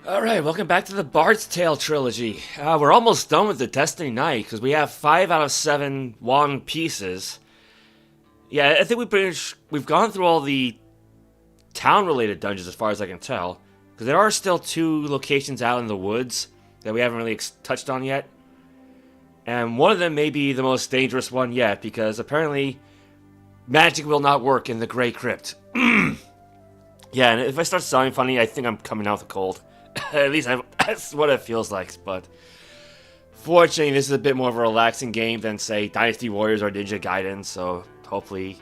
Alright, welcome back to the Bard's Tale Trilogy. We're almost done with the Destiny Knight, because we have 5 out of 7 wand pieces. Yeah, I think we've gone through all the town-related dungeons as far as I can tell. Because there are still 2 locations out in the woods that we haven't really touched on yet. And one of them may be the most dangerous one yet, because apparently magic will not work in the Grey Crypt. Yeah, and if I start sounding funny, I think I'm coming out with a cold. At least that's what it feels like, but fortunately this is a bit more of a relaxing game than, say, Dynasty Warriors or Ninja Gaiden, so hopefully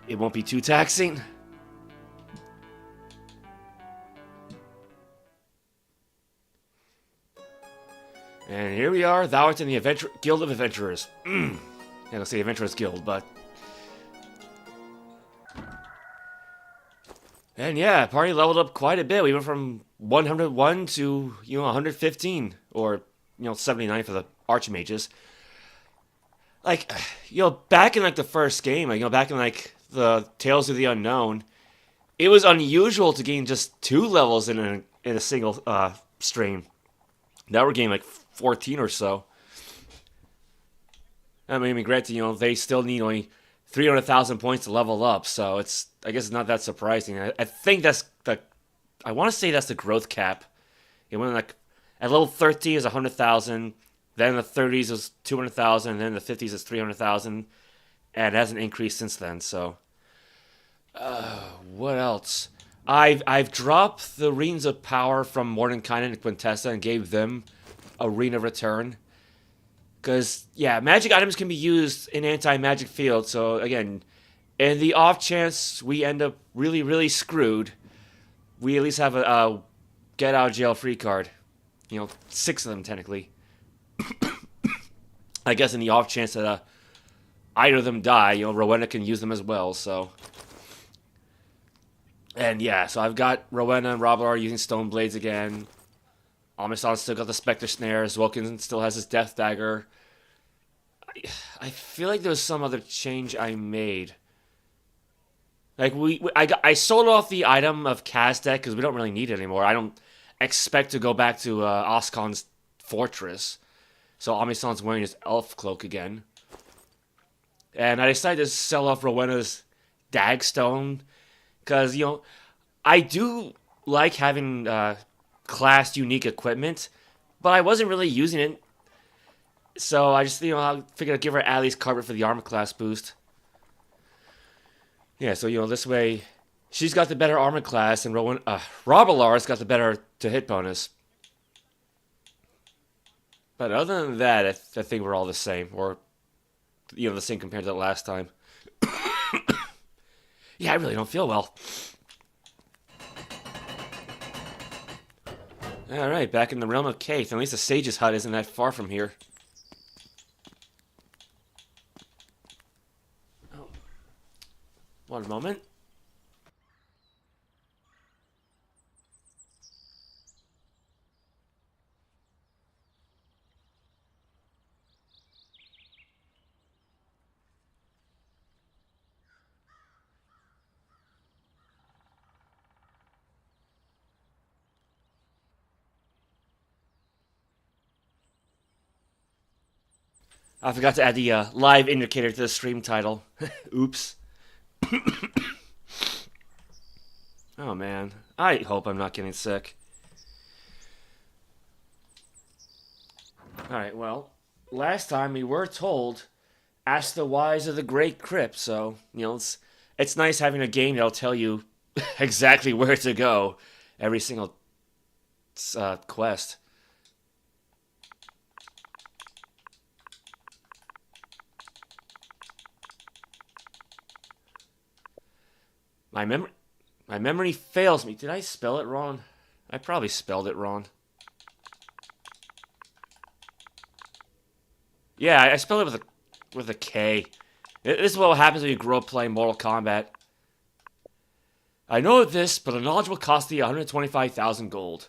it won't be too taxing. And here we are, thou art in the Guild of Adventurers. I'm gonna say Adventurers Guild, but... And yeah, party leveled up quite a bit. We went from 101 to, 115, or, 79 for the Archmages. Like, back in, the first game, back in, the Tales of the Unknown, it was unusual to gain just 2 levels in a single, stream. Now we're gaining, 14 or so. I mean, granted, they still need only 300,000 points to level up, so I guess it's not that surprising. I think I want to say that's the growth cap. It went at level 13 is 100,000, then in the 30s is 200,000, and then in the 50s is 300,000, and it hasn't increased since then, so. What else? I've dropped the Runes of Power from Mordenkainen and Quintessa and gave them a Rune of Return. Because, yeah, magic items can be used in anti-magic fields, so again, in the off chance we end up really, really screwed, we at least have a get-out-of-jail-free card. 6 of them, technically. I guess in the off chance that either of them die, Rowena can use them as well, so... And yeah, so I've got Rowena and Roblar using Stone Blades again. Amesang still got the Spectre Snare. Zwolkin still has his Death Dagger. I feel like there was some other change I made. I sold off the item of Kazdek because we don't really need it anymore. I don't expect to go back to Oscon's fortress. So Amesang's wearing his elf cloak again. And I decided to sell off Rowena's Dagstone. Because, I do like having class unique equipment, but I wasn't really using it. So I just, I figured I'd give her Allie's carpet for the armor class boost. Yeah, so, this way, she's got the better armor class, and Robilar's got the better to-hit bonus. But other than that, I think we're all the same, or, the same compared to the last time. Yeah, I really don't feel well. Alright, back in the realm of Caith. At least the Sage's hut isn't that far from here. Oh. One moment. I forgot to add the live indicator to the stream title. Oops. Oh man, I hope I'm not getting sick. Alright, well, last time we were told, ask the wise of the Grey Crypt, so, it's nice having a game that'll tell you exactly where to go every single quest. My memory fails me. Did I spell it wrong? I probably spelled it wrong. Yeah, I spelled it with a K. This is what happens when you grow up playing Mortal Kombat. I know this, but the knowledge will cost thee 125,000 gold.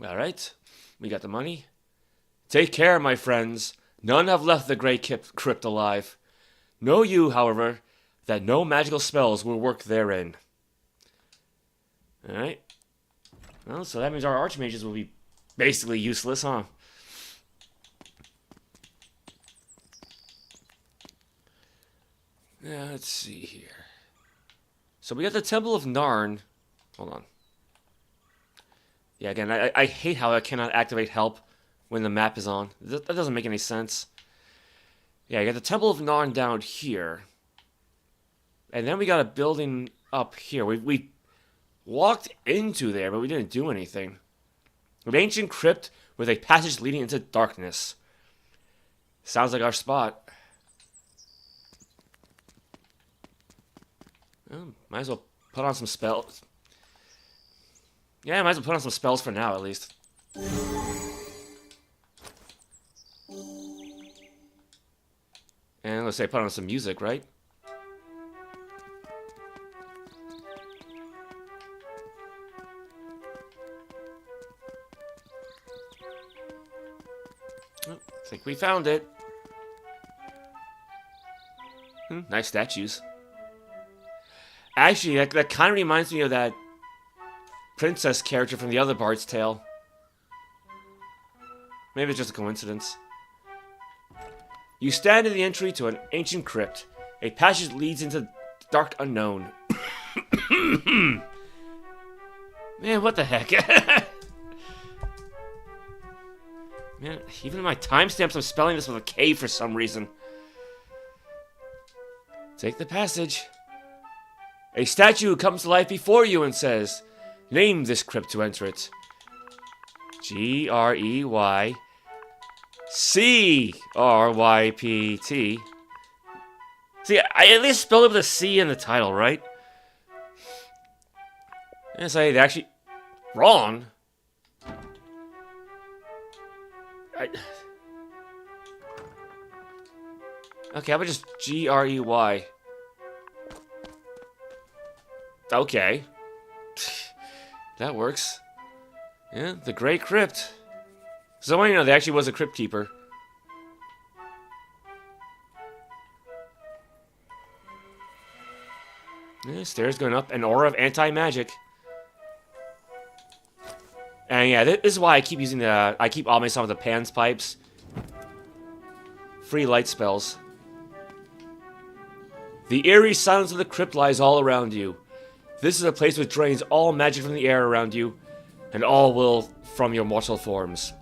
Alright, we got the money. Take care, my friends. None have left the Grey Crypt alive. Know you, however, that no magical spells will work therein. Alright. Well, so that means our archmages will be basically useless, huh? Yeah, let's see here. So we got the Temple of Narn. Hold on. Yeah, again, I hate how I cannot activate help when the map is on. That doesn't make any sense. Yeah, you got the Temple of Narn down here. And then we got a building up here. We walked into there, but we didn't do anything. An ancient crypt with a passage leading into darkness. Sounds like our spot. Well, might as well put on some spells. Yeah, might as well put on some spells for now, at least. And let's say put on some music, right? Oh, I think we found it. Nice statues. Actually, that kind of reminds me of that princess character from the other Bard's Tale. Maybe it's just a coincidence. You stand in the entry to an ancient crypt. A passage leads into the dark unknown. Man, what the heck? Man, even in my timestamps, I'm spelling this with a K for some reason. Take the passage. A statue comes to life before you and says, name this crypt to enter it. Greycrypt. See, I at least spelled it with a C in the title, right? Yes, I actually... Wrong. Okay, how about just Grey? Okay. That works. Yeah, the Grey Crypt. So I want you to know there actually was a crypt keeper. Yeah, stairs going up, an aura of anti-magic. And yeah, this is why I keep using I keep all my stuff with the Pan's Pipes. Free light spells. The eerie silence of the crypt lies all around you. This is a place which drains all magic from the air around you, and all will from your mortal forms.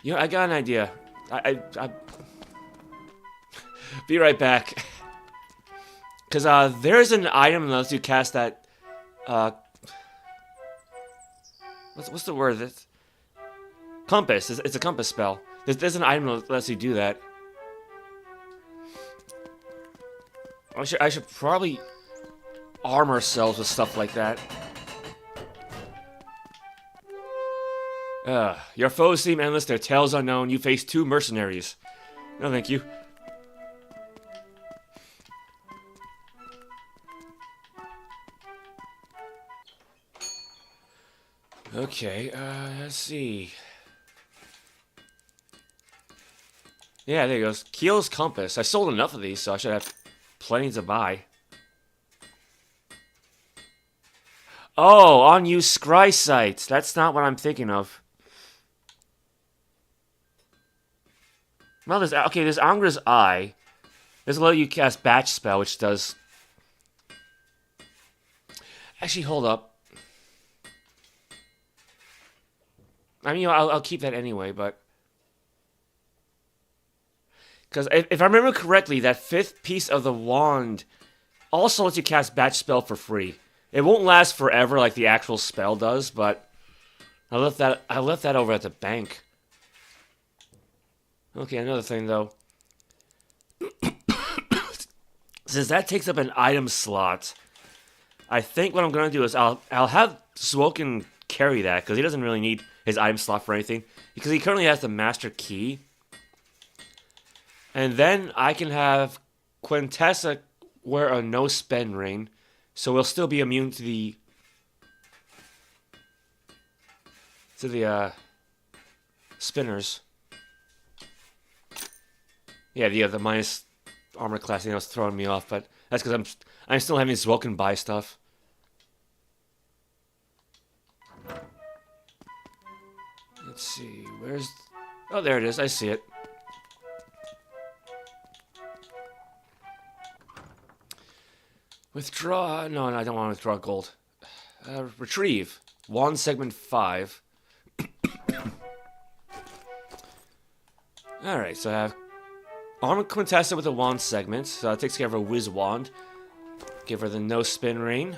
You know, I got an idea. I be right back. Because there's an item that lets you cast that... What's the word? That's, compass. It's a compass spell. There's an item that lets you do that. I should probably arm ourselves with stuff like that. Your foes seem endless, their tales unknown. You face 2 mercenaries. No, thank you. Okay, let's see. Yeah, there he goes. Keel's Compass. I sold enough of these, so I should have plenty to buy. Oh, unused scry sites. That's not what I'm thinking of. Well, there's Angra's Eye. There's a let you cast Batch spell, which does... Actually, hold up. I mean, I'll keep that anyway, but... Because if I remember correctly, that 5th piece of the wand also lets you cast Batch spell for free. It won't last forever like the actual spell does, but I left that over at the bank. Okay, another thing though. Since that takes up an item slot, I think what I'm gonna do is I'll have Swoken carry that because he doesn't really need his item slot for anything because he currently has the Master Key. And then I can have Quintessa wear a no-spend ring, so we'll still be immune to the spinners. Yeah, the minus armor class thing that was throwing me off, but that's because I'm still having this welcome buy stuff. Let's see, where's... Oh, there it is. I see it. Withdraw... No, I don't want to withdraw gold. Retrieve. Wand segment 5. Alright, so I have Armor Quintessa with a wand segment. So that takes care of a whiz wand. Give her the no spin ring.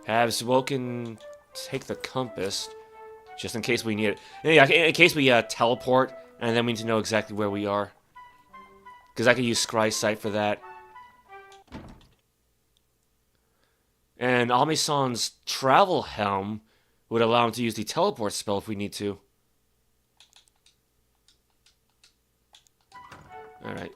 Have Swoken take the compass. Just in case we need it. Yeah, in case we teleport, and then we need to know exactly where we are. Because I could use Scry Sight for that. And Amesang's Travel Helm would allow him to use the teleport spell if we need to. Alright.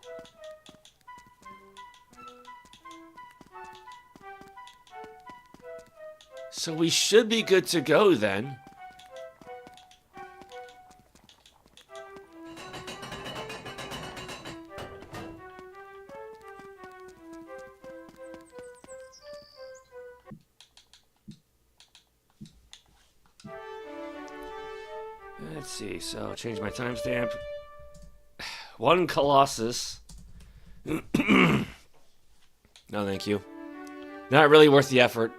So we should be good to go then. Let's see, so change my timestamp. 1 Colossus. No, thank you. Not really worth the effort.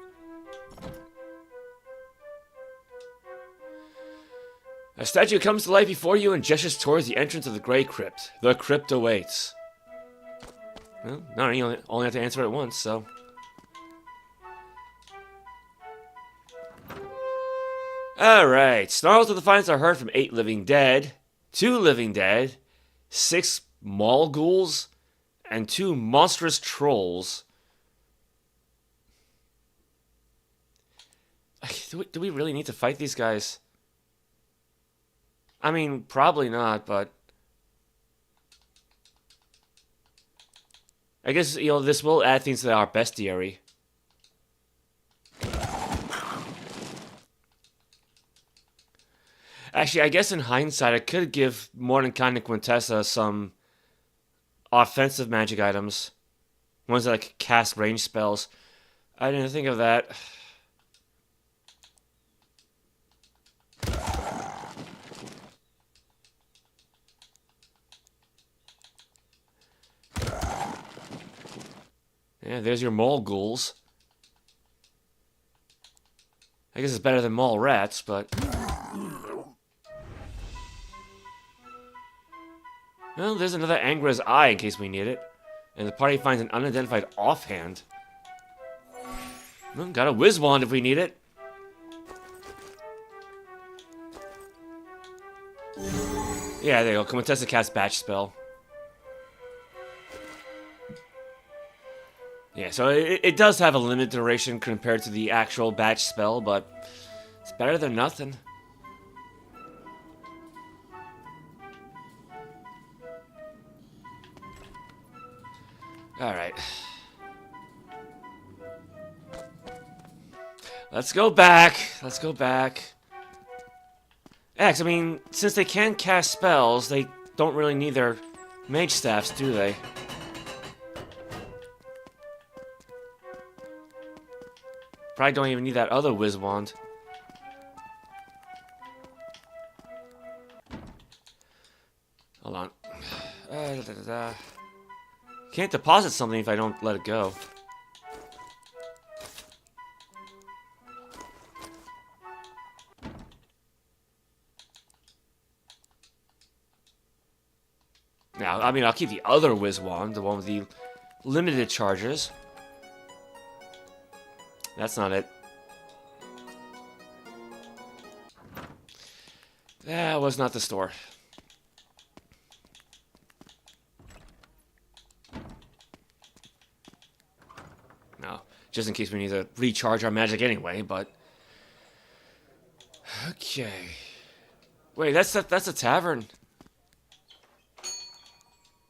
A statue comes to life before you and gestures towards the entrance of the Grey Crypt. The crypt awaits. Well, no, you only have to answer it once, so... Alright, snarls of defiance are heard from 8 living dead, 2 living dead, 6 maul ghouls, and 2 monstrous trolls. Do we really need to fight these guys? I mean, probably not, but... I guess, you know, this will add things to our bestiary. Actually, I guess in hindsight, I could give Mordenkainen and Quintessa some offensive magic items. Ones that like cast range spells. I didn't think of that. Yeah, there's your mole ghouls. I guess it's better than mole rats, but... Well, there's another Angra's Eye in case we need it. And the party finds an unidentified offhand. Well, got a whiz wand if we need it. Yeah, there you go. Quintessa cast batch spell. Yeah, so it does have a limited duration compared to the actual batch spell, but it's better than nothing. Alright. Let's go back. Let's go back. Yeah, 'cause I mean, since they can cast spells, they don't really need their mage staffs, do they? Probably don't even need that other whiz wand. Hold on. Can't deposit something if I don't let it go. Now, I mean, I'll keep the other whiz wand, the one with the limited charges. That's not it. That was not the store. No, just in case we need to recharge our magic anyway, but... Okay. Wait, that's a tavern.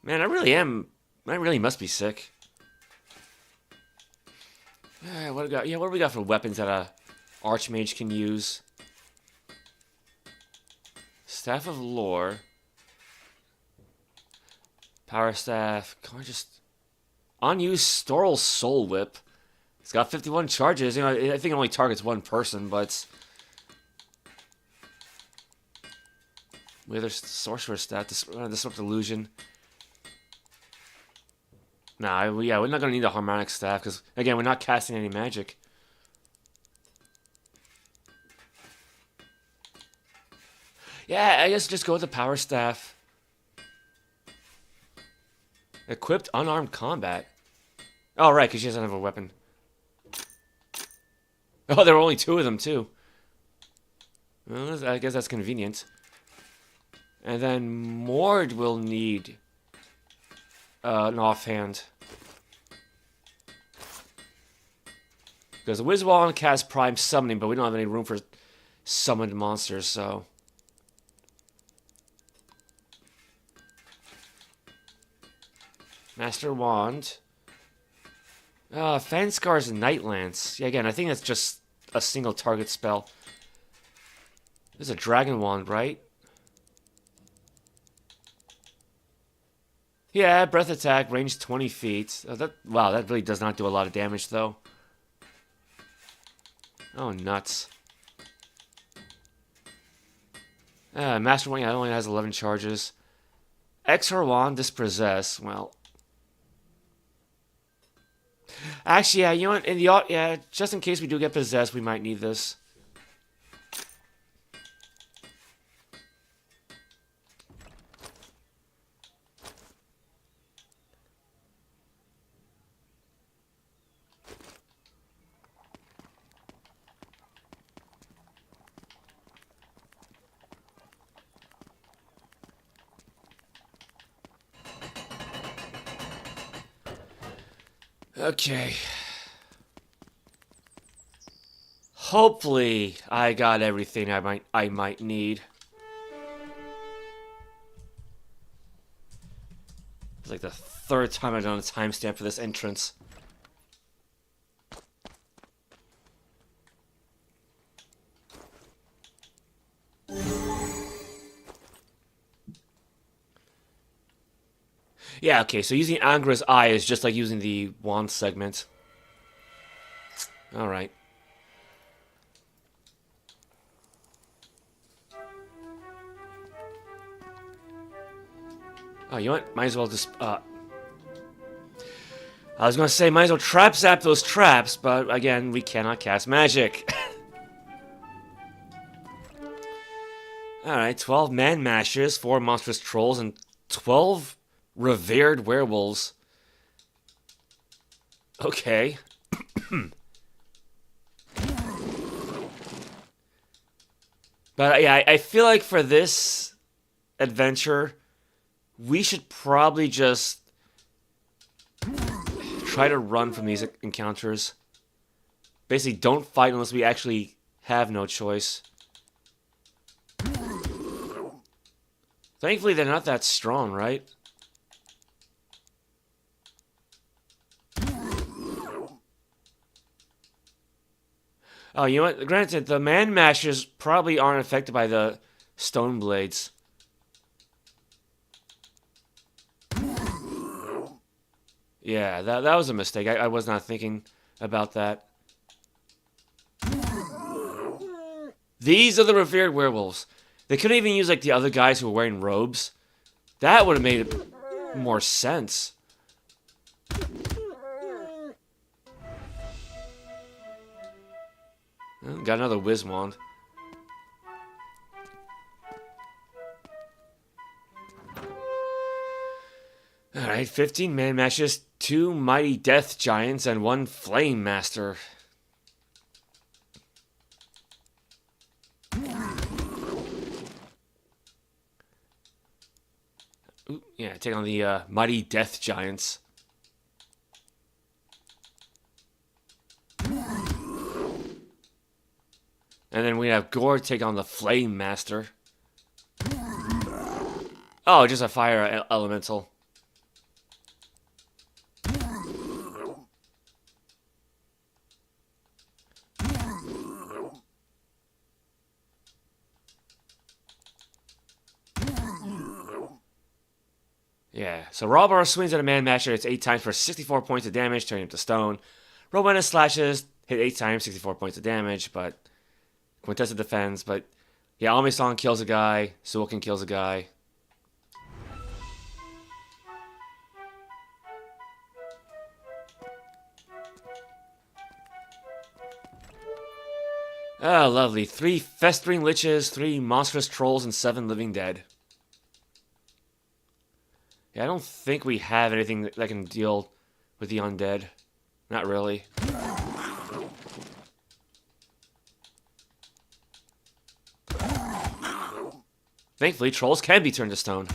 Man, I really must be sick. What do we got? Yeah, what do we got for weapons that a archmage can use? Staff of Lore. Power Staff. Can I just... Unused Storal Soul Whip. It's got 51 charges. You know, I think it only targets one person, but... Wither Sorcerer stat. Disrupt Illusion. Nah, yeah, we're not going to need a Harmonic Staff, because, again, we're not casting any magic. Yeah, I guess just go with the Power Staff. Equipped Unarmed Combat. Oh, right, because she doesn't have a weapon. Oh, there were only 2 of them, too. Well, I guess that's convenient. And then Mord will need an offhand. Because the Wizard Wand casts Prime Summoning, but we don't have any room for summoned monsters, so... Master Wand. Fanscar's Night Lance. Yeah, again, I think that's just a single target spell. This is a Dragon Wand, right? Yeah, Breath Attack, range 20 feet. Wow, that really does not do a lot of damage, though. Oh, nuts. Master Wand, yeah, it only has 11 charges. Exor Wand, Dispossess. Well... Actually, yeah, you know what? Yeah, just in case we do get possessed, we might need this. Okay. Hopefully, I got everything I might need. It's like the 3rd time I've done a timestamp for this entrance. Yeah, okay, so using Angra's Eye is just like using the wand segment. Alright. Oh, you know what? Might as well just, I was gonna say, might as well trap zap those traps, but again, we cannot cast magic. Alright, 12 Man Mashers, 4 Monstrous Trolls, and 12 Revered Werewolves. Okay. But yeah, I feel like for this adventure, we should probably just try to run from these encounters. Basically, don't fight unless we actually have no choice. Thankfully, they're not that strong, right? Oh, you know what? Granted, the Man Mashers probably aren't affected by the Stone Blades. Yeah, that was a mistake. I was not thinking about that. These are the Revered Werewolves. They couldn't even use, like, the other guys who were wearing robes. That would have made more sense. Got another Whiz Wand. Alright, 15 Man Mashers, 2 Mighty Death Giants, and 1 Flame Master. Ooh, yeah, take on the Mighty Death Giants. And then we have Gore take on the Flame Master. Oh, just a fire elemental. So Rawbar swings at a Man Masher. It's 8 times for 64 points of damage, turning him to stone. Rowena slashes, hit 8 times, 64 points of damage, but Quintessa defends. But yeah, Amesang kills a guy. Suokin kills a guy. Ah, lovely. 3 festering liches, 3 monstrous trolls, and 7 living dead. Yeah, I don't think we have anything that can deal with the undead. Not really. Thankfully, trolls can be turned to stone.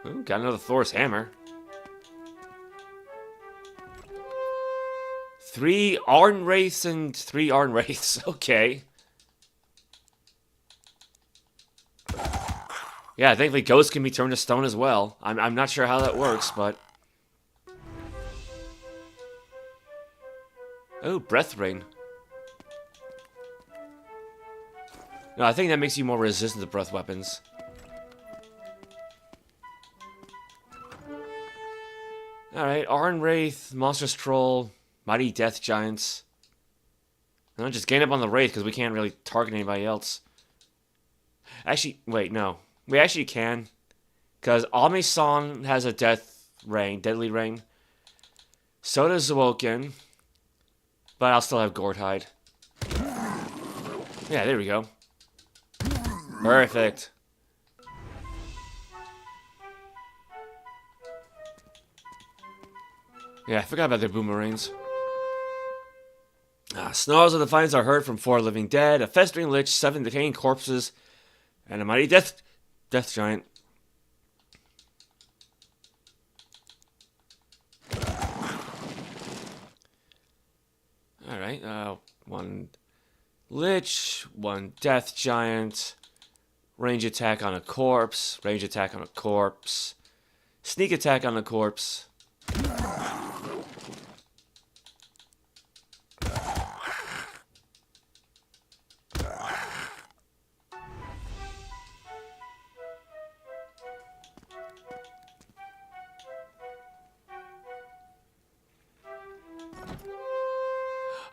Ooh, got another Thor's hammer. 3 Arn Wraiths and 3 Arn Wraiths. Okay. Yeah, thankfully ghosts can be turned to stone as well. I'm not sure how that works, but... Oh, Breath Ring. No, I think that makes you more resistant to breath weapons. Alright, Arn Wraith, Monstrous Troll, Mighty Death Giants. No, just gain up on the Wraith because we can't really target anybody else. Actually, wait, no. We actually can. Because Amesang has a death rain, deadly rain. So does Awoken. But I'll still have Gordhide. Yeah, there we go. Perfect. Yeah, I forgot about their boomerangs. Snarls of Defiance are heard from 4 living dead, a festering lich, 7 decaying corpses, and a mighty death giant. Alright, 1 lich, 1 death giant, range attack on a corpse, range attack on a corpse, sneak attack on a corpse.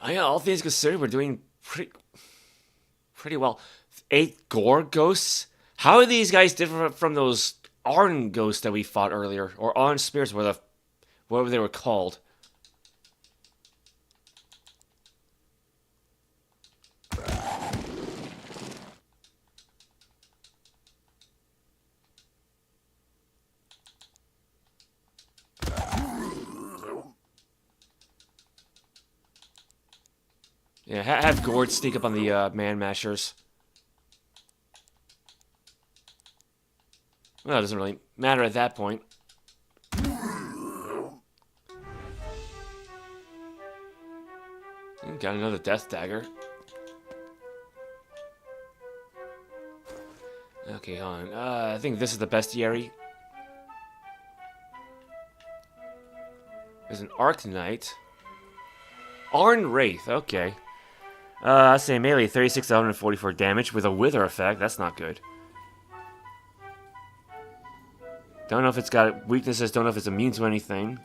Yeah, all things considered, we're doing pretty well. 8 gore ghosts? How are these guys different from those Arn ghosts that we fought earlier? Or Arn spirits, whatever they were called. Yeah, have Gord sneak up on the Man Mashers. Well, it doesn't really matter at that point. Got another Death Dagger. Okay, hold on. I think this is the bestiary. There's an Arc Knight. Arn Wraith, okay. I say melee 36 to 144 damage with a wither effect. That's not good. Don't know if it's got weaknesses. Don't know if it's immune to anything.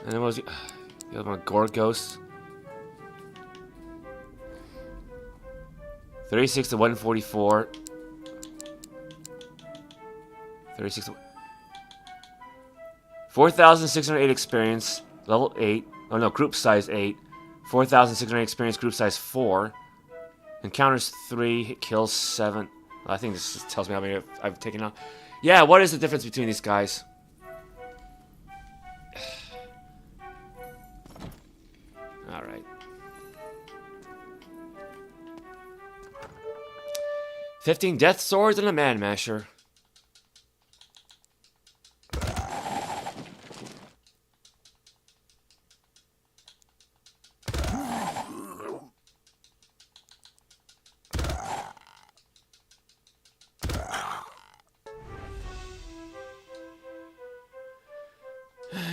And then what was the other one? Gore Ghost. 36 to 144. 36 to 4,608 experience. Level 8. Oh no, group size 8. 4,600 experience, group size 4. Encounters 3, hit kills 7. I think this just tells me how many I've taken out. Yeah, what is the difference between these guys? Alright. 15 Death Swords and a Man Masher.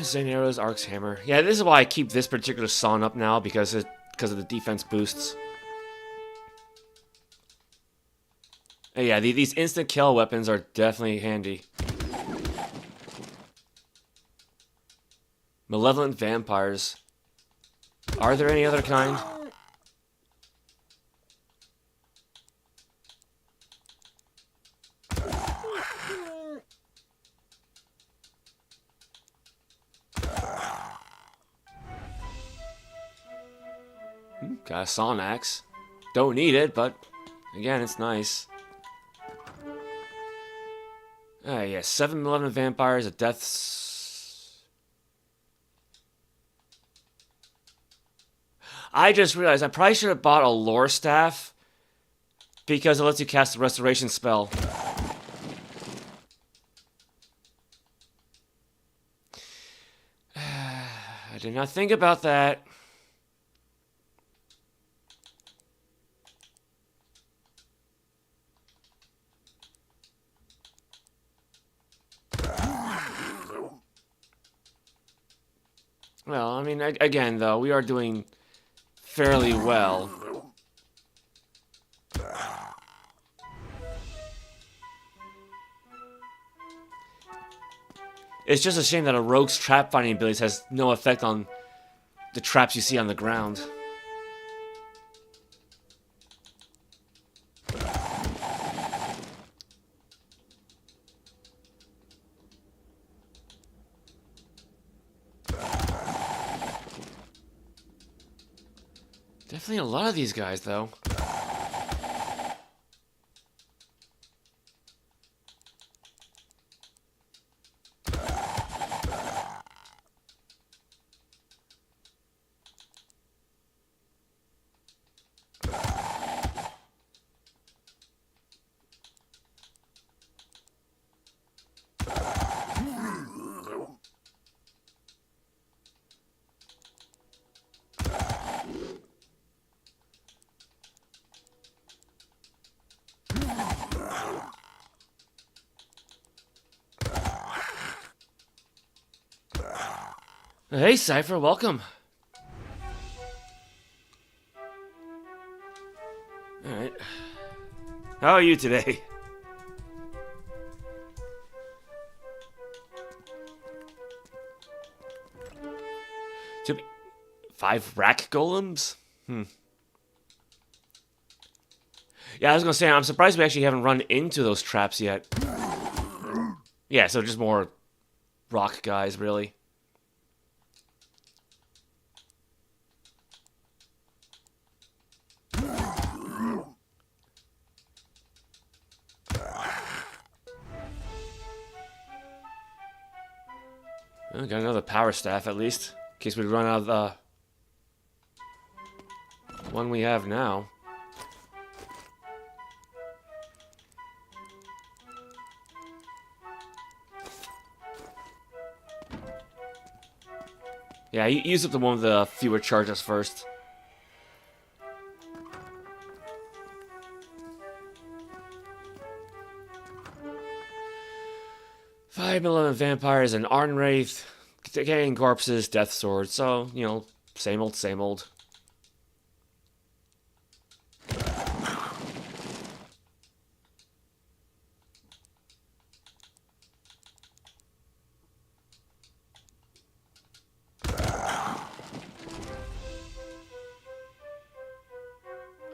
Zen Arrows, Ark's Hammer. Yeah, this is why I keep this particular song up now, because of the defense boosts. Yeah, these instant kill weapons are definitely handy. Malevolent vampires. Are there any other kind? Got a sawn axe. Don't need it, but again, it's nice. Yeah, 7 malevolent vampires, a death's... I just realized I probably should have bought a lore staff because it lets you cast a restoration spell. I did not think about that. Well, I mean, again, though, we are doing fairly well. It's just a shame that a rogue's trap finding abilities has no effect on the traps you see on the ground. Definitely a lot of these guys, though. Hey, Cypher, welcome. Alright. How are you today? To 5 rack golems? Yeah, I was gonna say, I'm surprised we actually haven't run into those traps yet. Yeah, so just more rock guys, really. Well, got another power staff, at least. In case we run out of the one we have now. Yeah, use up the one with the fewer charges first. Five malevolent vampires, an Arn Wraith, decaying corpses, death sword. So, you know, same old, same old.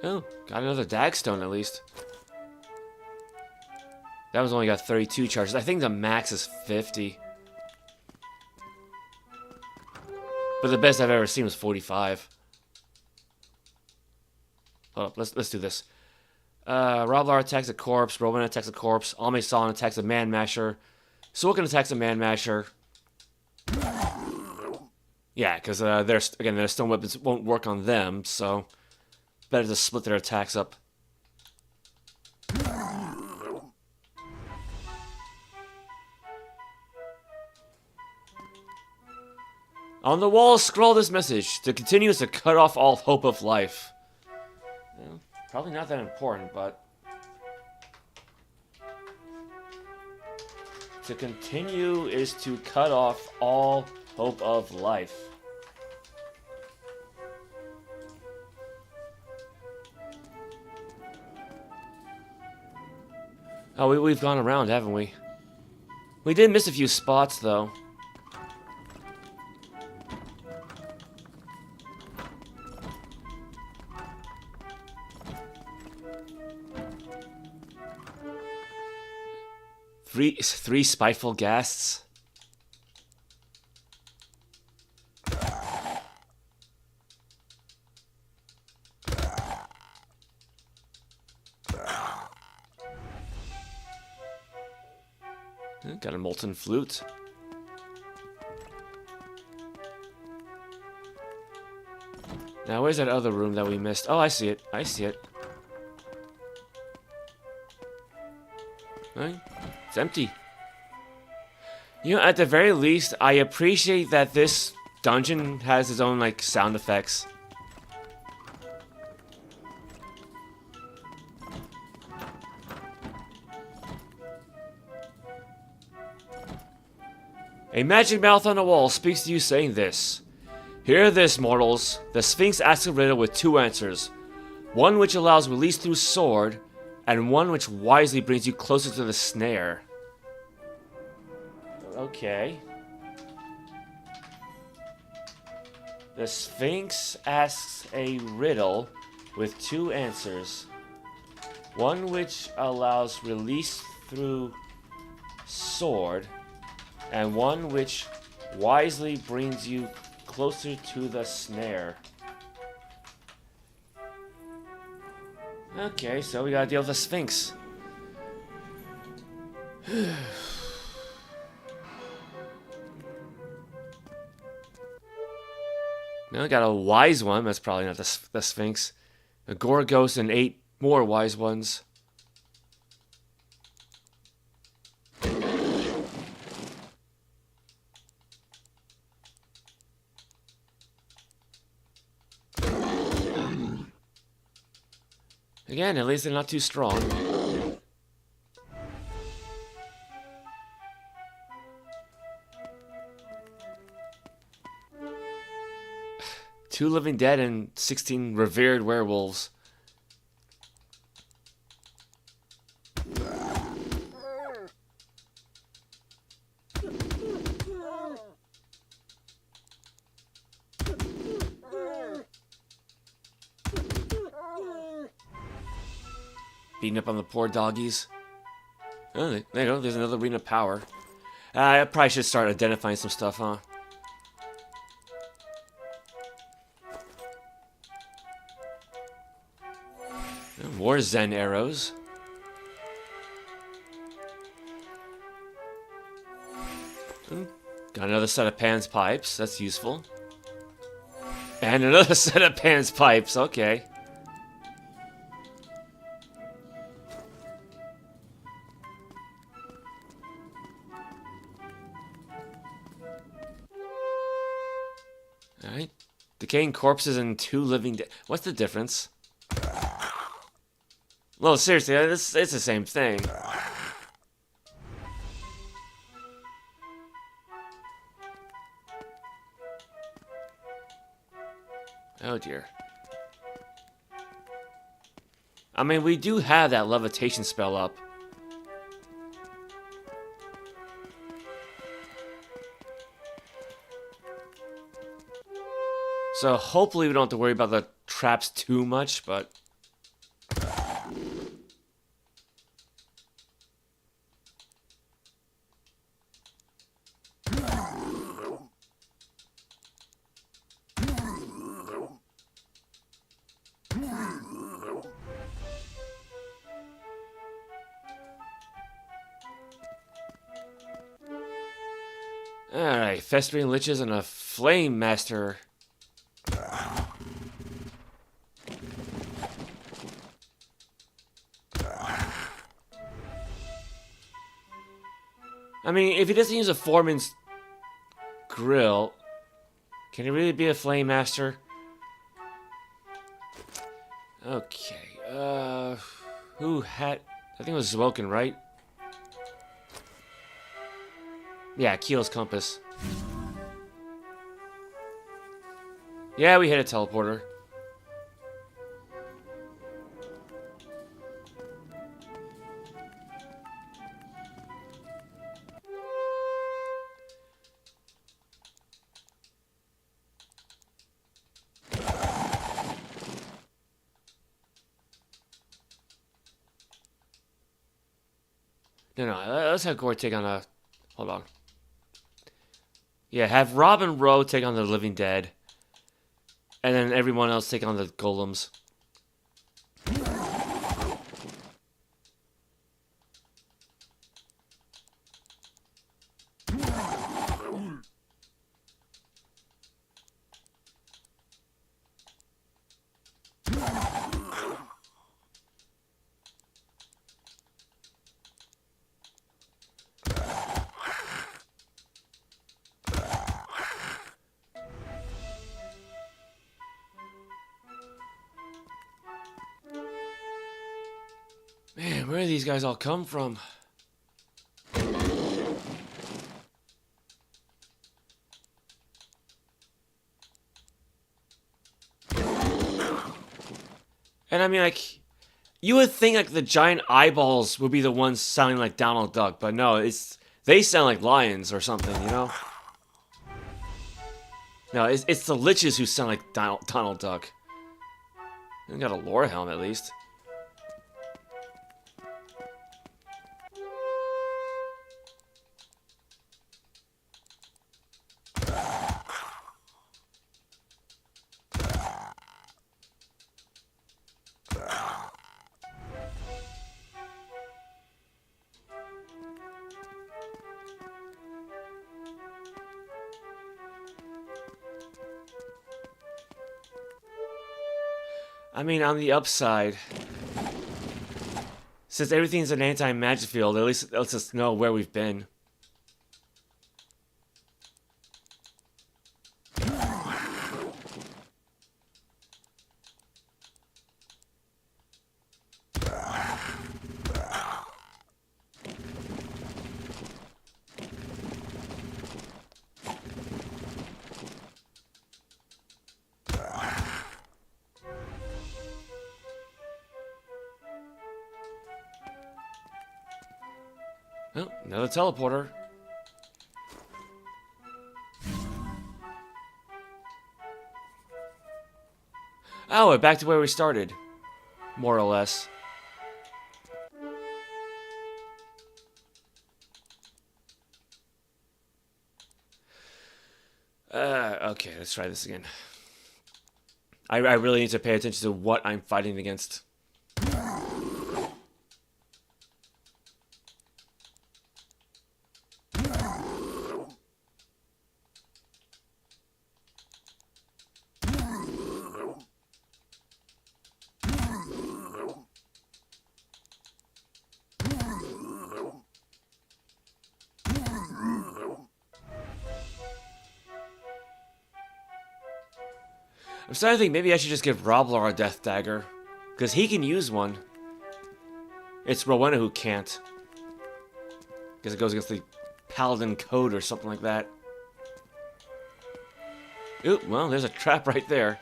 Oh, got another Dagstone at least. That was only got 32 charges. I think the max is 50. But the best I've ever seen was 45. Hold up, let's do this. Roblar attacks a corpse, Roman attacks a corpse, Amesang attacks a man masher, Sulkin attacks a man masher. Yeah, because their stone weapons won't work on them, so better to split their attacks up. On the wall, scroll this message. To continue is to cut off all hope of life. Well, probably not that important, but... To continue is to cut off all hope of life. Oh, we've gone around, haven't we? We did miss a few spots, though. Three spiteful ghasts. Got a molten flute. Now, where's that other room that we missed? Oh, I see it. I see it. Right? It's empty. You know, at the very least, I appreciate that this dungeon has its own, like, sound effects. A magic mouth on the wall speaks to you saying this. Hear this, mortals. The Sphinx asks a riddle with two answers. One which allows release through sword, and one which wisely brings you closer to the snare. Okay. The Sphinx asks a riddle with two answers. One which allows release through sword, and one which wisely brings you closer to the snare. Okay, so we gotta deal with the Sphinx. Now we got a wise one. That's probably not the Sphinx. A Gorgos and 8 more wise ones. Again, at least they're not too strong. Two living dead and 16 revered werewolves. Beating up on the poor doggies. Oh, there you go. There's another Arena of Power. I probably should start identifying some stuff, huh? More Zen arrows. Got another set of Pan's pipes. That's useful. And another set of Pan's pipes. Okay. Alright. Decaying corpses and 2 living dead. What's the difference? Well, seriously, it's the same thing. Oh dear. I mean, we do have that levitation spell up. So hopefully we don't have to worry about the traps too much, but... Alright, festering liches and a flame master. I mean, if he doesn't use a foreman's grill, can he really be a flame master? Okay, who had... I think it was Zwoken, right? Yeah, Keel's compass. Yeah, we hit a teleporter. No, no, let's have Gore take on a... Hold on. Yeah, have Rob and Ro take on the Living Dead. And then everyone else take on the golems. Man, where do these guys all come from? And I mean, like, you would think like the giant eyeballs would be the ones sounding like Donald Duck, but no, they sound like lions or something, you know? No, it's the liches who sound like Donald Duck. They got a lore helm at least. I mean, on the upside, since everything's an anti-magic field, at least it lets us know where we've been. Oh, another teleporter. Oh, we're back to where we started. More or less. Okay, let's try this again. I really need to pay attention to what I'm fighting against. I'm starting to think maybe I should just give Roblar a death dagger. Because he can use one. It's Rowena who can't. Because it goes against the Paladin code or something like that. Ooh, well, there's a trap right there.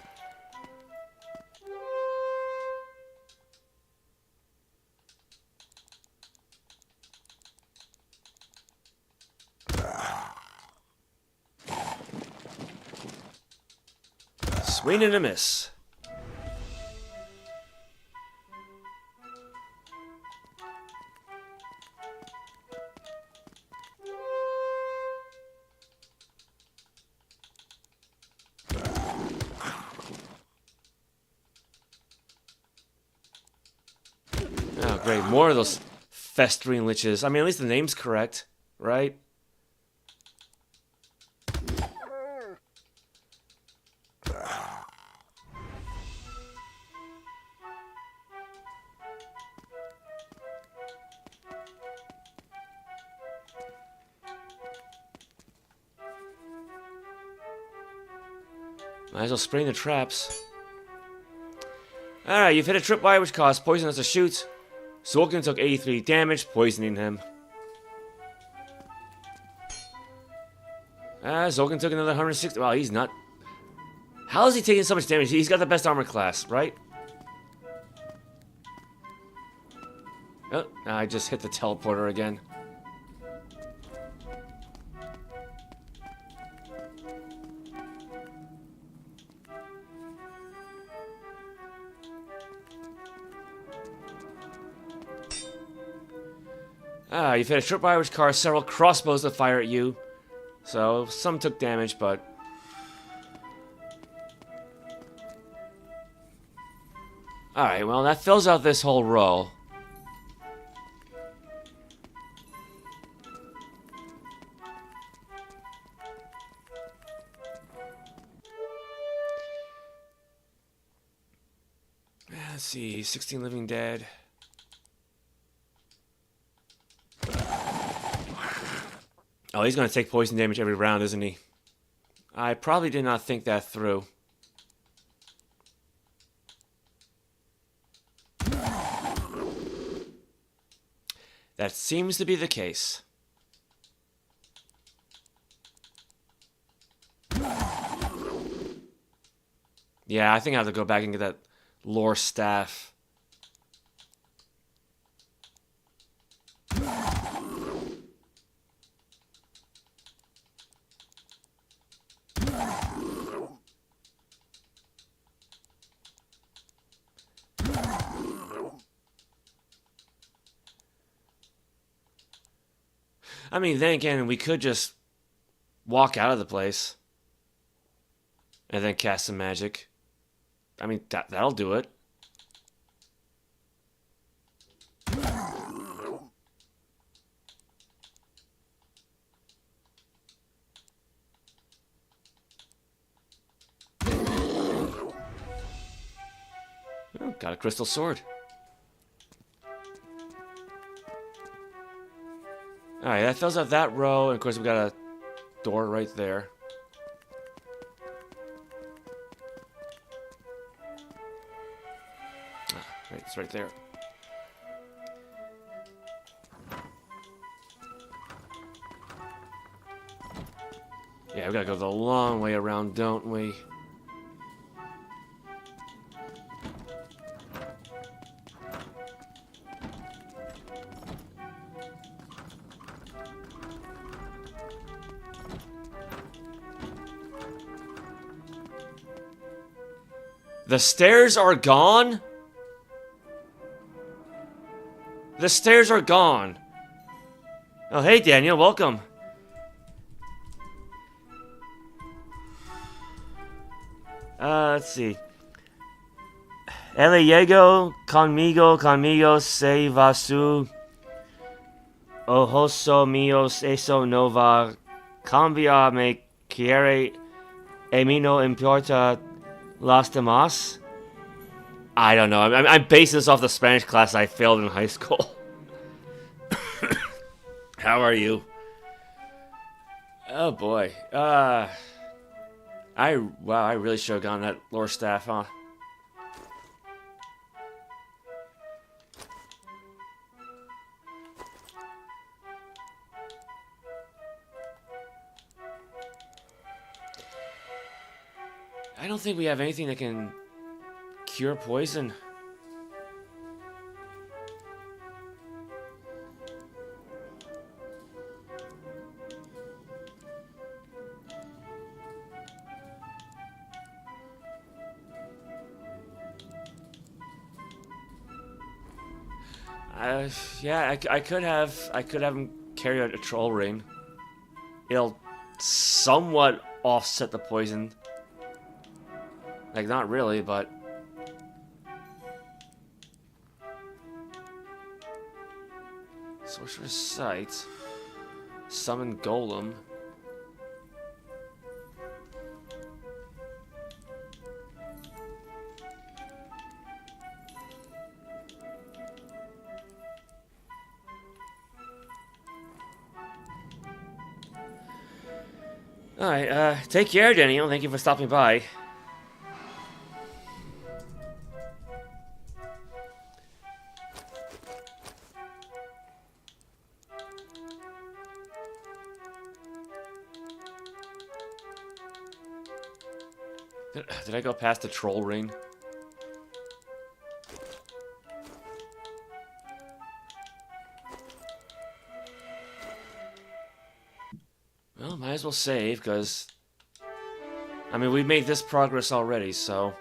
Swing and a miss. Oh, great. More of those festering liches. I mean, at least the name's correct, right? Might as well spring the traps. Alright, you've hit a tripwire which caused Poisonous to shoot. Zolkin took 83 damage, poisoning him. Zolkin took another 160. Wow, he's not... How is he taking so much damage? He's got the best armor class, right? Oh, I just hit the teleporter again. You've hit a trip by which caused several crossbows to fire at you. So, some took damage, but... Alright, well, that fills out this whole row. Let's see, 16 living dead. Oh, he's going to take poison damage every round, isn't he? I probably did not think that through. That seems to be the case. Yeah, I think I have to go back and get that lore staff. I mean, then again, we could just walk out of the place and then cast some magic. I mean, that'll do it. Oh, got a crystal sword. Alright, that fills out that row, and of course we got a door right there. Right, it's right there. Yeah, we gotta go the long way around, don't we? The stairs are gone? The stairs are gone. Oh, hey, Daniel, welcome. Let's see. Ele llego conmigo se va su ojoso míos eso no va cambia me quiere e mi no importa las demás? I don't know. I'm basing this off the Spanish class I failed in high school. How are you? Oh boy. Wow, I really should have gotten that lore staff, huh? I don't think we have anything that can cure poison. Yeah, I could have him carry out a troll ring. It'll somewhat offset the poison. Like, not really, but... Sorcerer's Sight. Summon Golem. Alright, take care, Daniel. Thank you for stopping by. Did I go past the troll ring? Well, might as well save, because... I mean, we made this progress already, so...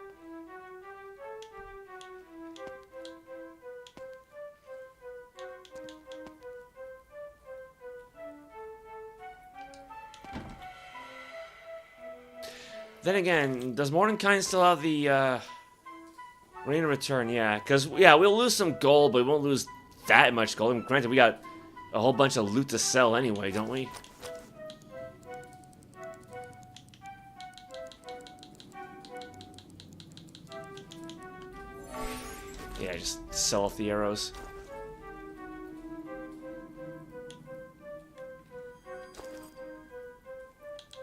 Then again, does Mordenkainen still have the Rain of Return? Yeah, because, yeah, we'll lose some gold, but we won't lose that much gold. And granted, we got a whole bunch of loot to sell anyway, don't we? Yeah, just sell off the arrows.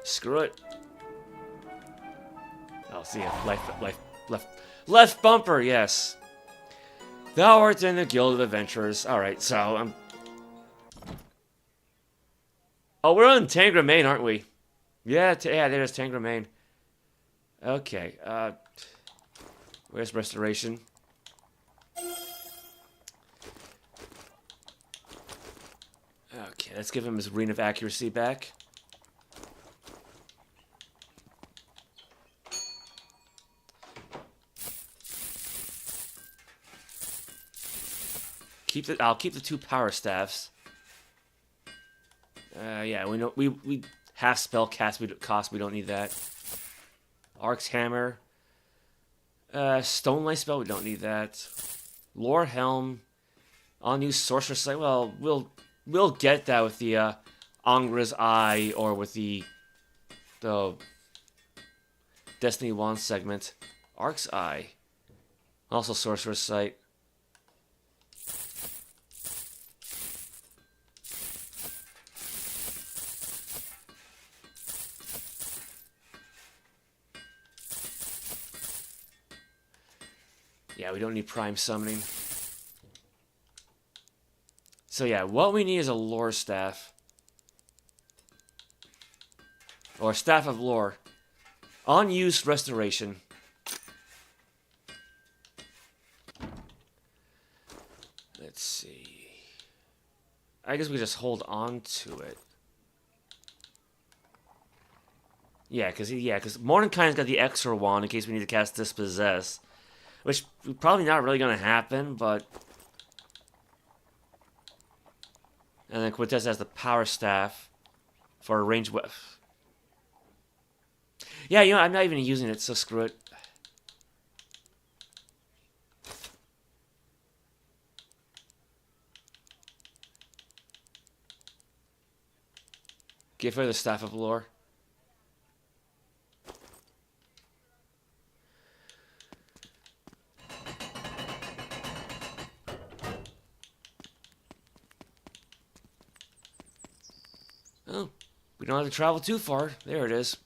Screw it. Oh, see ya. Left bumper, yes. Thou art in the Guild of Adventurers. Alright, so, oh, we're on Tangra Main, aren't we? Yeah, there's Tangra Main. Okay, where's Restoration? Okay, let's give him his Ring of Accuracy back. I'll keep the 2 power staffs. Yeah, we know we half spell cast we don't need that. Ark's Hammer. Stone Light spell, we don't need that. Lore Helm. Unused Sorcerer's Sight. Well, we'll get that with the Angra's Eye or with the Destiny 1 segment. Ark's Eye. Also Sorcerer's Sight. Yeah, we don't need Prime Summoning. So yeah, what we need is a Lore Staff. Or Staff of Lore. Unused Restoration. Let's see. I guess we just hold on to it. Yeah, because Mordenkainen's got the extra wand in case we need to cast Dispossess. Which, probably not really going to happen, but... And then Quintessa has the Power Staff for a range weapon. Yeah, you know, I'm not even using it, so screw it. Give her the Staff of Lore. Oh, we don't have to travel too far. There it is.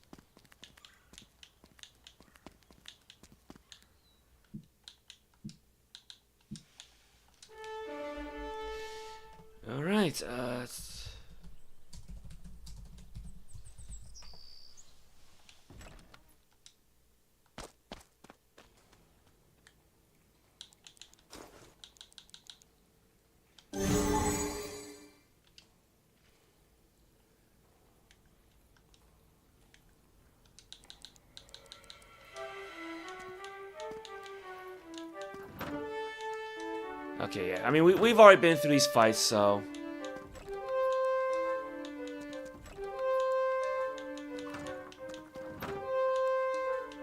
All right. Okay, yeah. I mean, we've already been through these fights, so...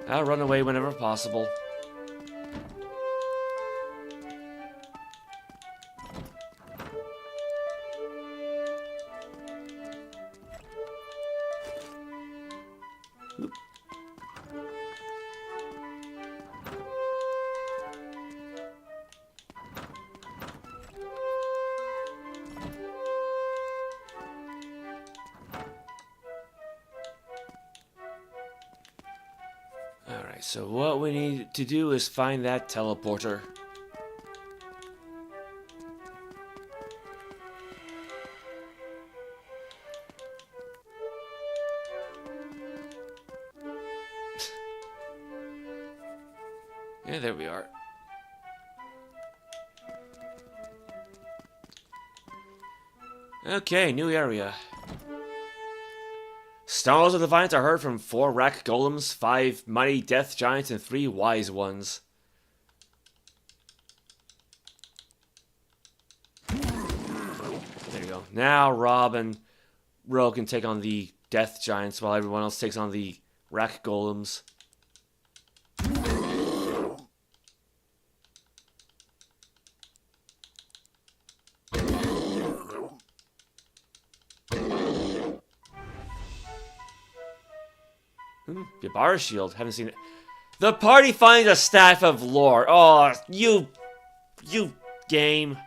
I'll run away whenever possible. Oop. Alright, so what we need to do is find that teleporter. Yeah, there we are. Okay, new area. Snarls of Defiance are heard from 4 Rack Golems, 5 Mighty Death Giants, and 3 Wise Ones. There you go. Now Rob and Ro can take on the Death Giants while everyone else takes on the Rack golems. Yabara shield. Haven't seen it. The party finds a staff of lore. Oh, you game.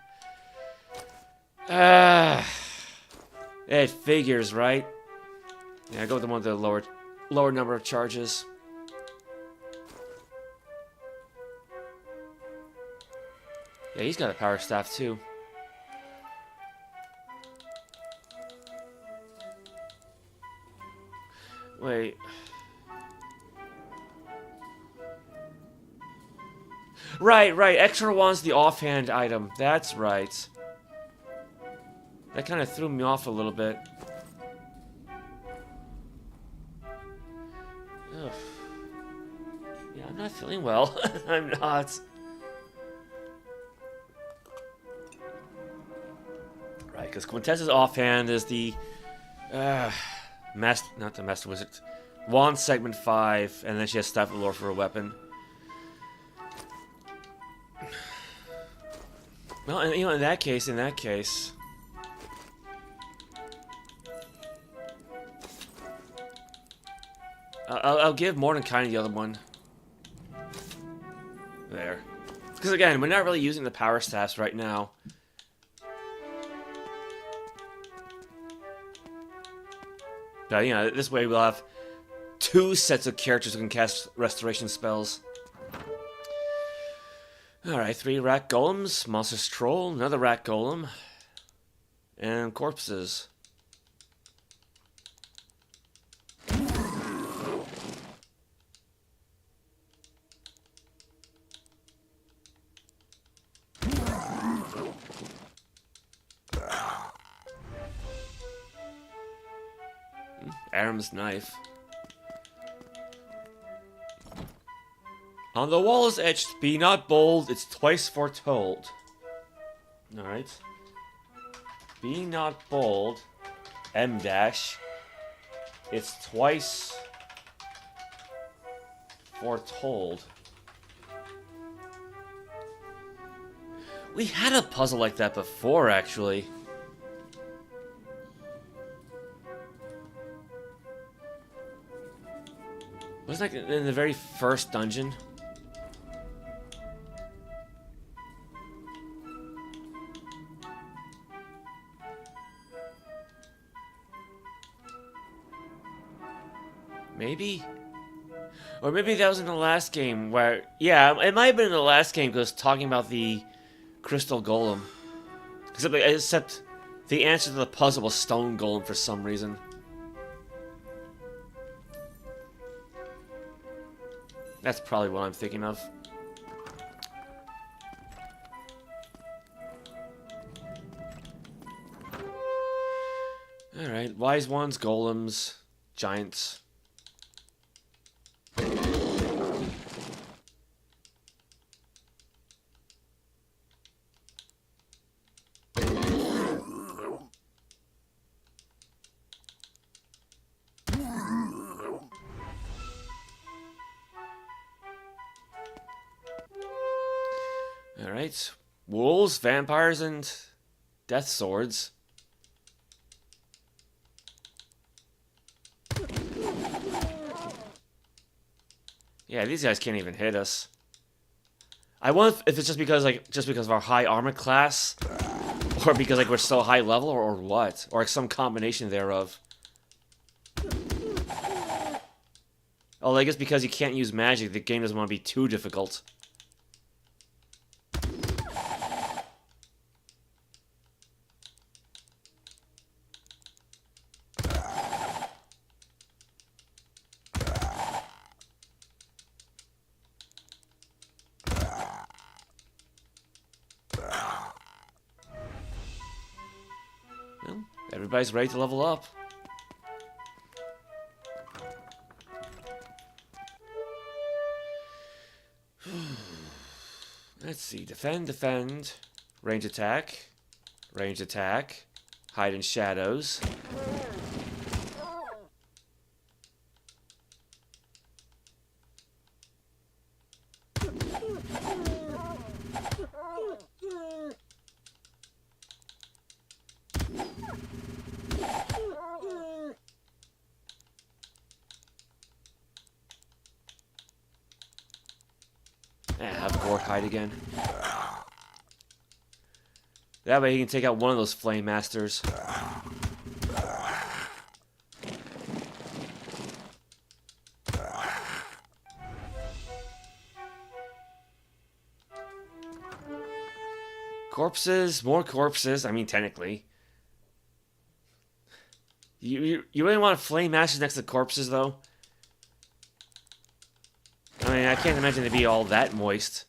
It figures, right? Yeah, go with the one with the lower number of charges. Yeah, he's got a power staff too. Wait. Right. Extra one's the offhand item. That's right. That kind of threw me off a little bit. Ugh. Yeah, I'm not feeling well. I'm not. Right, because Quintessa's offhand is the... not the Master Wizard. Wand segment 5, and then she has Staff of Lore for a weapon. Well, and, in that case... I'll give Mordenkainen the other one. There. Because again, we're not really using the power staffs right now. But, this way we'll have 2 sets of characters who can cast restoration spells. Alright, 3 rat golems, monstrous troll, another rat golem, and corpses. Aram's knife. On the wall is etched, "Be not bold, it's twice foretold." Alright. Be not bold, M dash. It's twice foretold. We had a puzzle like that before, actually. Wasn't that in the very first dungeon? Maybe? Or maybe that was in the last game where... Yeah, it might have been in the last game because talking about the crystal golem. Except the answer to the puzzle was stone golem for some reason. That's probably what I'm thinking of. Alright, wise ones, golems, giants. Alright, wolves, vampires, and death swords. Yeah, these guys can't even hit us. I wonder if it's just because of our high armor class, or because we're so high level, or what, or some combination thereof. Oh, I guess because you can't use magic, the game doesn't want to be too difficult. Everybody's ready to level up. Let's see. Defend. Range attack. Hide in shadows. hide again. That way he can take out one of those Flame Masters. Corpses, more corpses. I mean, technically. You really want Flame Masters next to corpses, though? I mean, I can't imagine they'd be all that moist.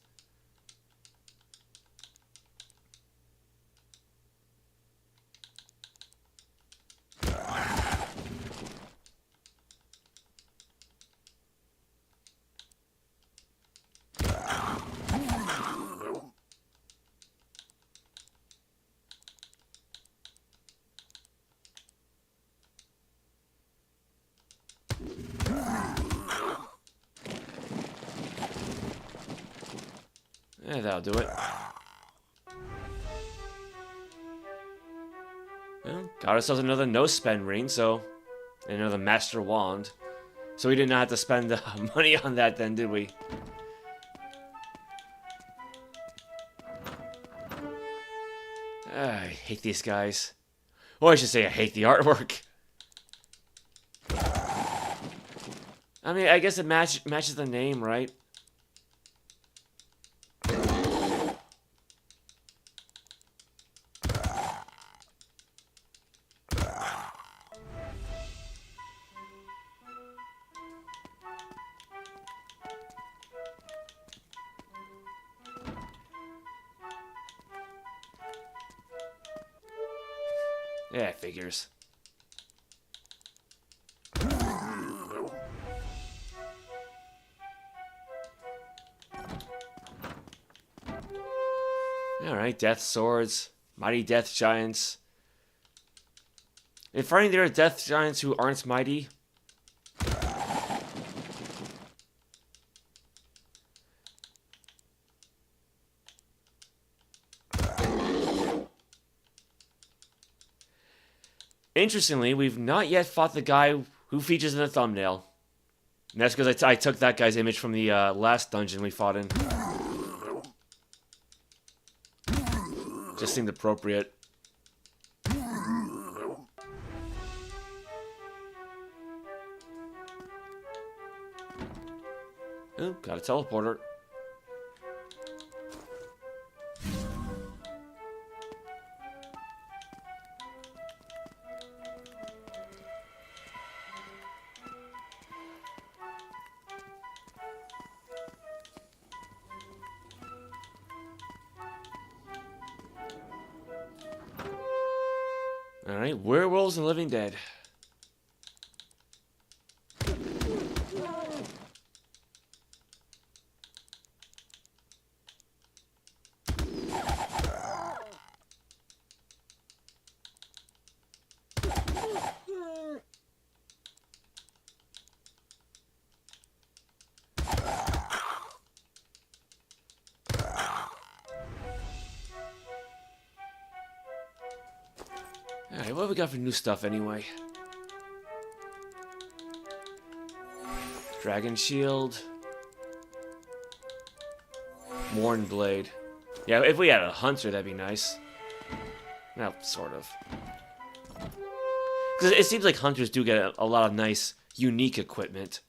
Yeah, that'll do it. Well, got ourselves another no-spend ring, so... And another Master Wand. So we did not have to spend money on that then, did we? I hate these guys. Or I should say I hate the artwork. I mean, I guess it matches the name, right? Yeah, it figures. Alright, Death Swords, Mighty Death Giants. In fighting, there are Death Giants who aren't mighty. Interestingly, we've not yet fought the guy who features in the thumbnail. And that's because I took that guy's image from the last dungeon we fought in. Just seemed appropriate. Oh, got a teleporter. Alright, werewolves and living dead. Alright, what have we got for new stuff anyway? Dragon Shield. Worn Blade. Yeah, if we had a Hunter, that'd be nice. Well, sort of. Because it seems like Hunters do get a lot of nice, unique equipment.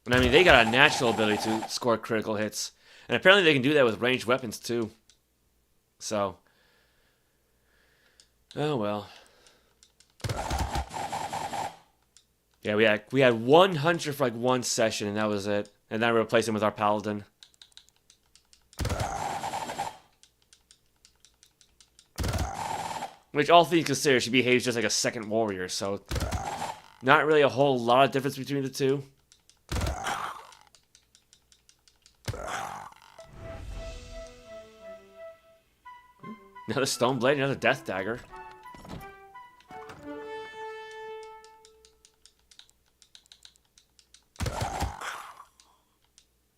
And I mean, they got a natural ability to score critical hits. And apparently they can do that with ranged weapons, too. So... Oh well. Yeah, we had one Hunter for like one session, and that was it. And then we replaced him with our Paladin. Which, all things considered, she behaves just like a second warrior, so... Not really a whole lot of difference between the two. Another Stone Blade, another Death Dagger.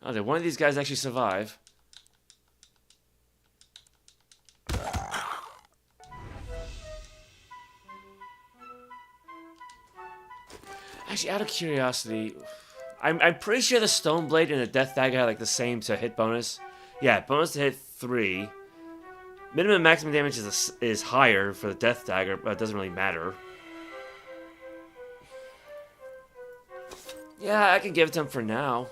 Oh, did one of these guys actually survive? Actually, out of curiosity, I'm pretty sure the Stone Blade and the Death Dagger have like the same to hit bonus. Yeah, bonus to hit 3. Minimum and maximum damage is higher for the Death Dagger, but it doesn't really matter. Yeah, I can give it to him for now.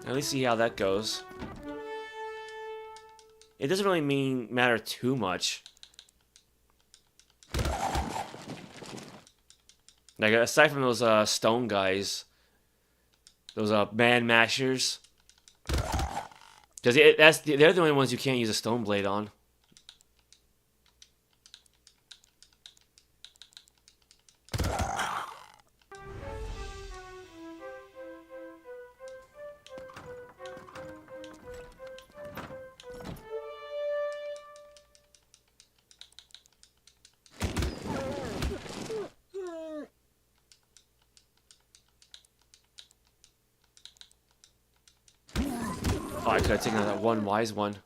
At least see how that goes. It doesn't really matter too much. Like, aside from those stone guys, those man mashers, because they're the only ones you can't use a stone blade on. Oh, I could have taken out that one wise one.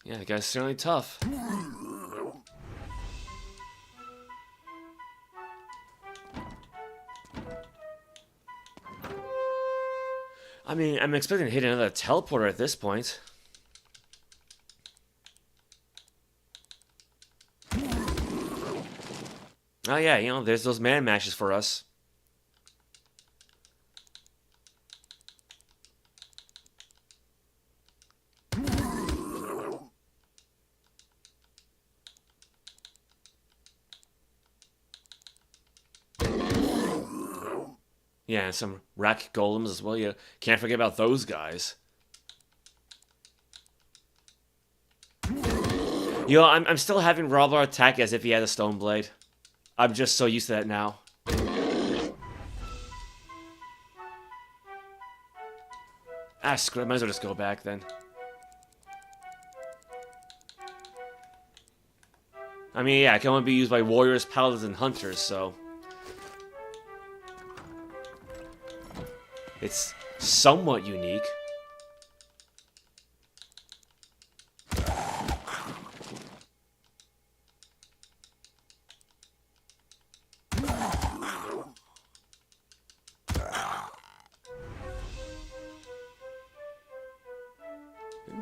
Yeah, the guy's certainly tough. I mean, I'm expecting to hit another teleporter at this point. Oh yeah, you know, there's those man mashes for us. Yeah, and some rack golems as well. You can't forget about those guys. You know, I'm still having Roblar attack as if he had a stone blade. I'm just so used to that now. Ah, screw it. Might as well just go back then. I mean, yeah, it can only be used by warriors, paladins, and hunters, so... it's somewhat unique.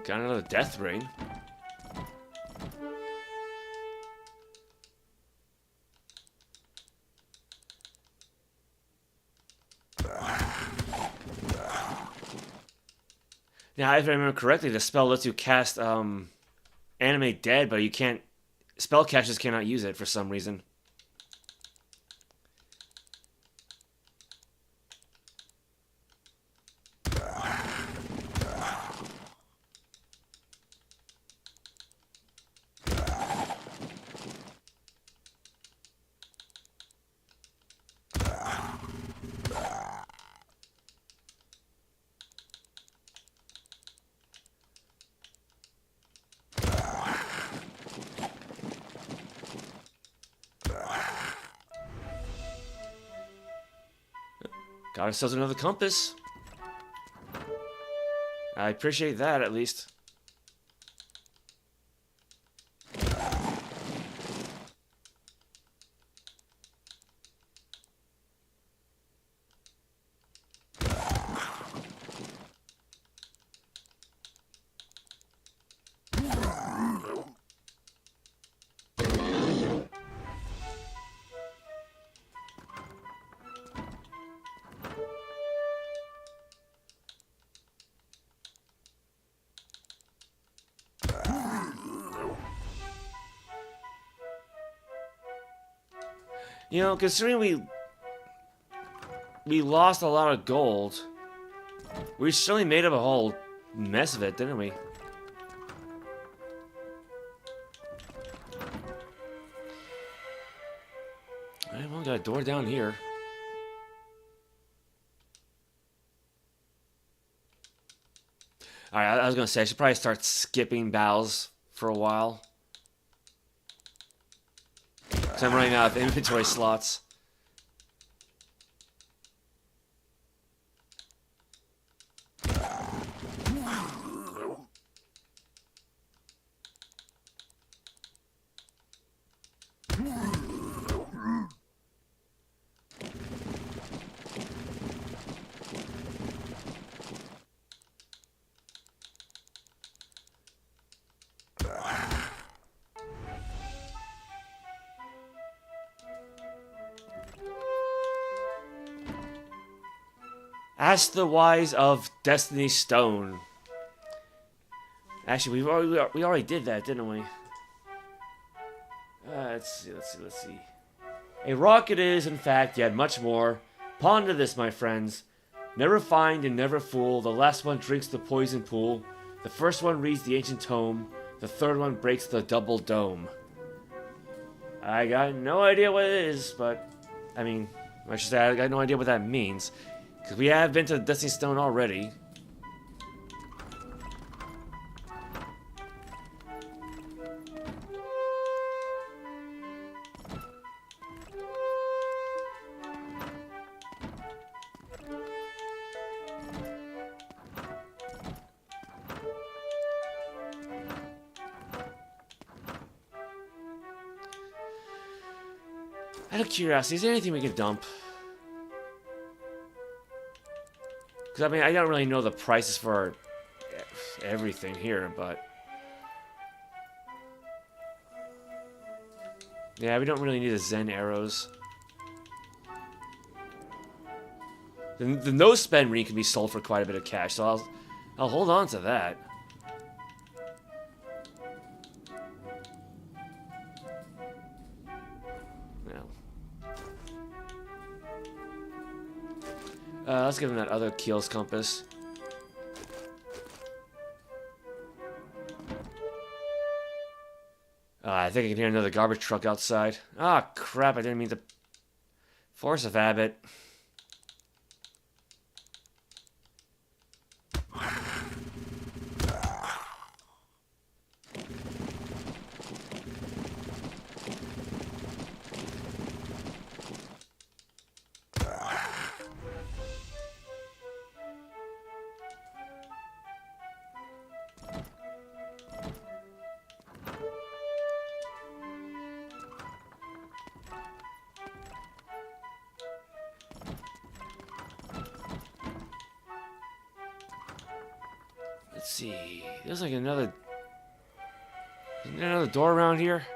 Got another death ring. Now, if I remember correctly, the spell lets you cast Animate Dead, but you can't... spellcasters cannot use it for some reason. Got ourselves another compass. I appreciate that, at least. You know, considering we lost a lot of gold, We certainly made up a whole mess of it, didn't we? Alright, well, got a door down here. Alright, I was gonna say, I should probably start skipping battles for a while. Because I'm running out of inventory slots. Ask the wise of Destiny Stone. Actually, we already did that, didn't we? Let's see. A rock it is, in fact, yet much more. Ponder this, my friends. Never find and never fool. The last one drinks the poison pool. The first one reads the ancient tome. The third one breaks the double dome. I got no idea what it is, but I mean, I should say I got no idea what that means. Because we have been to Destiny Stone already. Out of curiosity, is there anything we can dump? Because, I mean, I don't really know the prices for everything here, but... yeah, we don't really need the Zen arrows. The no-spend ring can be sold for quite a bit of cash, so I'll hold on to that. Let's give him that other Keel's compass. I think I can hear another garbage truck outside. Ah, crap, I didn't mean to... Force of habit. Let's see. There's like another... isn't there another door around here?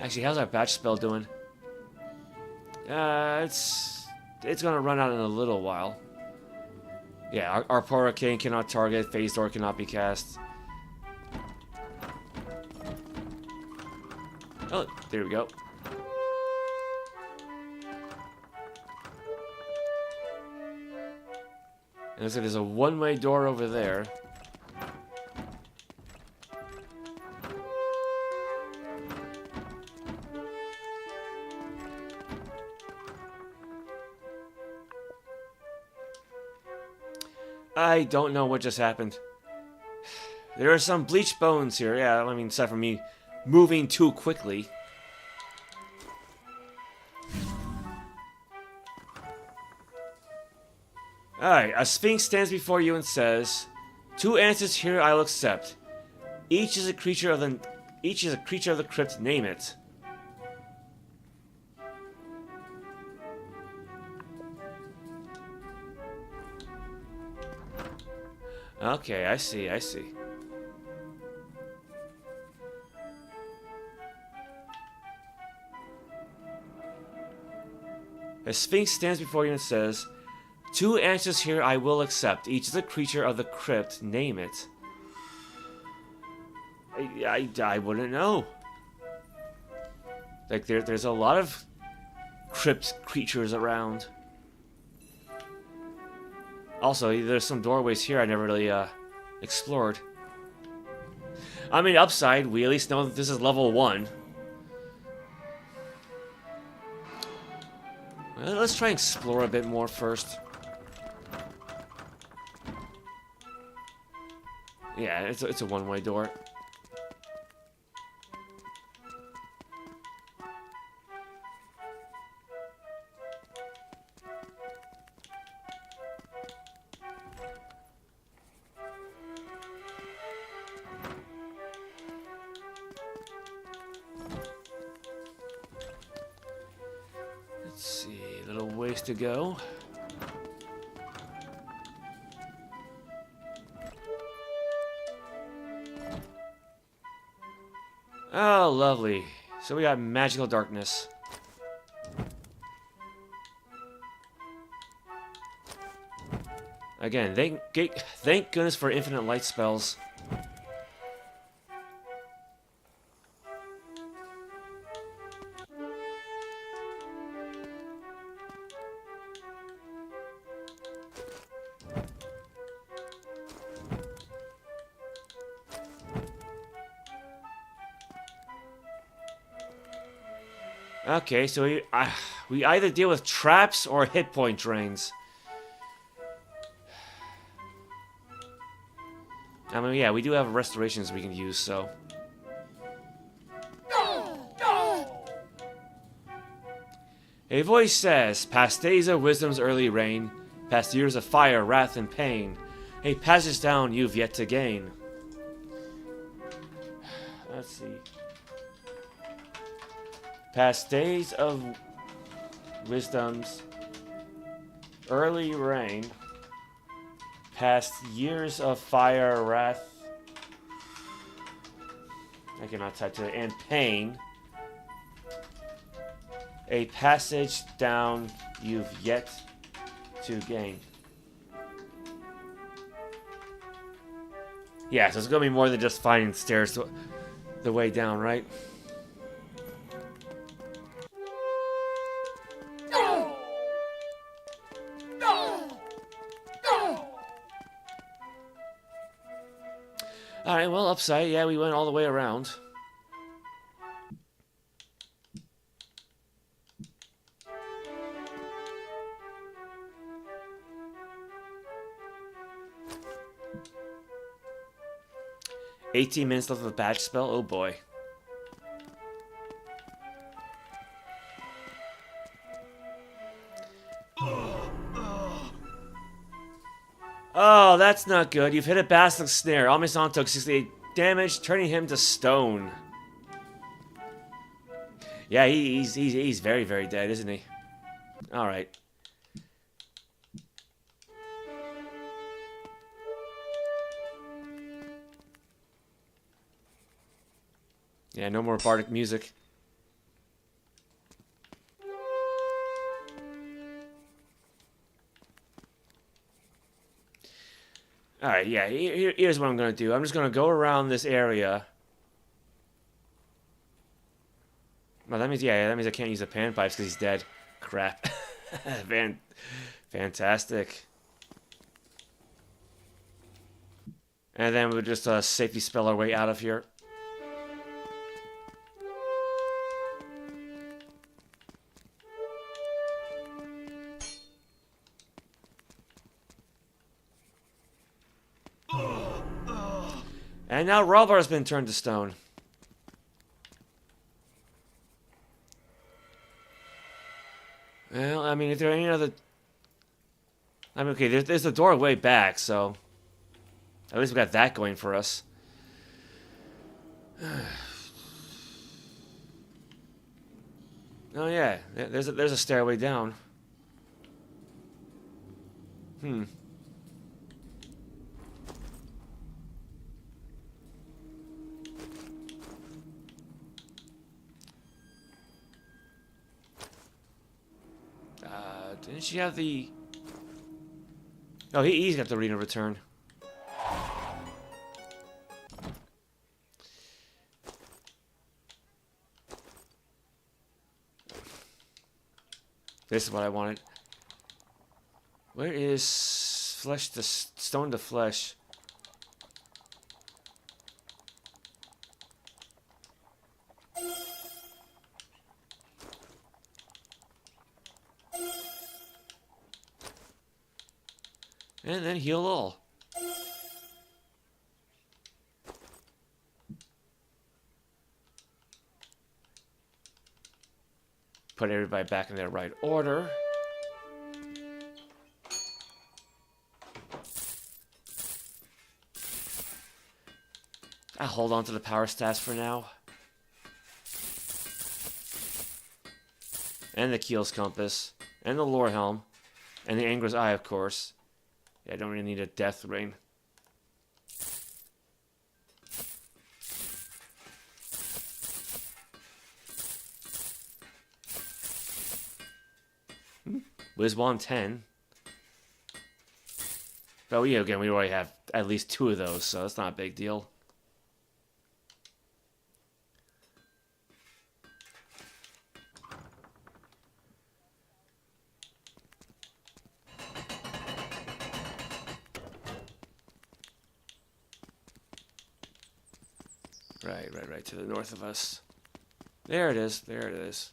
Actually, how's our batch spell doing? It's gonna run out in a little while. Yeah, our Arcane cannot target, Phase Door cannot be cast. Oh, there we go. And so there's a one-way door over there. I don't know what just happened. There are some bleached bones here. Yeah, I mean, aside from me moving too quickly. Alright, a sphinx stands before you and says, "Two answers here I'll accept. Each is a creature of the crypt, name it." Okay, I see. A sphinx stands before you and says, "Two answers here I will accept. Each is a creature of the crypt. Name it." I wouldn't know. Like, there's a lot of crypt creatures around. Also, there's some doorways here I never really explored. I mean, upside, we at least know that this is level 1. Well, let's try and explore a bit more first. Yeah, it's a one-way door. Let's see, a little ways to go. Oh, lovely. So we got magical darkness. Again, thank goodness for infinite light spells. Okay, so we either deal with traps or hit point drains. I mean, yeah, we do have restorations we can use, so. A voice says, past days of wisdom's early reign, past years of fire, wrath, and pain, a passage down you've yet to gain. Let's see. Past days of wisdom's early reign, past years of fire, wrath, I cannot type to it, and pain, a passage down you've yet to gain. Yeah, so it's going to be more than just finding stairs the way down, right? Alright, well, upside, yeah, we went all the way around. $18 minutes left of a badge spell? Oh boy. Oh, that's not good. You've hit a Basilisk Snare. Amesang took 68 damage, turning him to stone. Yeah, he's very, very dead, isn't he? Alright. Yeah, no more bardic music. Alright, yeah, here's what I'm going to do. I'm just going to go around this area. Well, that means I can't use the pan pipes because he's dead. Crap. Fantastic. And then we'll just safety spell our way out of here. And now Ralvar has been turned to stone. Well, I mean, if there are any other... I mean, okay, there's the doorway back, so... At least we got that going for us. Oh yeah, there's a stairway down. Didn't she have the... Oh, he's got the Arena Return. This is what I wanted. Where is flesh to stone to flesh? And then heal all. Put everybody back in their right order. I'll hold on to the power stats for now. And the Keel's Compass. And the Lore Helm. And the Anger's Eye, of course. Yeah, I don't really need a Death Ring. Wizwand 10. But yeah, again, we already have at least 2 of those, so that's not a big deal. Right to the north of us. There it is, there it is.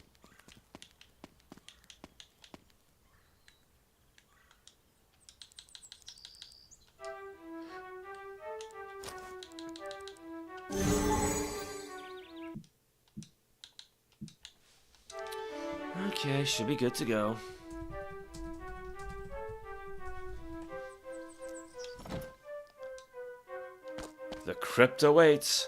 Okay, should be good to go. The crypt awaits.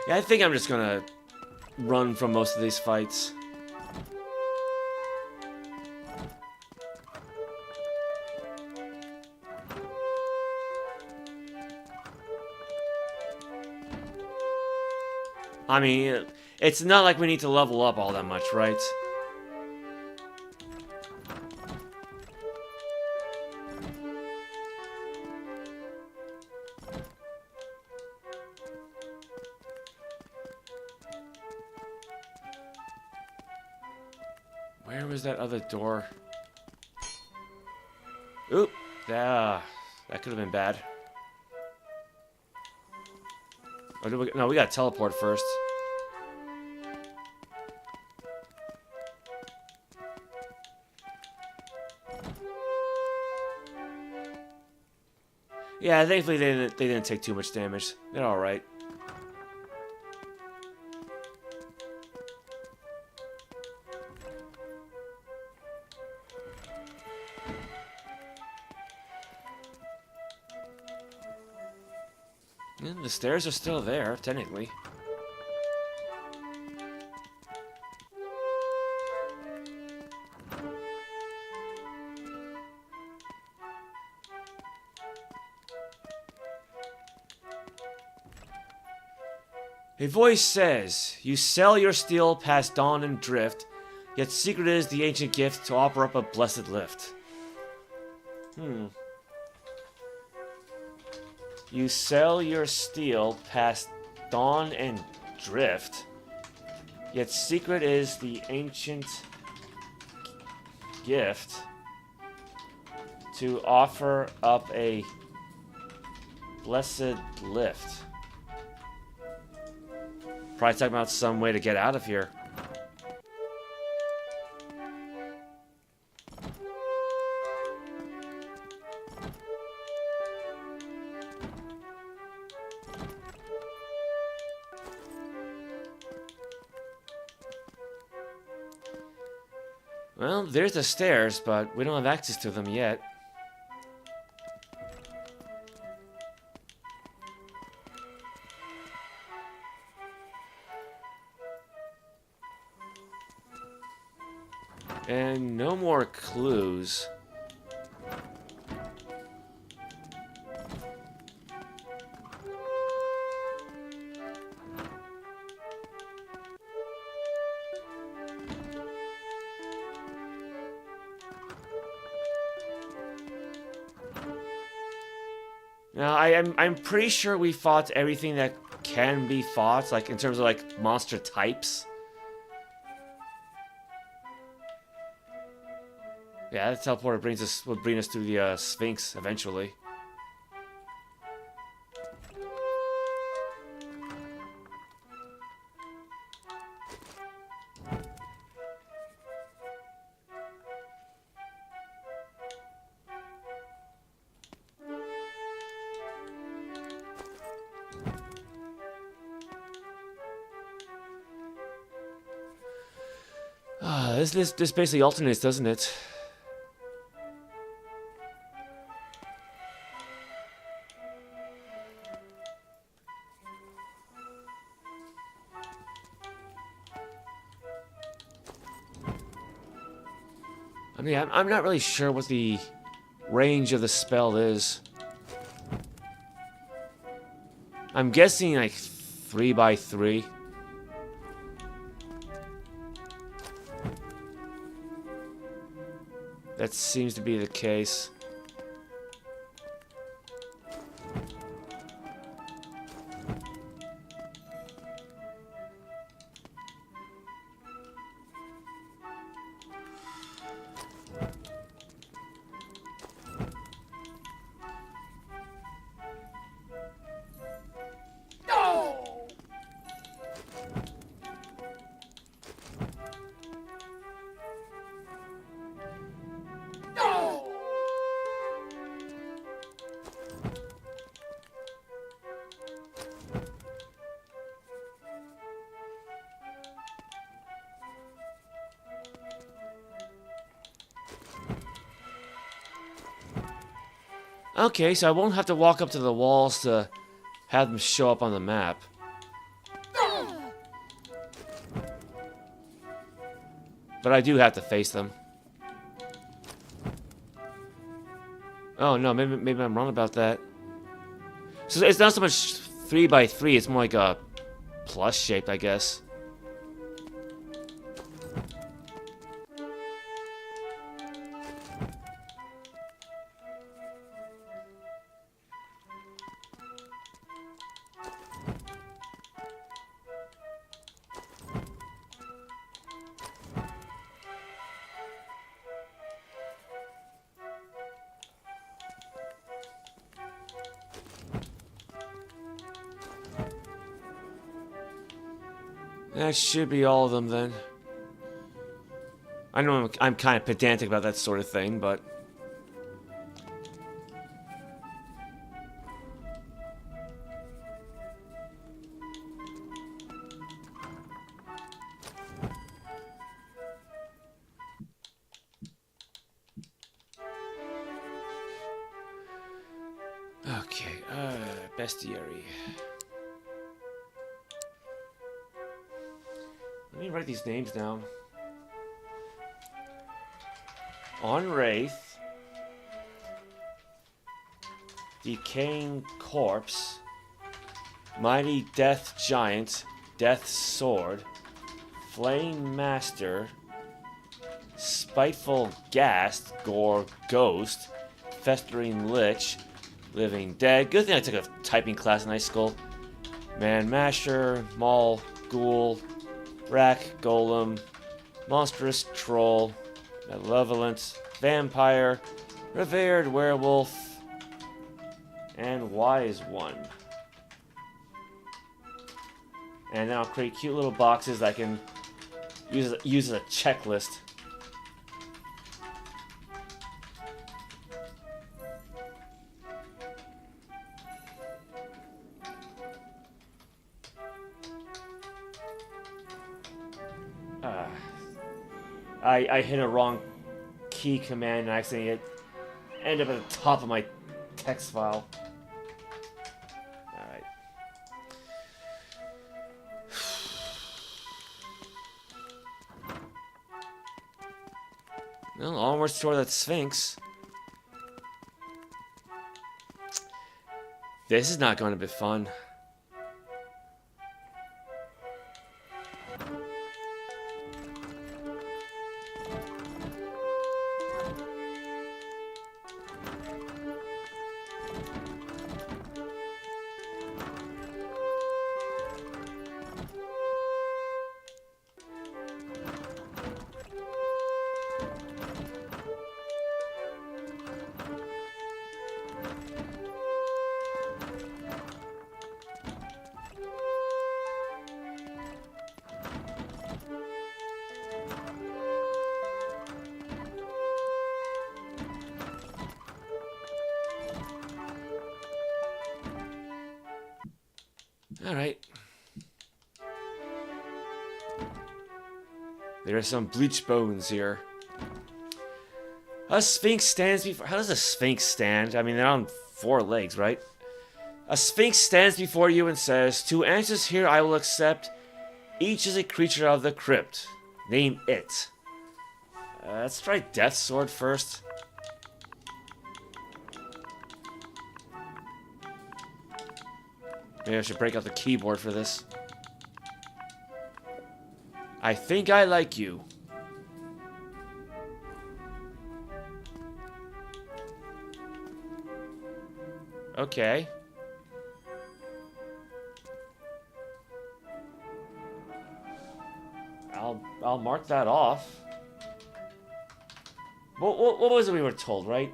Yeah, I think I'm just gonna run from most of these fights. I mean, it's not like we need to level up all that much, right? Where was that other door? Oop! That could have been bad. Or no, we gotta teleport first. Yeah, thankfully they didn't take too much damage. They're alright. And the stairs are still there, technically. A voice says, "You sell your steel past dawn and drift, yet secret is the ancient gift to offer up a blessed lift." You sell your steel past dawn and drift, yet secret is the ancient gift to offer up a blessed lift. Probably talking about some way to get out of here. Well, there's the stairs, but we don't have access to them yet. And no more clues. Now, I'm pretty sure we fought everything that can be fought, like in terms of like monster types. Yeah, that teleporter will bring us to the Sphinx eventually. This basically alternates, doesn't it? I mean, I'm not really sure what the range of the spell is. I'm guessing like 3x3. That seems to be the case. Okay, so I won't have to walk up to the walls to have them show up on the map. But I do have to face them. Oh no, maybe I'm wrong about that. So it's not so much 3x3, it's more like a plus shape, I guess. That should be all of them then. I know I'm kind of pedantic about that sort of thing, but... Okay, bestiary. Let me write these names down. On Wraith. Decaying Corpse. Mighty Death Giant. Death Sword. Flame Master. Spiteful Ghast. Gore Ghost. Festering Lich. Living Dead. Good thing I took a typing class in high school. Man Masher. Maul. Ghoul. Rack, Golem, Monstrous Troll, Malevolent, Vampire, Revered Werewolf, and Wise One. And then I'll create cute little boxes that I can use as a checklist. I hit a wrong key command and accidentally ended up at the top of my text file. Alright. Well, onwards toward that Sphinx. This is not going to be fun. Alright. There are some bleached bones here. A sphinx stands before... How does a sphinx stand? I mean, they're on 4 legs, right? A sphinx stands before you and says, "Two answers here I will accept. Each is a creature of the crypt. Name it." Let's try Death Sword first. Maybe I should break out the keyboard for this. I think I like you. Okay. I'll mark that off. What was it we were told, right?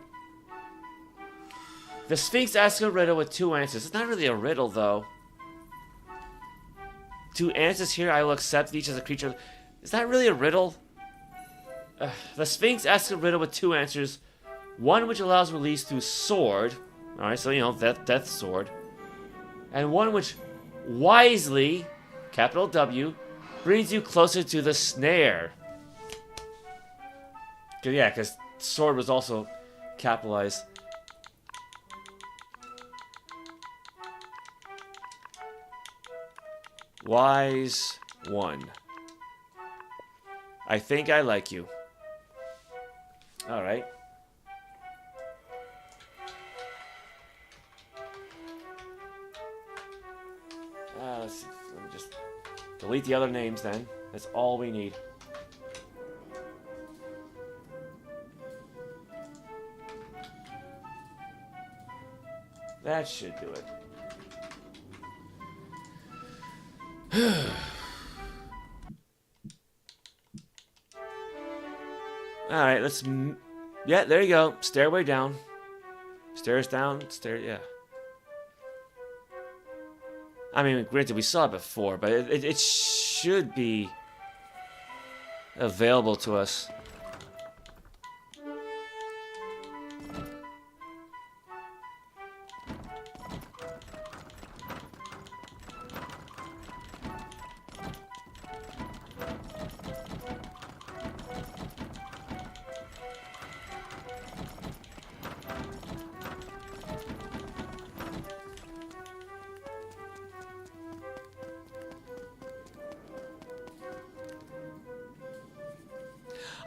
The Sphinx asks a riddle with 2 answers. It's not really a riddle, though. 2 answers here, I will accept each as a creature. Is that really a riddle? The Sphinx asks a riddle with 2 answers. One which allows release through sword. Alright, so, you know, death sword. And one which wisely, capital W, brings you closer to the snare. Yeah, because sword was also capitalized. Wise one. I think I like you. Alright. Let's see. Let me just delete the other names then. That's all we need. That should do it. Alright, let's... Yeah, there you go. Stairway down. Stairs down. Yeah. I mean, granted, we saw it before, but it should be available to us.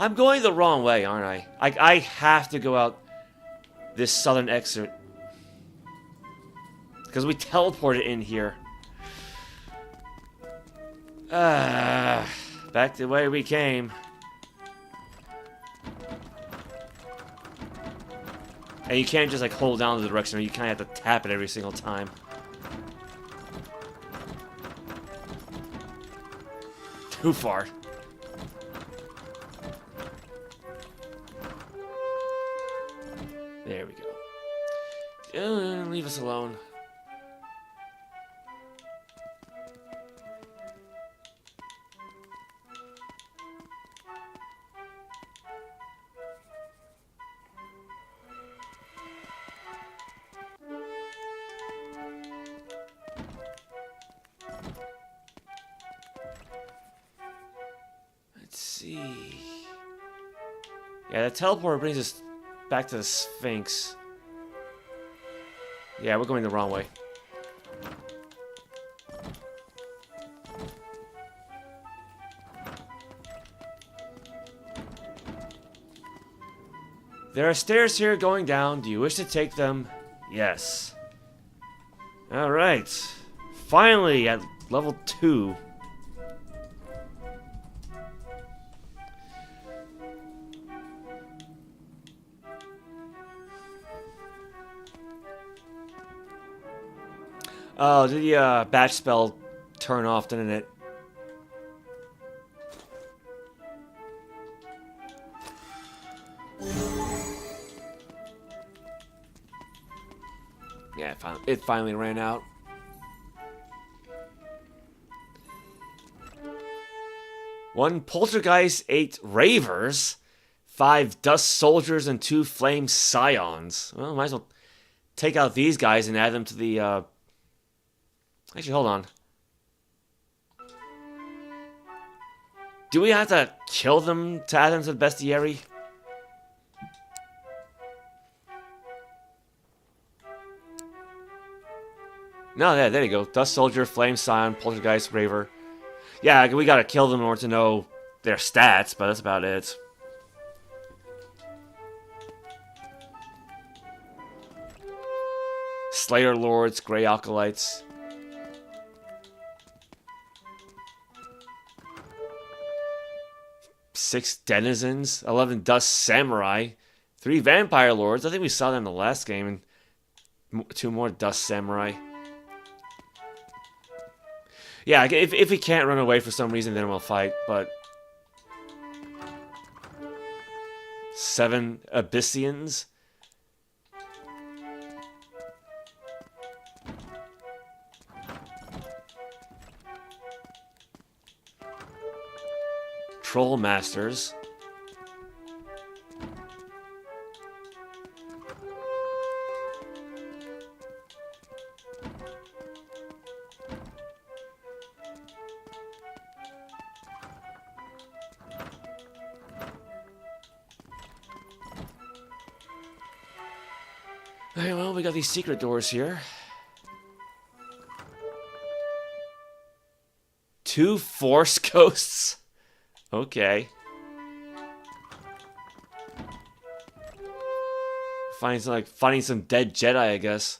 I'm going the wrong way, aren't I? I have to go out this southern exit. Because we teleported in here. Back the way we came. And you can't just like hold down the direction, you kind of have to tap it every single time. Too far. There we go. Leave us alone. Let's see. Yeah, the teleporter brings us back to the Sphinx. Yeah, we're going the wrong way. There are stairs here going down. Do you wish to take them? Yes. Alright. Finally, at level 2. Oh, did the batch spell turn off, didn't it? Yeah, it finally ran out. One poltergeist, 8 ravers, 5 dust soldiers, and 2 flame scions. Well, might as well take out these guys and add them to the Actually, hold on. Do we have to kill them to add them to the bestiary? No, yeah, there you go. Dust Soldier, Flame Scion, Poltergeist, Raver. Yeah, we gotta kill them in order to know their stats, but that's about it. Slayer Lords, Grey Acolytes. Six Denizens, 11 Dust Samurai, 3 Vampire Lords. I think we saw them in the last game, and 2 more Dust Samurai. Yeah, if we can't run away for some reason, then we'll fight, but... 7 Abyssians. Troll Masters. Okay, well, we got these secret doors here. 2 Force Ghosts? Okay. Finding some dead Jedi, I guess.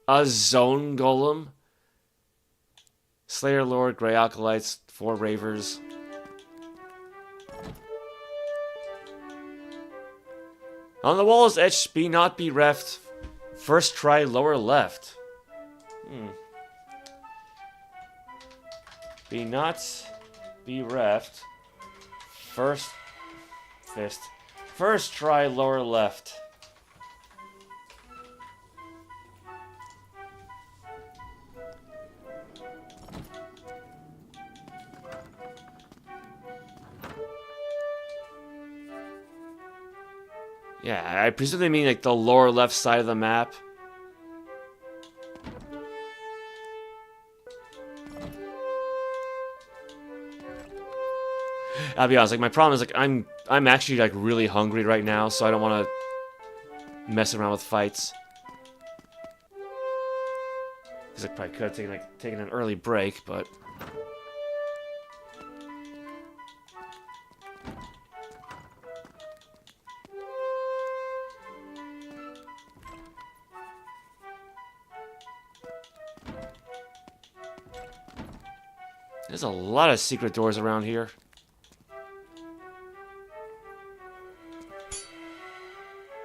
A Zone Golem. Slayer Lord, Grey Acolytes, 4 Ravers. On the wall's edge, be not bereft. First try lower left. Be not bereft. First try lower left. Yeah, I presume they mean like the lower left side of the map. I'll be honest, like my problem is like I'm actually like really hungry right now, so I don't want to mess around with fights. Because I probably could have taken an early break, but there's a lot of secret doors around here.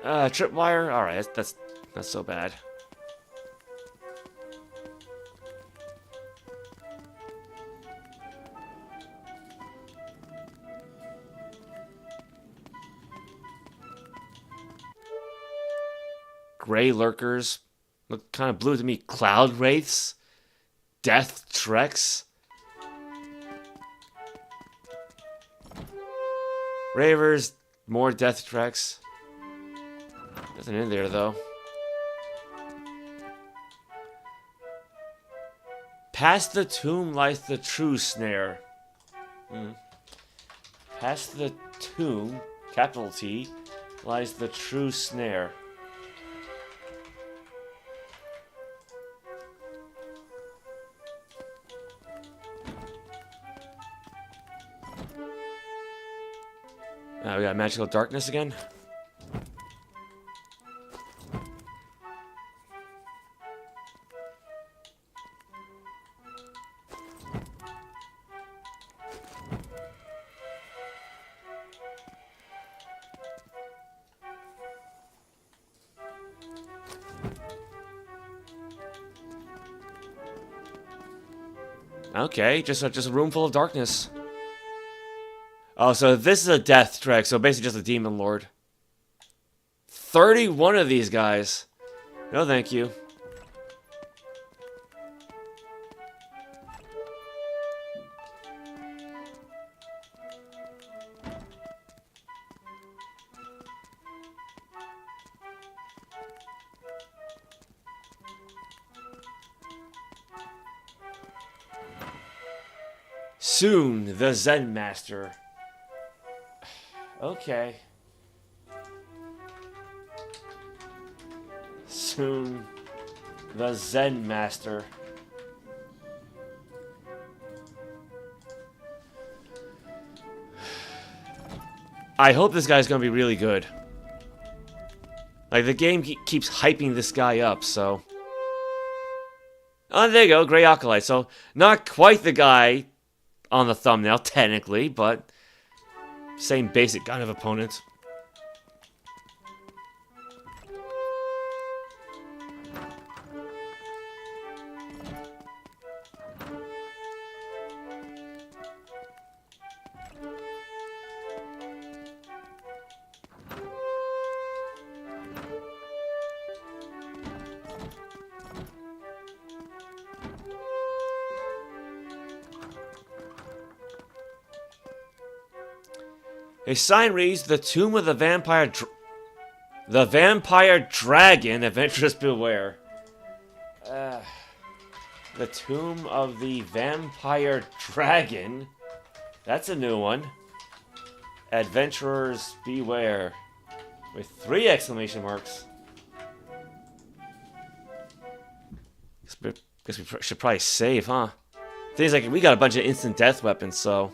Tripwire? Alright, that's not so bad. Gray Lurkers. Look kind of blue to me. Cloud Wraiths. Death Treks. Ravers. More Death Treks. Nothing in there, though. Past the tomb lies the true snare. Past the tomb, capital T, lies the true snare. We got magical darkness again. Okay, just a room full of darkness. Oh, so this is a death trek, so basically just a demon lord. 31 of these guys. No, thank you. Soon, the Zen Master. Okay. Soon, the Zen Master. I hope this guy's gonna be really good. Like, the game keeps hyping this guy up, so... Oh, there you go, Grey Acolyte. So, not quite the guy on the thumbnail, technically, but... Same basic kind of opponent. A sign reads, "The Tomb of the Vampire Dragon, Adventurers Beware." The Tomb of the Vampire Dragon. That's a new one. Adventurers Beware. With 3 exclamation marks. Guess we should probably save, huh? Things like, we got a bunch of instant death weapons, so...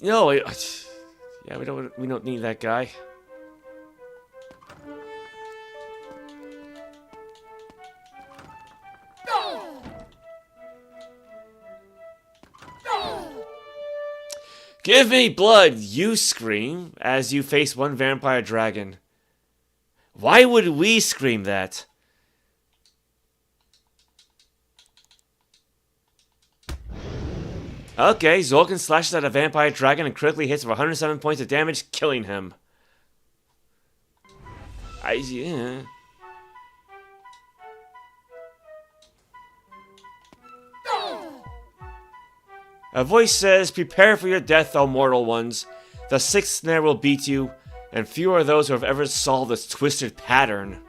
No, yeah, we don't need that guy. Give me blood, you scream, as you face one vampire dragon. Why would we scream that? Okay, Zolkin slashes at a vampire dragon and critically hits for 107 points of damage, killing him. Yeah. A voice says, "Prepare for your death, O mortal ones. The 6th snare will beat you, and few are those who have ever solved this twisted pattern."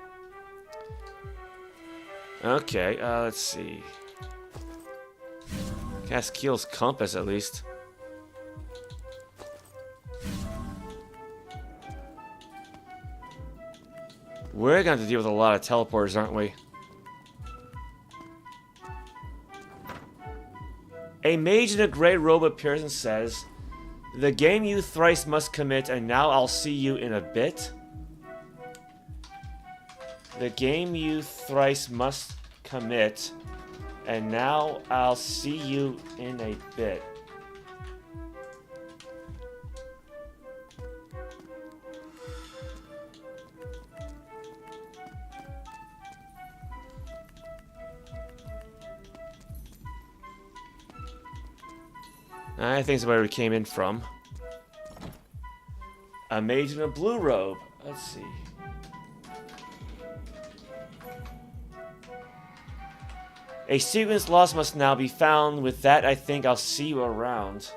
Okay, let's see. Cast Keel's Compass, at least. We're going to deal with a lot of teleporters, aren't we? A mage in a grey robe appears and says, "The game you thrice must commit, and now I'll see you in a bit." The game you thrice must commit, and now I'll see you in a bit. I think it's where we came in from. A mage in a blue robe. Let's see. A sequence lost must now be found. With that, I think I'll see you around.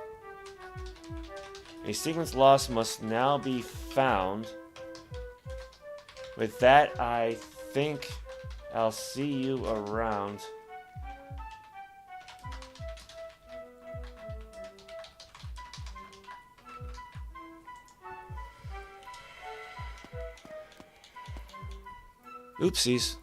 A sequence lost must now be found. With that, I think I'll see you around. Oopsies.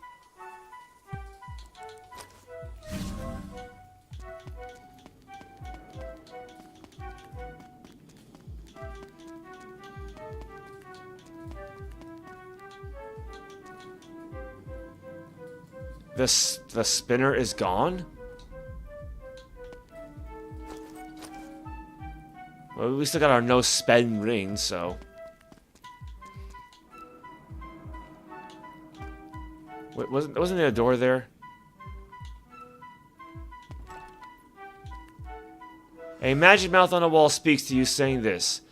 The spinner is gone? Well, we still got our no spend ring, so... Wait, wasn't there a door there? A magic mouth on a wall speaks to you, saying this: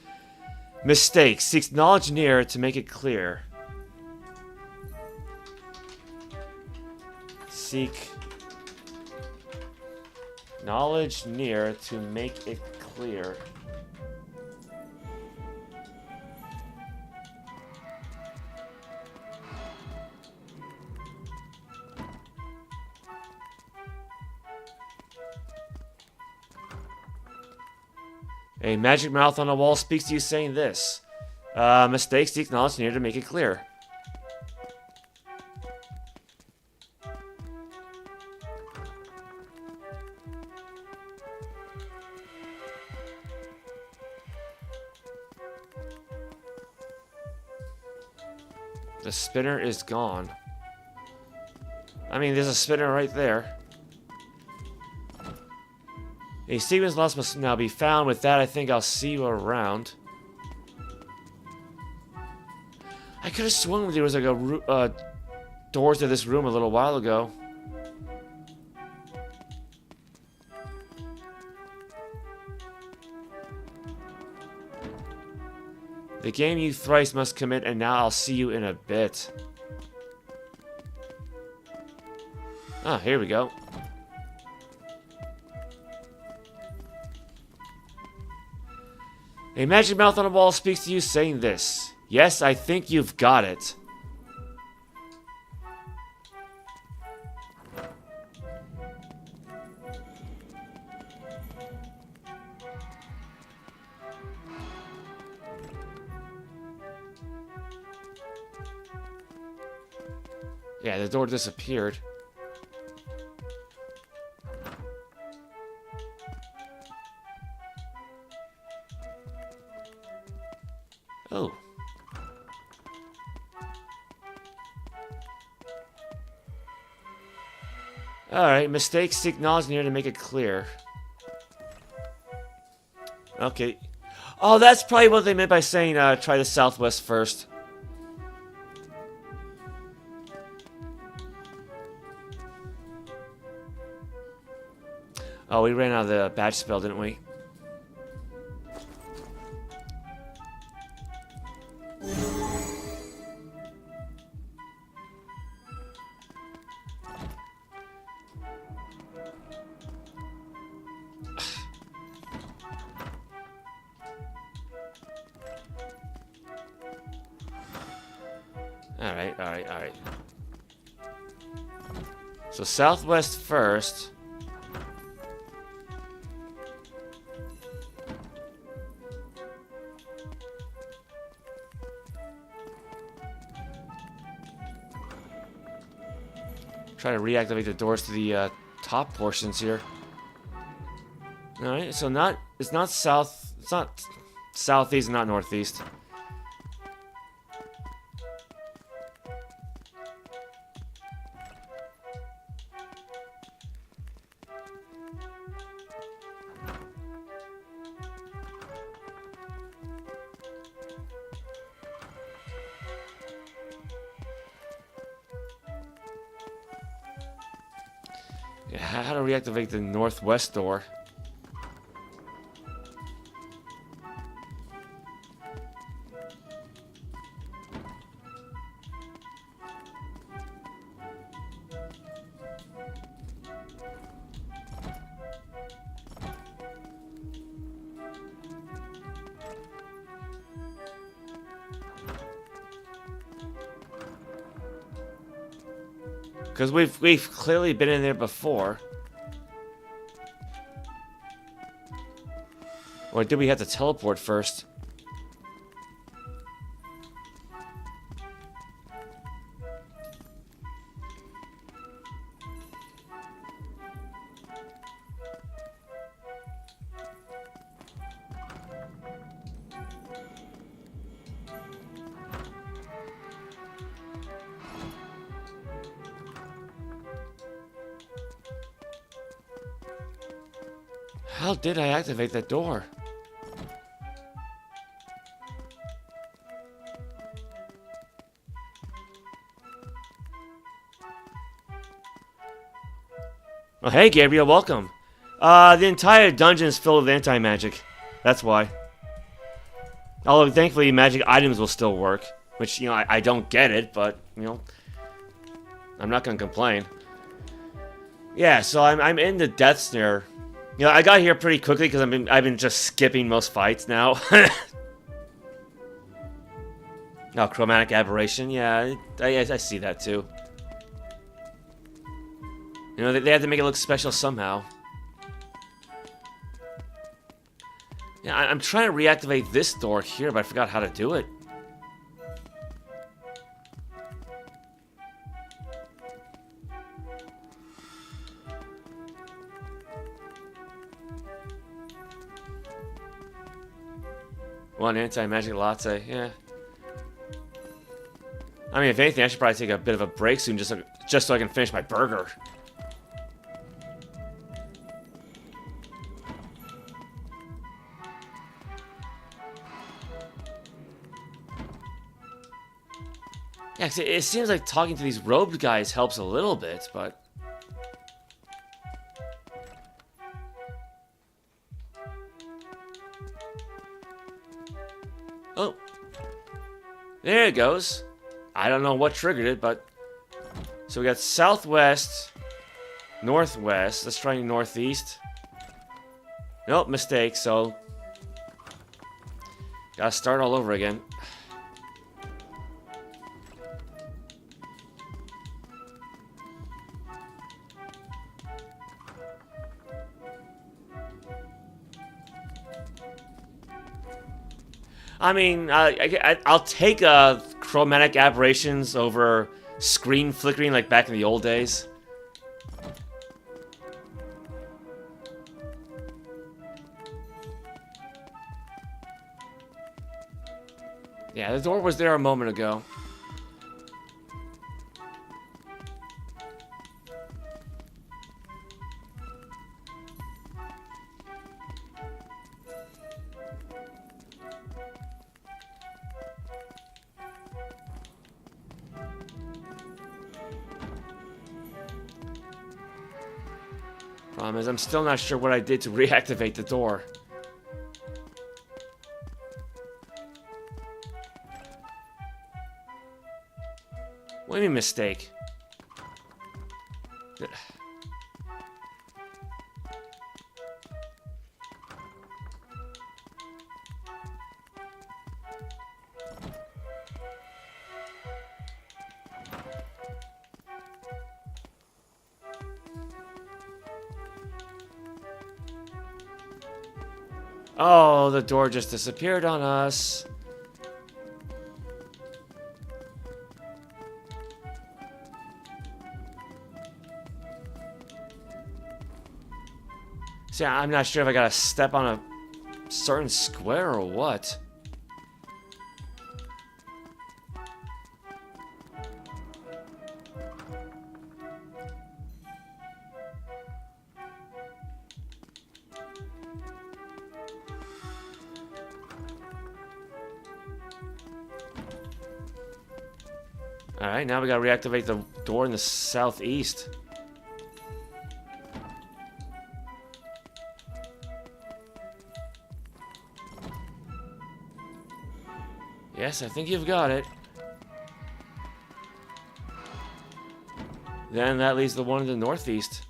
"Mistake, seeks knowledge near to make it clear." Seek knowledge near to make it clear. A magic mouth on a wall speaks to you saying this. Mistakes to acknowledge near to make it clear. The spinner is gone. I mean, there's a spinner right there. A sequence lost must now be found. With that, I think I'll see you around. I could have sworn there was like a doors to this room a little while ago. The game you thrice must commit, and now I'll see you in a bit. Ah, here we go. A magic mouth on a wall speaks to you saying this. Yes, I think you've got it. Yeah, the door disappeared. Oh. Alright, mistakes to acknowledge near to make it clear. Okay. Oh, that's probably what they meant by saying try the southwest first. Oh, we ran out of the badge spell, didn't we? Alright. So southwest first. Try to reactivate the doors to the top portions here. Alright, so it's not south, it's not southeast and not northeast. Yeah, how to reactivate the northwest door? Because we've clearly been in there before. Or did we have to teleport first? How did I activate that door? Oh, hey, Gabriel, welcome. The entire dungeon is filled with anti-magic. That's why. Although, thankfully, magic items will still work. Which, you know, I don't get it, but, you know, I'm not gonna complain. Yeah, so I'm in the Death Snare. You know, I got here pretty quickly because I've been just skipping most fights now. Oh, chromatic aberration. Yeah, I see that too. You know, they had to make it look special somehow. Yeah, I'm trying to reactivate this door here, but I forgot how to do it. One anti-magic latte, yeah. I mean, if anything, I should probably take a bit of a break soon, just so I can finish my burger. Yeah, 'cause it seems like talking to these robed guys helps a little bit, but... Oh. There it goes. I don't know what triggered it, but... So we got southwest, northwest. Let's try northeast. Nope, mistake, so... Gotta start all over again. I mean, I'll take chromatic aberrations over screen flickering like back in the old days. Yeah, the door was there a moment ago. Problem is, I'm still not sure what I did to reactivate the door. What do you mean, mistake? Oh, the door just disappeared on us. See, I'm not sure if I gotta step on a certain square or what. Alright, now we gotta reactivate the door in the southeast. Yes, I think you've got it. Then that leaves the one in the northeast.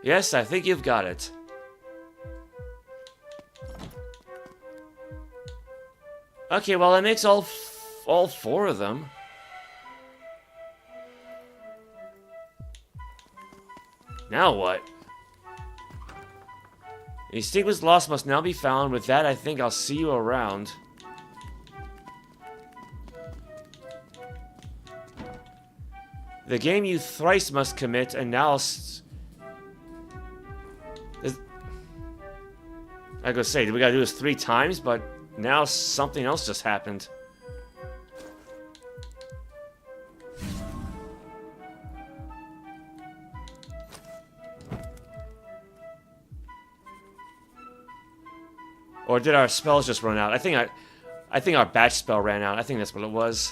Yes, I think you've got it. Okay, well that makes all four of them. Now what? A stigma's lost must now be found. With that, I think I'll see you around. The game you thrice must commit, and now... I gotta say, we gotta do this 3 times, but now something else just happened. Or did our spells just run out? I think our batch spell ran out. I think that's what it was.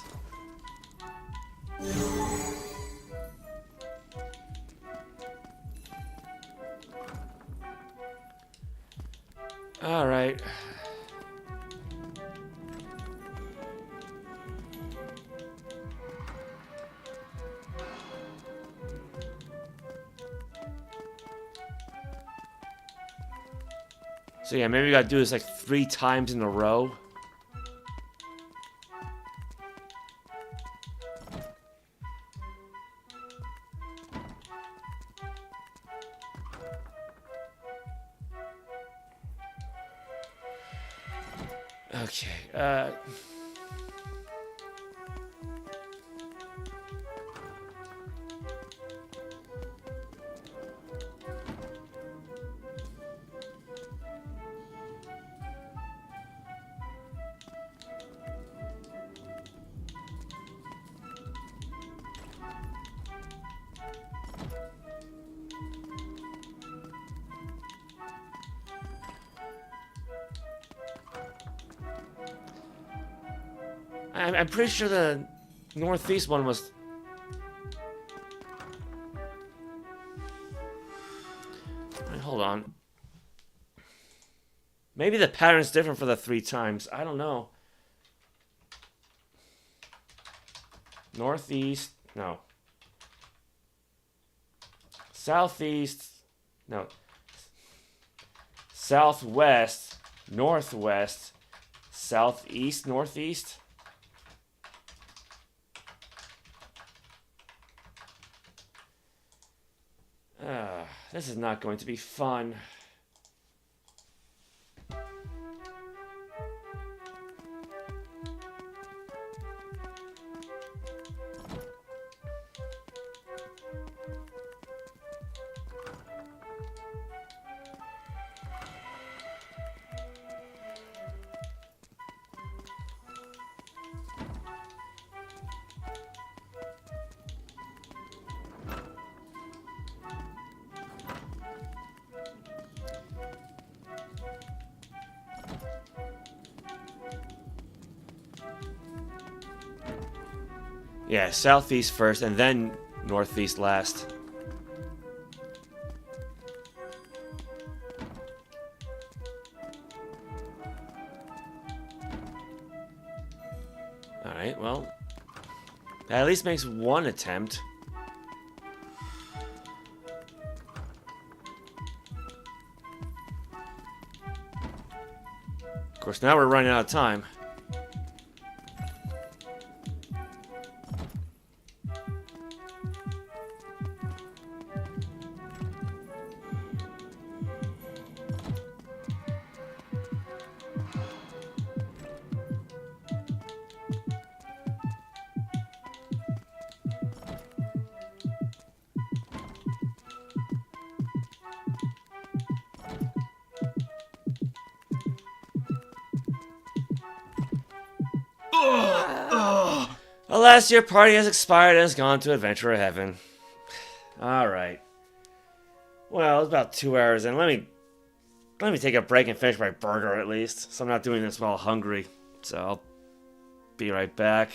All right. So yeah, maybe we gotta do this like 3 times in a row. Okay, I'm pretty sure the northeast one was... Wait, hold on. Maybe the pattern's different for the 3 times. I don't know. Northeast. No. Southeast. No. Southwest. Northwest. Southeast. Northeast. This is not going to be fun. Yeah, southeast first, and then northeast last. Alright, well, that at least makes one attempt. Of course, now we're running out of time. Alas, your party has expired and has gone to adventure heaven. Alright. Well, it's about 2 hours in. Let me take a break and finish my burger at least. So I'm not doing this while hungry. So I'll be right back.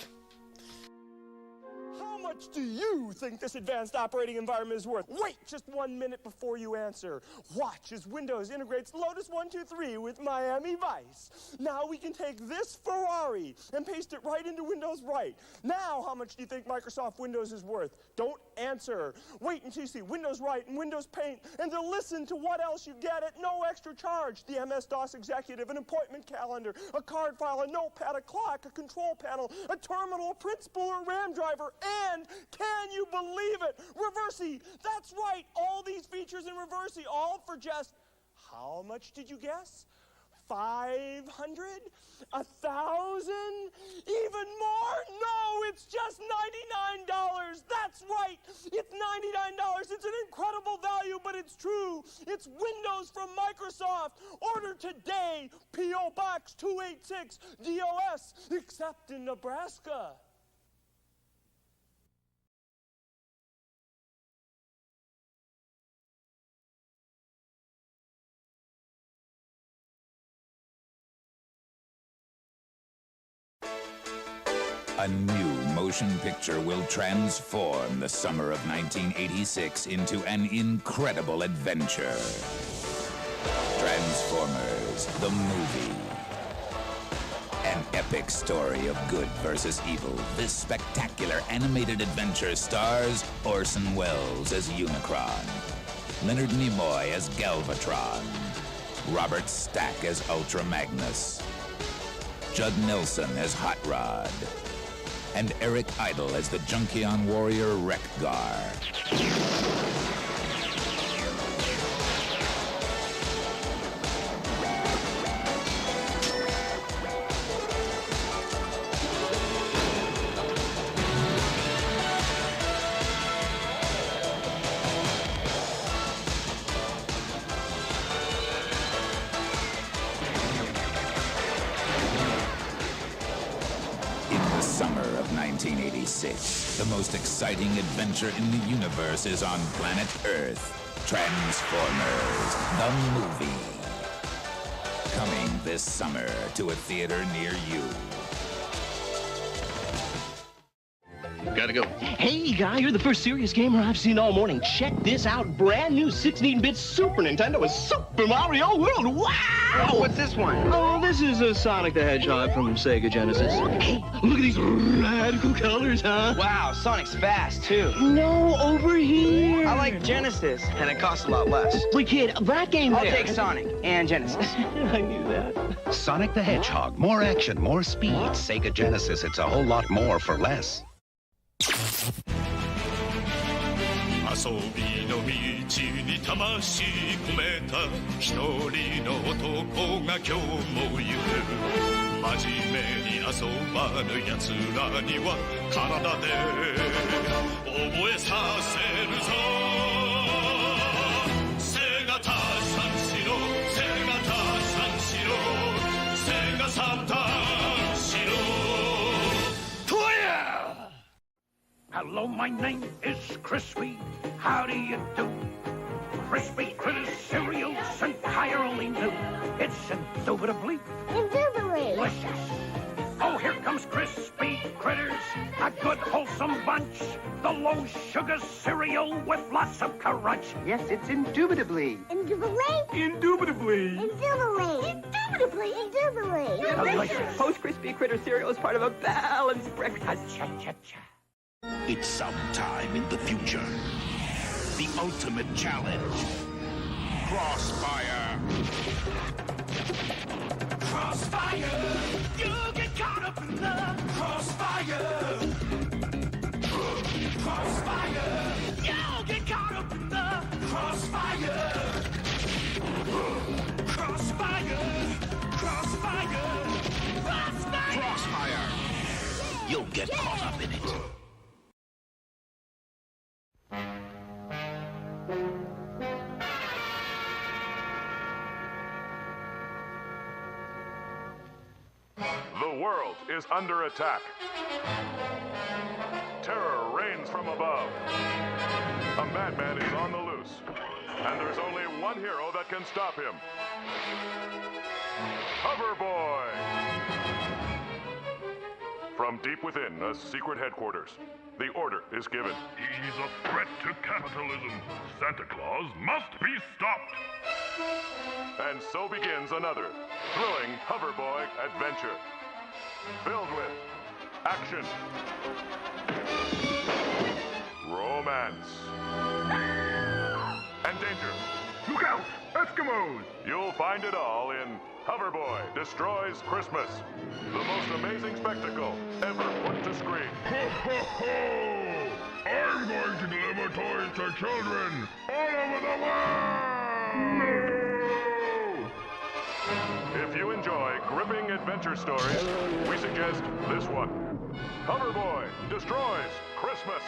How much do you think this advanced operating environment is worth? Wait just 1 minute before you answer. Watch as Windows integrates Lotus 123 with Miami Vice. Now we can take this Ferrari and paste it right into Windows Right. Now how much do you think Microsoft Windows is worth? Don't answer. Wait until you see Windows Right and Windows Paint, and then listen to what else you get at no extra charge. The MS-DOS Executive, an appointment calendar, a card file, a notepad, a clock, a control panel, a terminal, a print spool, a RAM driver, and, can you believe it, Reversey. That's right, all these features in Reversey, all for just, how much did you guess? 500? 1,000? Even more? No, it's just $99. That's right. It's $99. It's an incredible value, but it's true. It's Windows from Microsoft. Order today. P.O. Box 286 DOS, except in Nebraska. A new motion picture will transform the summer of 1986 into an incredible adventure. Transformers, the movie. An epic story of good versus evil. This spectacular animated adventure stars Orson Welles as Unicron, Leonard Nimoy as Galvatron, Robert Stack as Ultra Magnus, Judd Nelson as Hot Rod, and Eric Idle as the Junkion warrior Wreck-Gar. 6, the most exciting adventure in the universe is on planet Earth. Transformers, the movie. Coming this summer to a theater near you. Gotta go. Hey, guy, you're the first serious gamer I've seen all morning. Check this out. Brand new 16-bit Super Nintendo with Super Mario World. Wow! What's this one? Oh, this is a Sonic the Hedgehog from Sega Genesis. Hey, look at these radical colors, huh? Wow, Sonic's fast, too. No, over here. I like Genesis, and it costs a lot less. Wait, kid, that game I'll there. take Sonic and Genesis. I knew that. Sonic the Hedgehog. More action, more speed. Sega Genesis, it's a whole lot more for less. 遊びの道に魂込めた一人の男が今日も行く真面目に遊ばぬ奴らには体で覚えさせるぞ背がたさんしろ背がたさんしろ背がさたんしろ Hello, my name is Crispy. How do you do? Crispy Critter cereal entirely new. It's indubitably delicious. Oh, here comes Crispy Critters, a good wholesome bunch. The low sugar cereal with lots of crunch. Yes, it's indubitably. Indubitably. Delicious. Post Crispy Critter cereal is part of a balanced breakfast. Cha-cha-cha. It's sometime in the future. The ultimate challenge. Crossfire. Crossfire. You get caught up in the crossfire. Crossfire. You get caught up in the crossfire. Crossfire. Crossfire. Crossfire. Crossfire. You'll get caught up in it. The world is under attack. Terror reigns from above. A madman is on the loose, and there's only one hero that can stop him. Hoverboy! From deep within a secret headquarters, the order is given. He's a threat to capitalism. Santa Claus must be stopped. And so begins another thrilling Hoverboy adventure. Filled with action, romance, and danger. Look out! Eskimos! You'll find it all in Hoverboy Destroys Christmas, the most amazing spectacle ever put to screen. Ho, ho, ho! I'm going to deliver toys to children all over the world! No! If you enjoy gripping adventure stories, we suggest this one. Hoverboy Destroys Christmas.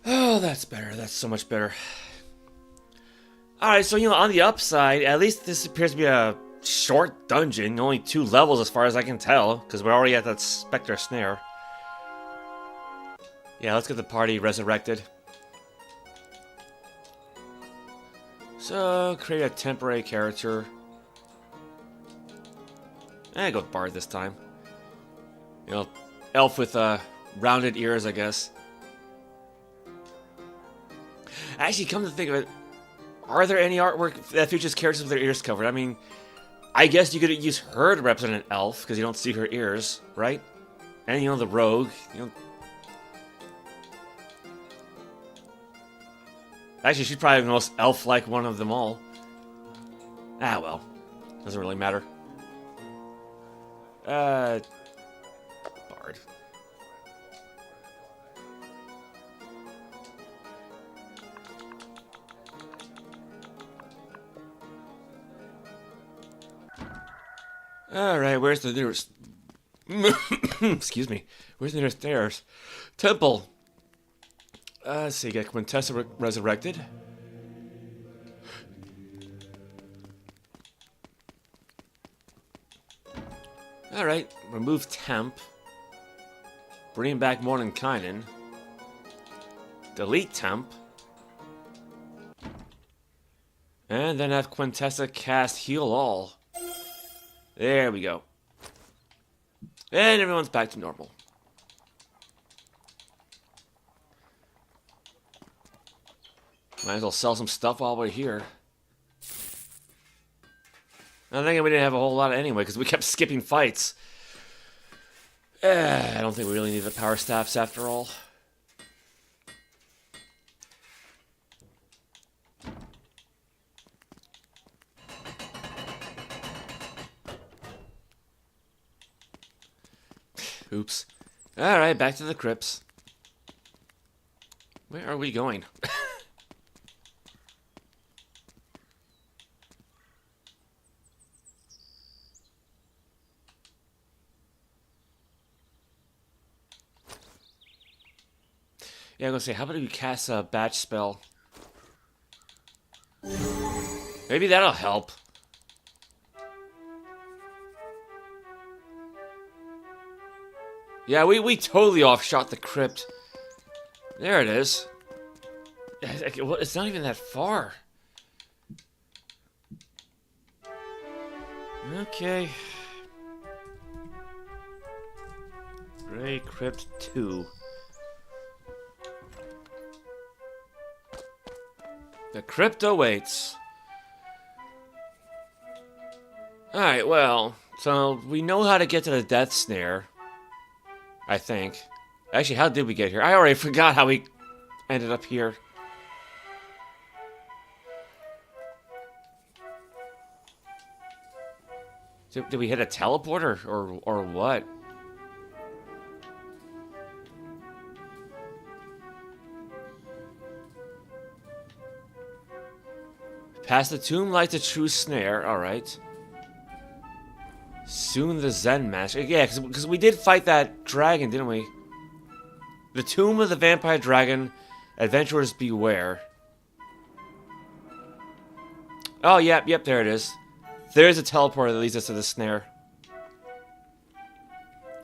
Oh, that's better. That's so much better. Alright, so, on the upside, at least this appears to be a short dungeon. Only 2 levels as far as I can tell, because we're already at that Spectre Snare. Yeah, let's get the party resurrected. So, create a temporary character. I go with Bard this time. Elf with rounded ears, I guess. Actually, come to think of it, are there any artwork that features characters with their ears covered? I mean, I guess you could use her to represent an elf, because you don't see her ears, right? And, the rogue, Actually, she's probably the most elf-like one of them all. Ah, well. Doesn't really matter. Bard. Alright, where's the nearest... Excuse me. Where's the nearest stairs? Temple. Let's see, get Quintessa resurrected. Alright, remove temp. Bring back Mordenkainen. Delete temp. And then have Quintessa cast Heal All. There we go. And everyone's back to normal. Might as well sell some stuff while we're here. I'm thinking we didn't have a whole lot anyway, because we kept skipping fights. I don't think we really need the power staffs after all. Oops. Alright, back to the crypts. Where are we going? Yeah, I'm gonna say, how about you cast a batch spell? Maybe that'll help. Yeah, we totally offshot the crypt. There it is. It's not even that far. Okay. Grey Crypt 2. The crypt awaits. Alright, well, so we know how to get to the death snare. I think. Actually, how did we get here? I already forgot how we ended up here. Did we hit a teleporter or what? Past the tomb lies the true snare. Alright. Soon the Zen Master. Yeah, because we did fight that dragon, didn't we? The Tomb of the Vampire Dragon. Adventurers beware. Oh, yep, there it is. There's a teleporter that leads us to the snare.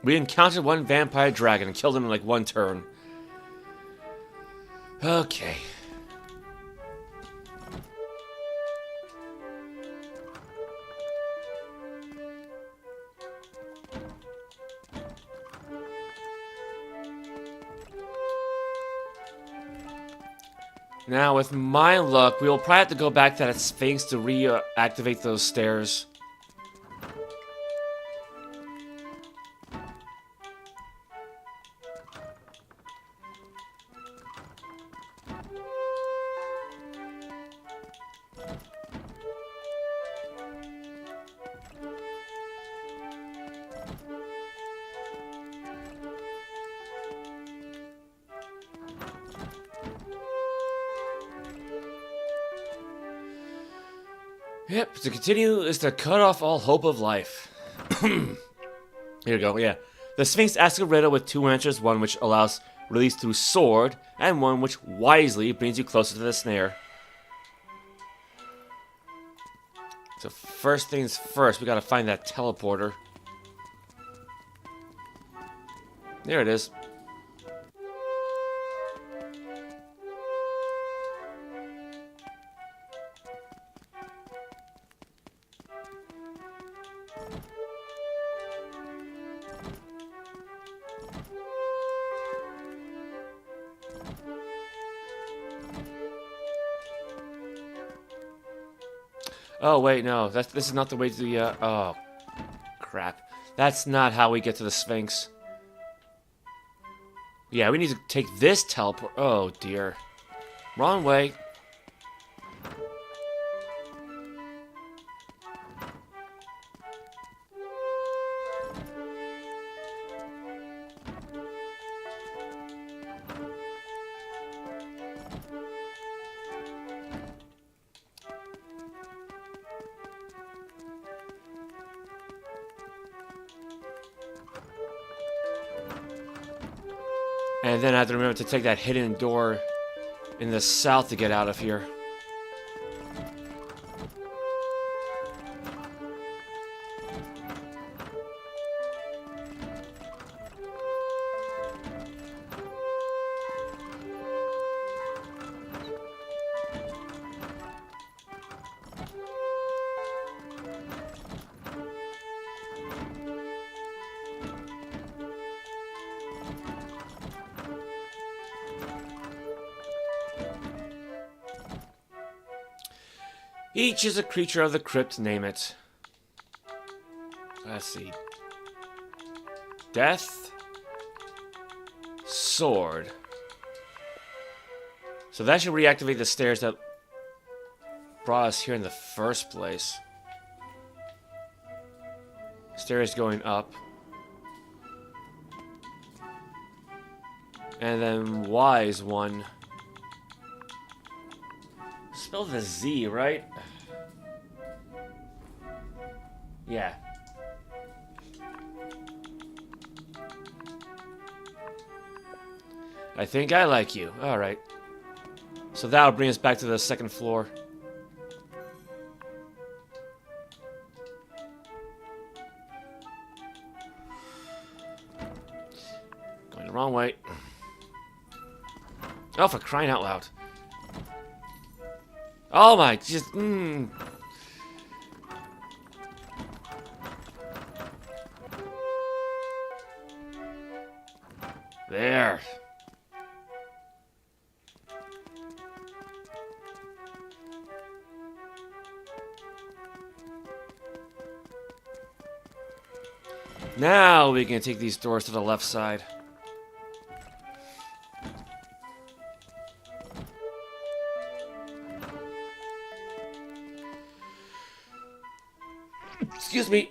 We encountered one vampire dragon and killed him in like one turn. Okay. Now, with my luck, we will probably have to go back to that Sphinx to reactivate those stairs. Yep, to continue is to cut off all hope of life. Here we go, yeah. The Sphinx asks a riddle with two answers, one which allows release through sword, and one which wisely brings you closer to the snare. So first things first, we gotta find that teleporter. There it is. Oh, wait, no. This is not the way to the, oh, crap. That's not how we get to the Sphinx. Yeah, we need to take this teleport. Oh, dear. Wrong way. And then I have to remember to take that hidden door in the south to get out of here. Each is a creature of the crypt, name it. Let's see. Death. Sword. So that should reactivate the stairs that brought us here in the first place. Stairs going up. And then Wise one. Spell the Z, right? Yeah. I think I like you. Alright. So that'll bring us back to the second floor. Going the wrong way. Oh, for crying out loud. Oh my, just, There. Now we can take these doors to the left side. Excuse me.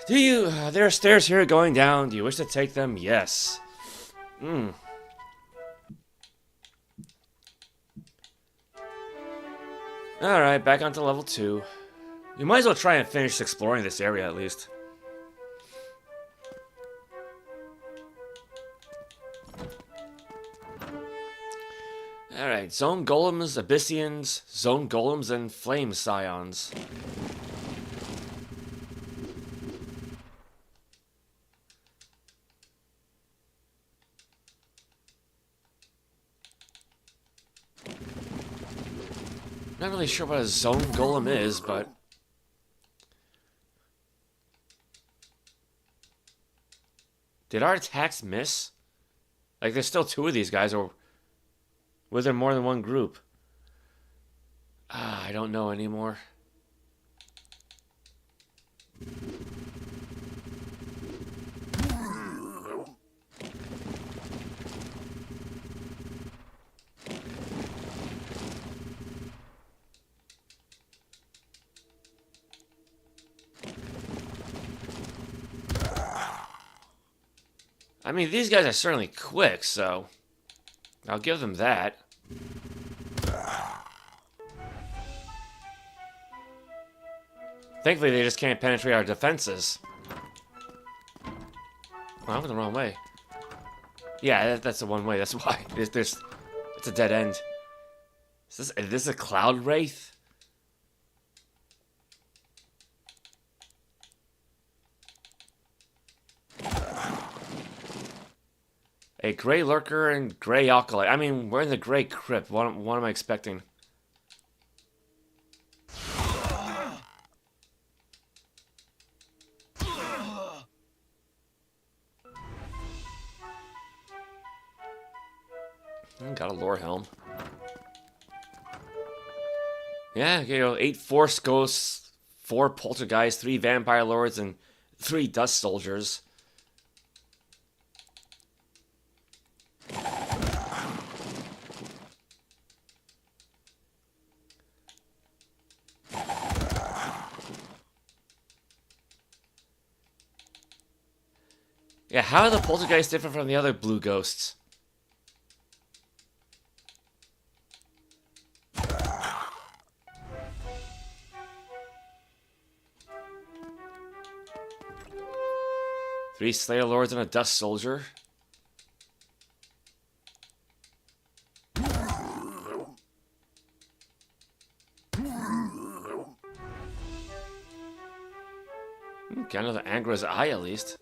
Do you... there are stairs here going down. Do you wish to take them? Yes. Alright, back onto level 2. We might as well try and finish exploring this area at least. Alright, Zone Golems, Abyssians, Zone Golems, and Flame Scions. Not really sure what a Zone Golem is, but... Did our attacks miss? Like, there's still 2 of these guys, or... Was there more than one group? I don't know anymore. I mean, these guys are certainly quick, so... I'll give them that. Thankfully, they just can't penetrate our defenses. Oh, I went the wrong way. Yeah, that's the one way. That's why. It's a dead end. Is this a Cloud Wraith? A Grey Lurker and Grey Acolyte. I mean, we're in the Grey Crypt. What am I expecting? Got a lore helm. Yeah, 8 Force Ghosts, 4 Poltergeists, 3 Vampire Lords, and 3 Dust Soldiers. Yeah, how are the Poltergeists different from the other blue ghosts? Three Slayer Lords and a Dust Soldier. Got another Angra's Eye at least.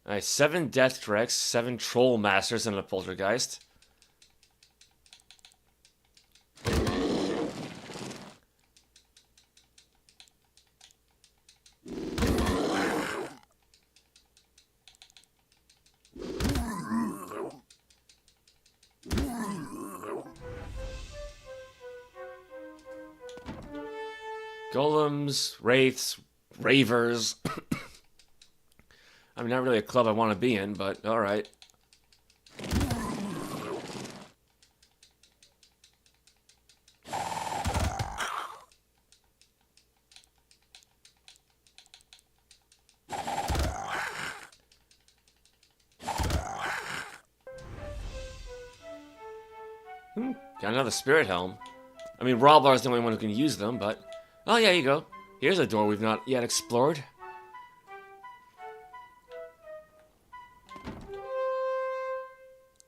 Alright, 7 Death Drex, 7 Troll Masters, and a Poltergeist. Golems, wraiths, ravers. I mean, not really a club I want to be in, but alright. Got another spirit helm. I mean, Roblar's the only one who can use them, but... Oh, yeah, you go. Here's a door we've not yet explored.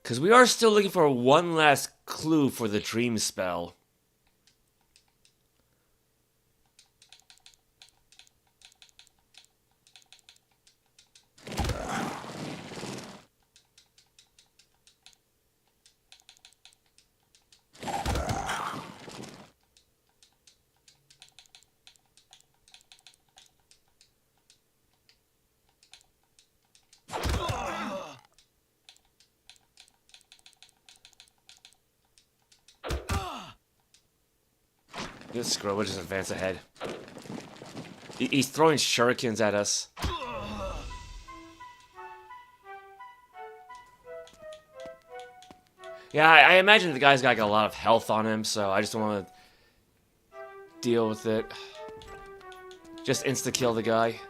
Because we are still looking for one last clue for the dream spell. This scroll will just advance ahead. He's throwing shurikens at us. Yeah, I imagine the guy's got a lot of health on him, so I just don't want to deal with it. Just insta-kill the guy.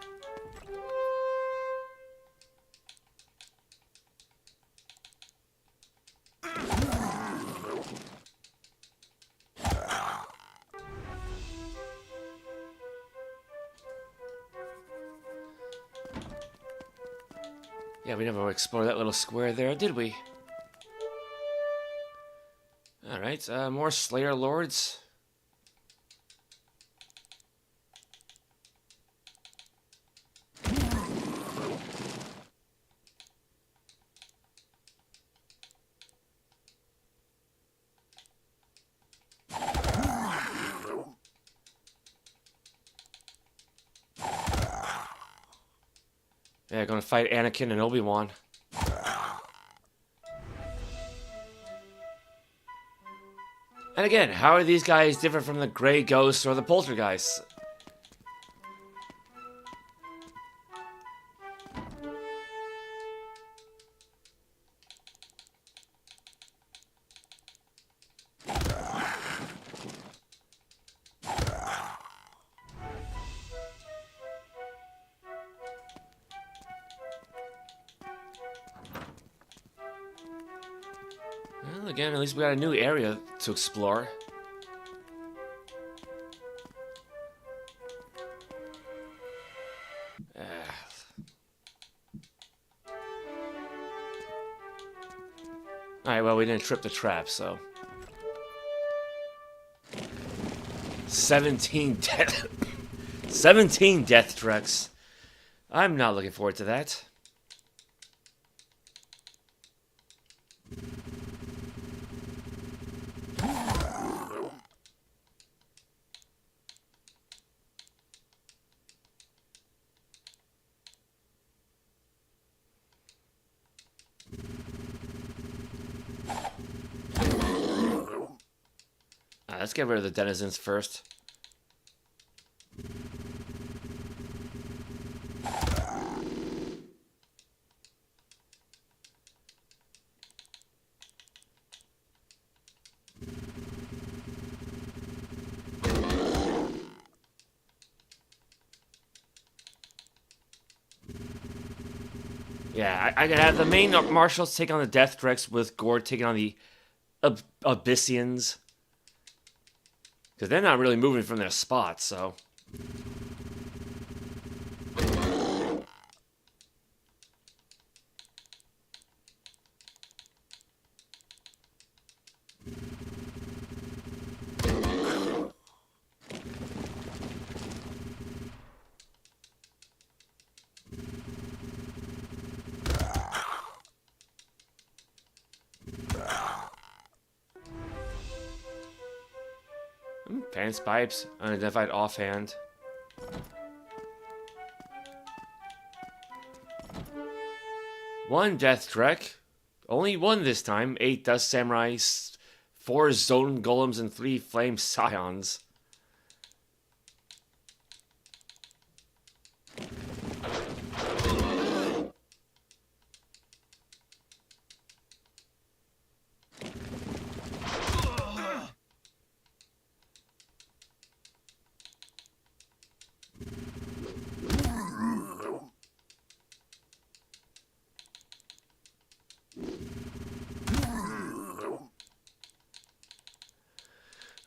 Yeah, we never explored that little square there, did we? Alright, more Slayer Lords. Yeah, gonna fight Anakin and Obi-Wan. And again, how are these guys different from the Grey Ghosts or the Poltergeists? Well, again, at least we got a new area to explore. Alright, well, we didn't trip the trap, so... 17 death... 17 death treks. I'm not looking forward to that. Let's get rid of the denizens first. Yeah, I can have the main marshals take on the Death Drex with Gord taking on the Abyssians. Because they're not really moving from their spots, so... Pants pipes, unidentified offhand. One Death Trek. Only one this time. 8 Dust Samurai, 4 Zone Golems, and 3 Flame Scions.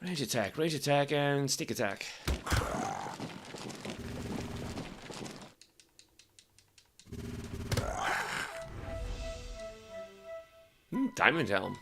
range attack, and sneak attack. Diamond Helm.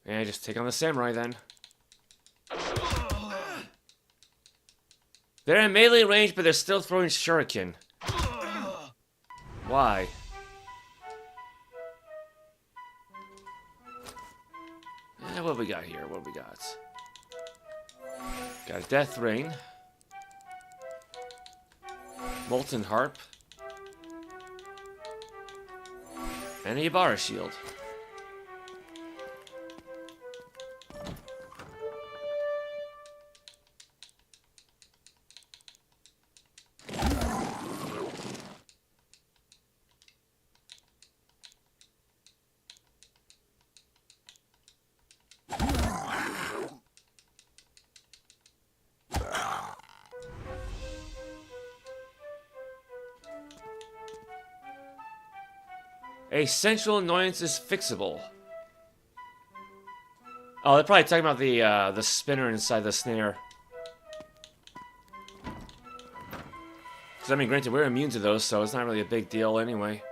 Yeah, just take on the samurai then. They're in melee range, but they're still throwing shuriken. Why? What we got here? What we got? Got a Death Rain. Molten Harp. And a Yabara Shield. A central annoyance is fixable. Oh, they're probably talking about the spinner inside the snare. Because, I mean, granted, we're immune to those, so it's not really a big deal anyway.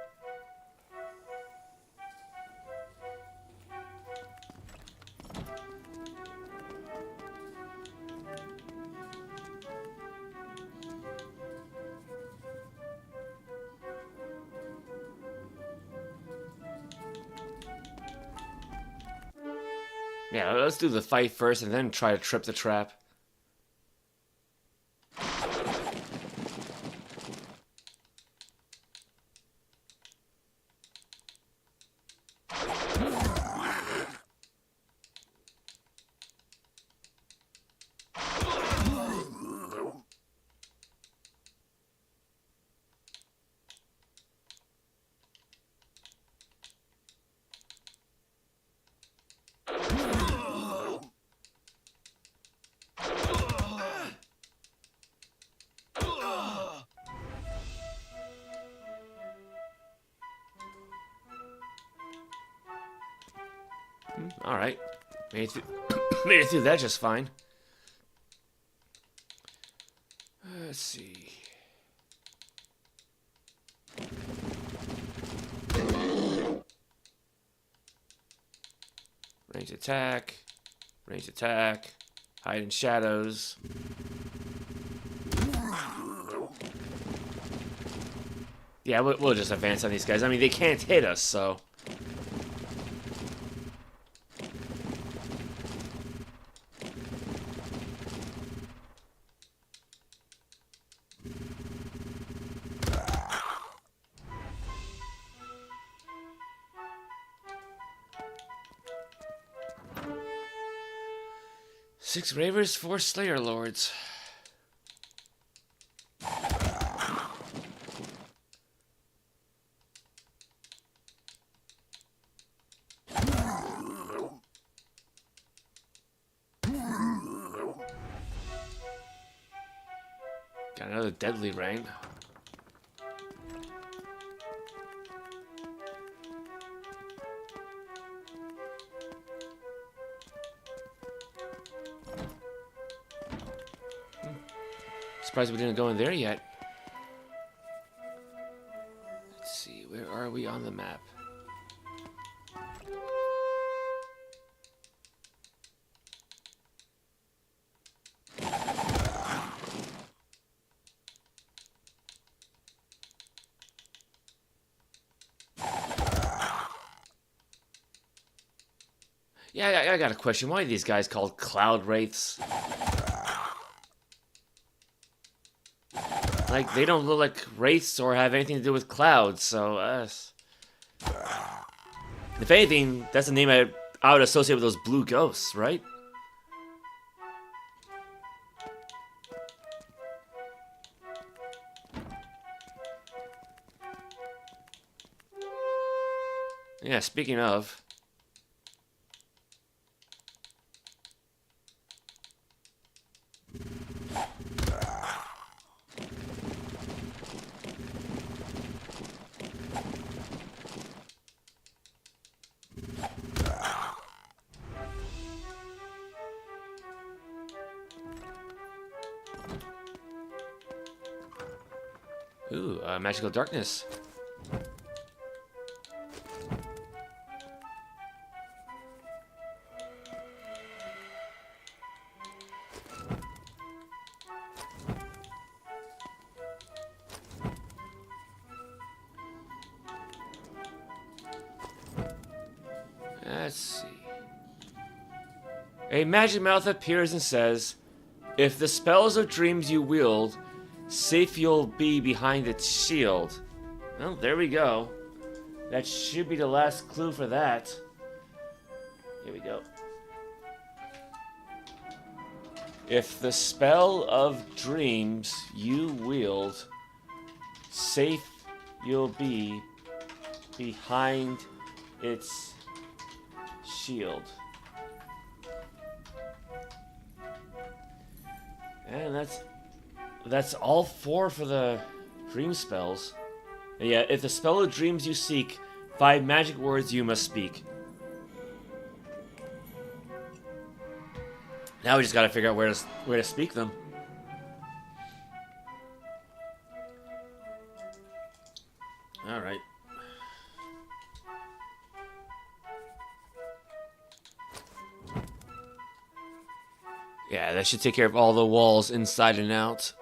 Yeah, let's do the fight first and then try to trip the trap. Alright. Made it through that just fine. Let's see. Range attack. Range attack. Hide in shadows. Yeah, we'll just advance on these guys. I mean, they can't hit us, so... Six Ravers, 4 Slayer Lords. Got another Deadly Rain. Surprised we didn't go in there yet. Let's see, where are we on the map? Yeah, I got a question. Why are these guys called Cloud Wraiths? Like, they don't look like wraiths or have anything to do with clouds, so, if anything, that's the name I would associate with those blue ghosts, right? speaking of... Ooh, magical darkness. Let's see. A magic mouth appears and says, if the spells of dreams you wield, safe you'll be behind its shield. Well, there we go. That should be the last clue for that. Here we go. If the spell of dreams you wield, safe you'll be behind its shield. And that's all 4 for the dream spells. And yeah, if the spell of dreams you seek, 5 magic words you must speak. Now we just gotta figure out where to speak them. All right. Yeah, that should take care of all the walls inside and out.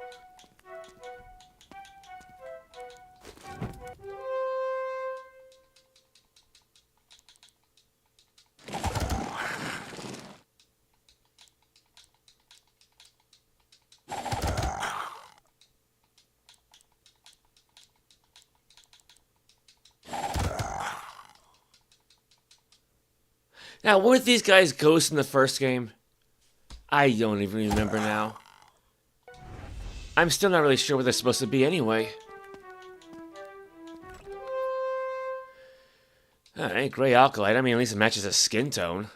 Now, weren't these guys ghosts in the first game? I don't even remember now. I'm still not really sure what they're supposed to be anyway. Alright, gray alkalite. I mean, at least it matches the skin tone.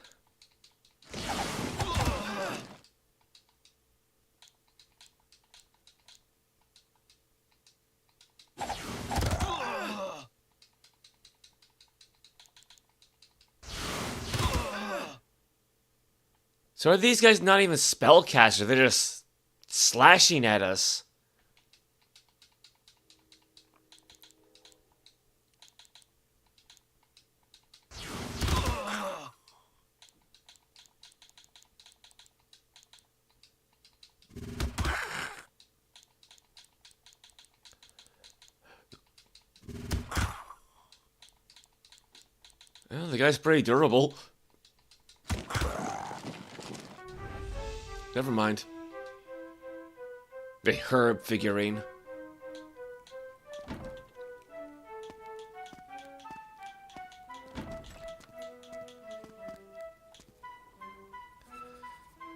So are these guys not even spellcasters? They're just slashing at us. Well, the guy's pretty durable. Never mind. The herb figurine.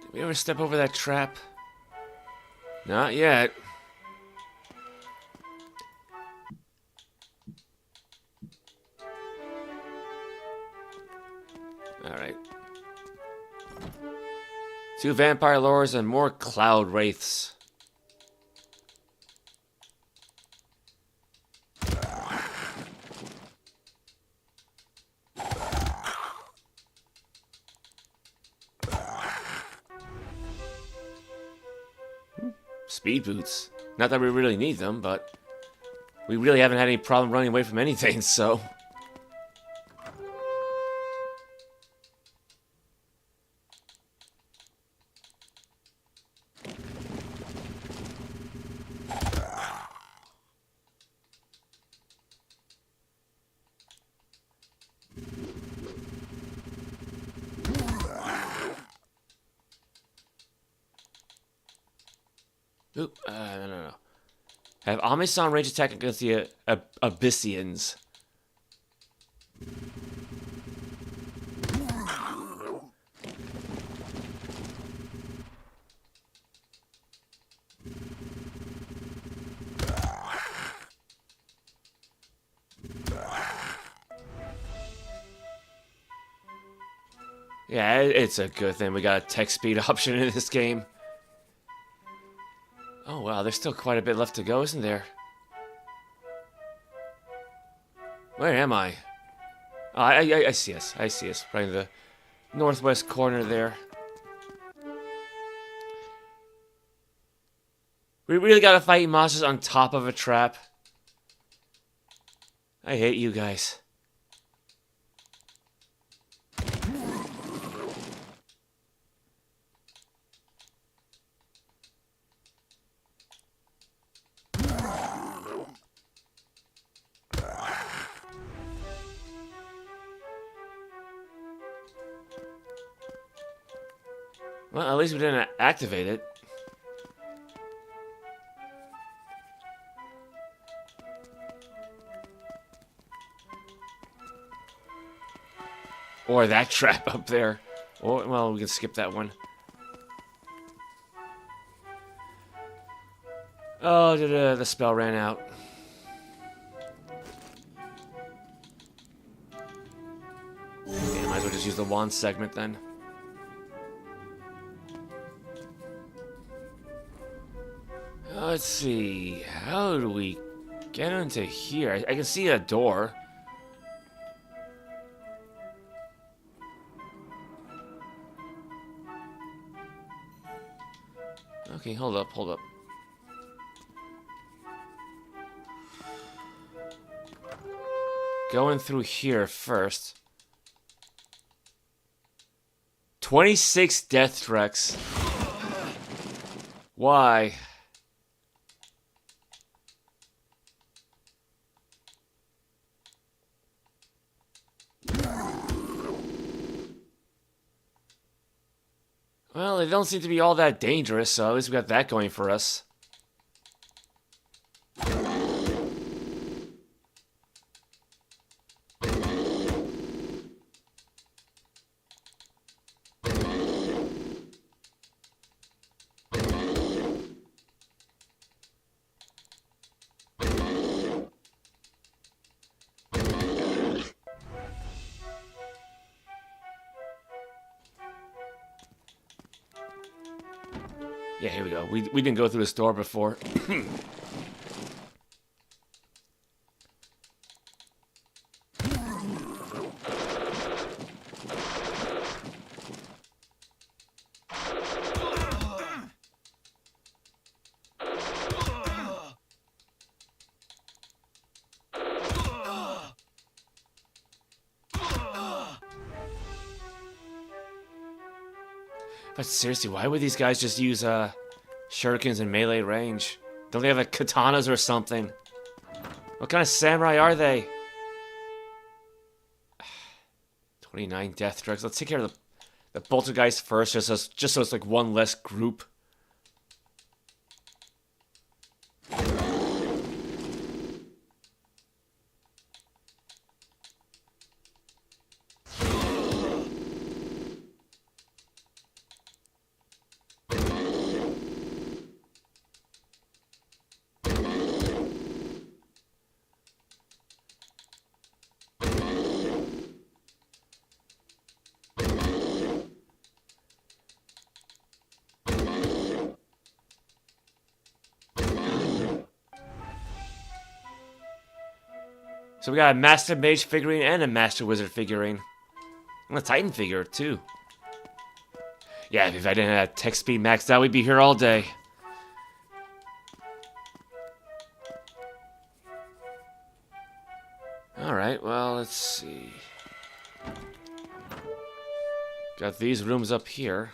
Did we ever step over that trap? Not yet. Alright. 2 vampire lores and more cloud wraiths. Speed boots. Not that we really need them, but we really haven't had any problem running away from anything, so... Ooh, no. Have Amesang range attack against the Abyssians. Yeah, it's a good thing we got a text speed option in this game. Oh wow, there's still quite a bit left to go, isn't there? Where am I? Oh, I see us. I see us. Right in the northwest corner there. We really gotta fight monsters on top of a trap. I hate you guys. Well, at least we didn't activate it. Or that trap up there. Or, well, we can skip that one. Oh, the spell ran out. Okay, might as well just use the wand segment then. Let's see. How do we get into here? I can see a door. Okay, hold up, hold up. Going through here first. 26 death threats. Why? Well, they don't seem to be all that dangerous, so at least we got that going for us. Yeah, here we go. We didn't go through the store before. But seriously, why would these guys just use shurikens in melee range? Don't they have like katanas or something? What kind of samurai are they? 29 death threats. Let's take care of the poltergeist first, just so it's like one less group. So we got a Master Mage figurine and a Master Wizard figurine. And a Titan figure, too. Yeah, if I didn't have text speed maxed out, we'd be here all day. Alright, well, let's see. Got these rooms up here.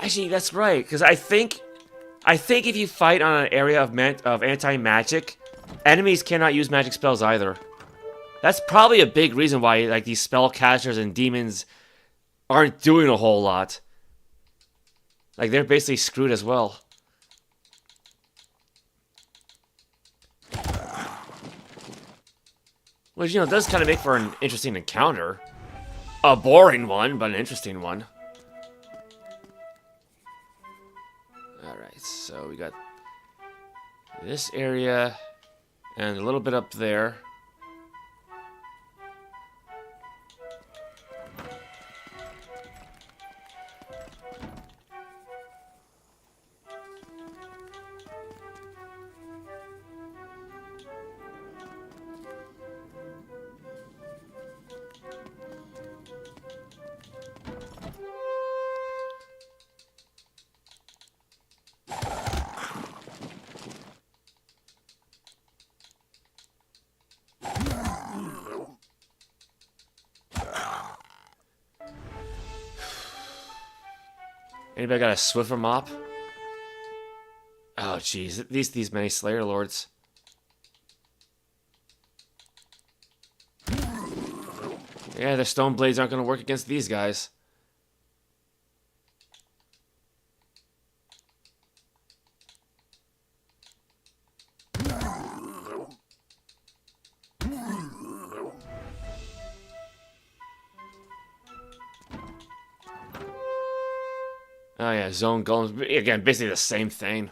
Actually, that's right, because I think if you fight on an area of anti-magic, enemies cannot use magic spells either. That's probably a big reason why like these spellcasters and demons aren't doing a whole lot. Like they're basically screwed as well. Which, you know, does kind of make for an interesting encounter. A boring one, but an interesting one. Alright, so we got this area and a little bit up there. Anybody got a Swiffer mop? Oh, jeez. These many Slayer Lords. Yeah, the stone blades aren't going to work against these guys. Oh yeah, zone golems. Again, basically the same thing.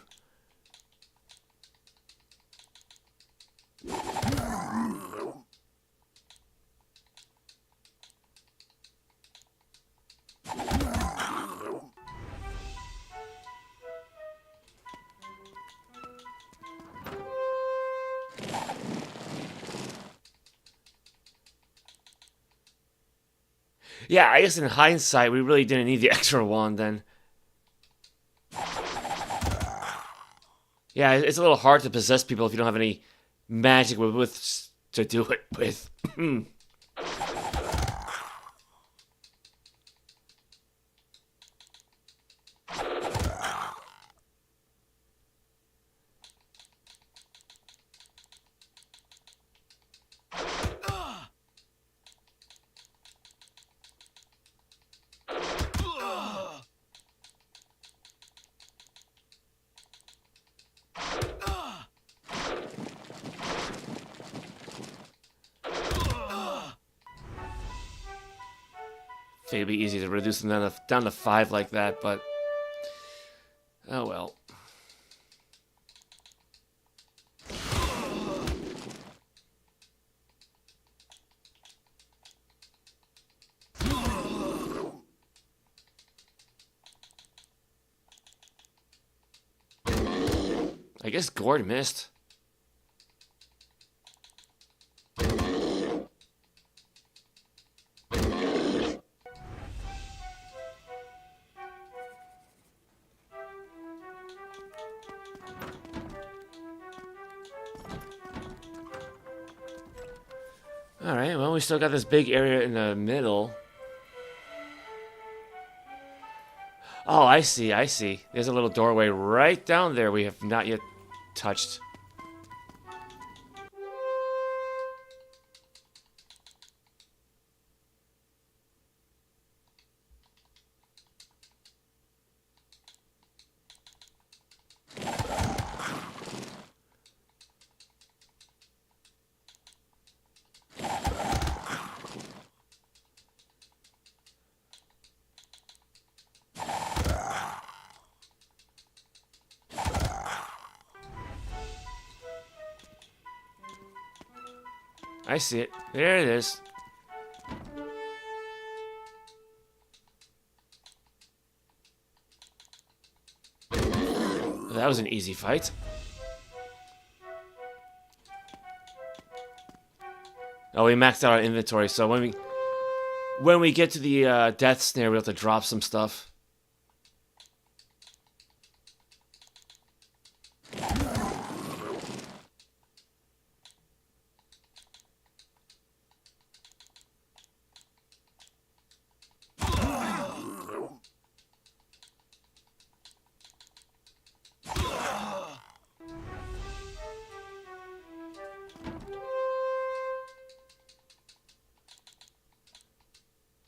Yeah, I guess in hindsight, we really didn't need the extra wand then. Yeah, it's a little hard to possess people if you don't have any magic with to do it with. It'd be easy to reduce them down to 5 like that, but oh well. I guess Gord missed. Alright, well, we still got this big area in the middle. Oh, I see, I see. There's a little doorway right down there we have not yet touched. I see it. There it is. That was an easy fight. Oh, we maxed out our inventory, so when we get to the death snare, we'll have to drop some stuff.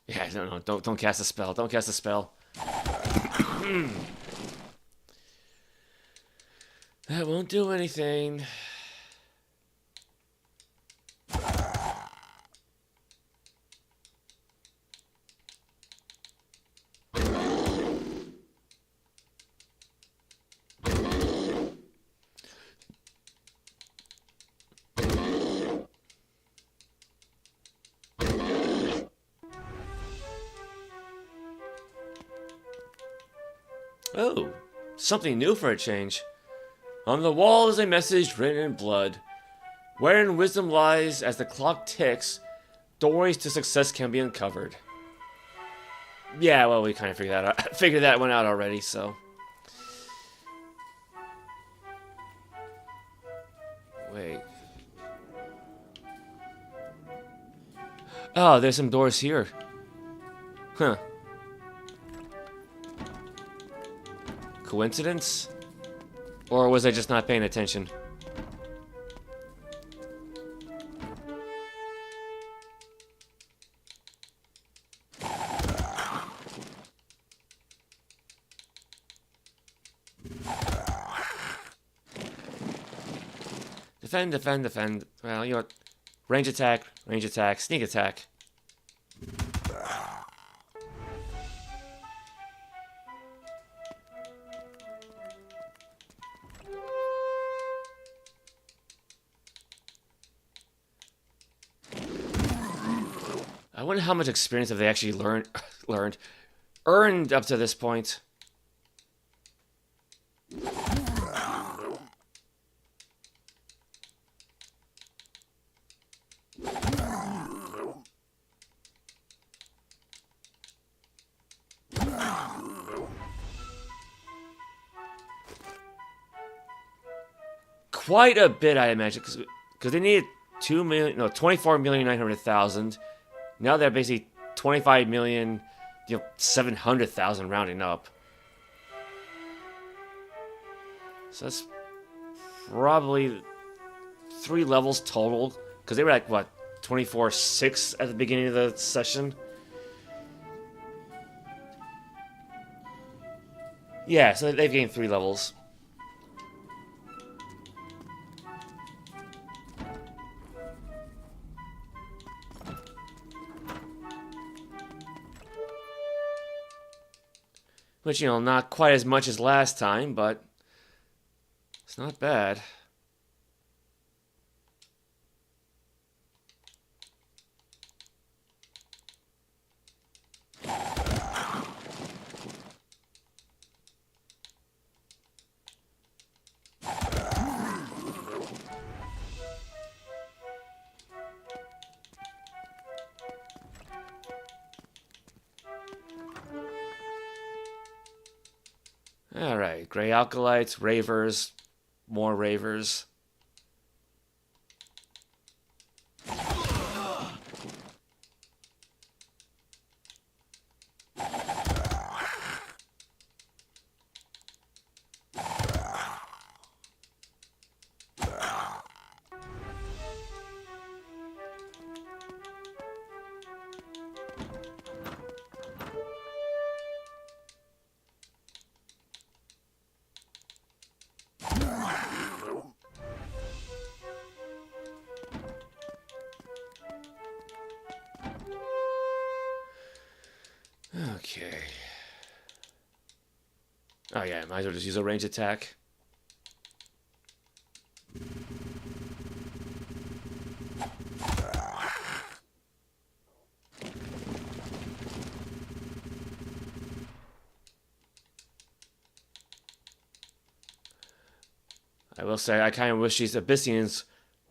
Yeah, no, don't cast a spell. Don't cast a spell. That won't do anything. Oh, something new for a change. On the wall is a message written in blood. Wherein wisdom lies, as the clock ticks, doorways to success can be uncovered. Yeah, well, we kind of figured that one out already, so. Wait. Oh, there's some doors here. Huh. Coincidence? Or was I just not paying attention? Defend, defend, defend. Well, you know what? Range attack, sneak attack. I wonder how much experience have they actually earned up to this point. Quite a bit, I imagine, because they needed 24,900,000. Now they're basically 25,700,000 rounding up. So that's probably 3 levels total, because they were at what, 24,600 at the beginning of the session. Yeah, so they've gained 3 levels. Which, you know, not quite as much as last time, but it's not bad. Alright, Grey Alkalites, Ravers, more Ravers. Okay. Oh yeah, might as well just use a range attack. I will say, I kind of wish these Abyssinians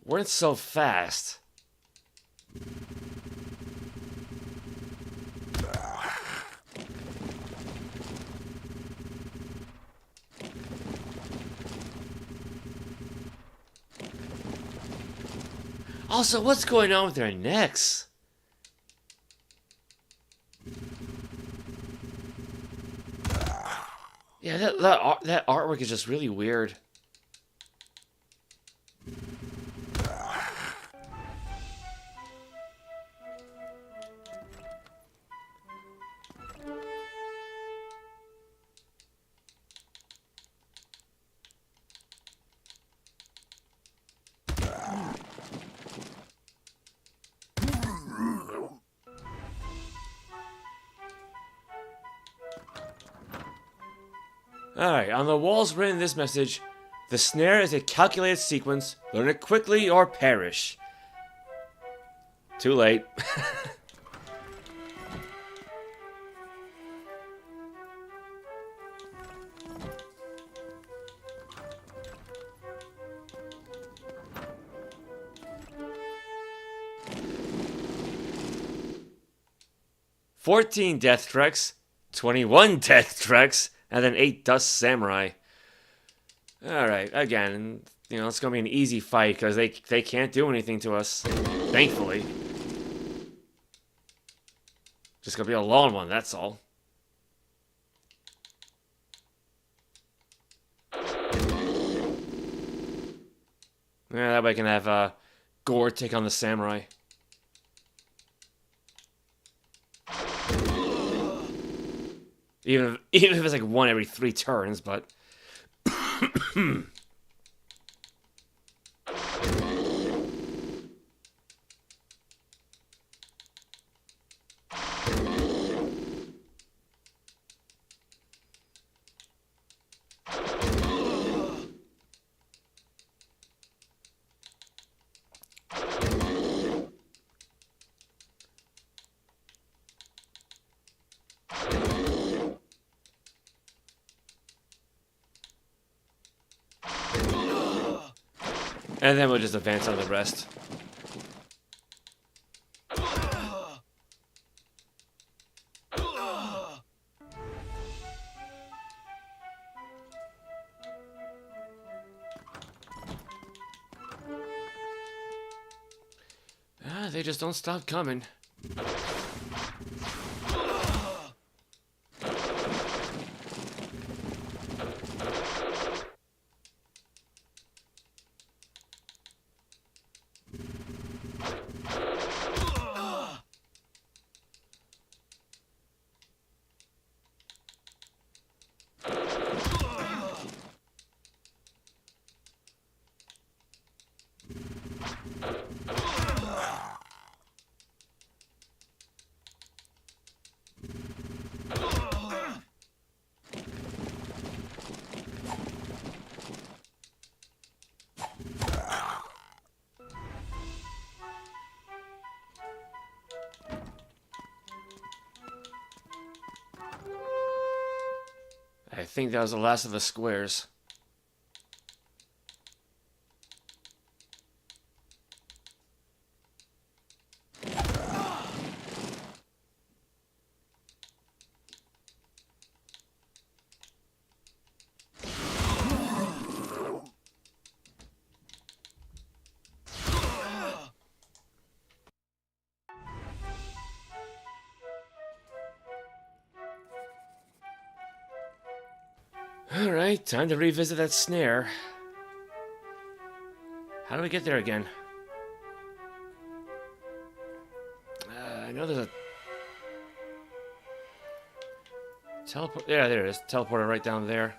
weren't so fast. Also, what's going on with their necks? Yeah, that artwork is just really weird. Alright, on the walls written this message, the snare is a calculated sequence, learn it quickly or perish. Too late. 14 death treks, 21 death treks, and then 8 dust samurai. Alright, again, you know, it's gonna be an easy fight because they can't do anything to us. Thankfully. Just gonna be a long one, that's all. Yeah, that way I can have Gore take on the samurai. Even if it's like one every 3 turns, but... And then we'll just advance on the rest. They just don't stop coming. I think that was the last of the squares. Alright, time to revisit that snare. How do we get there again? I know there's a... teleport... Yeah, there it is. Teleporter right down there.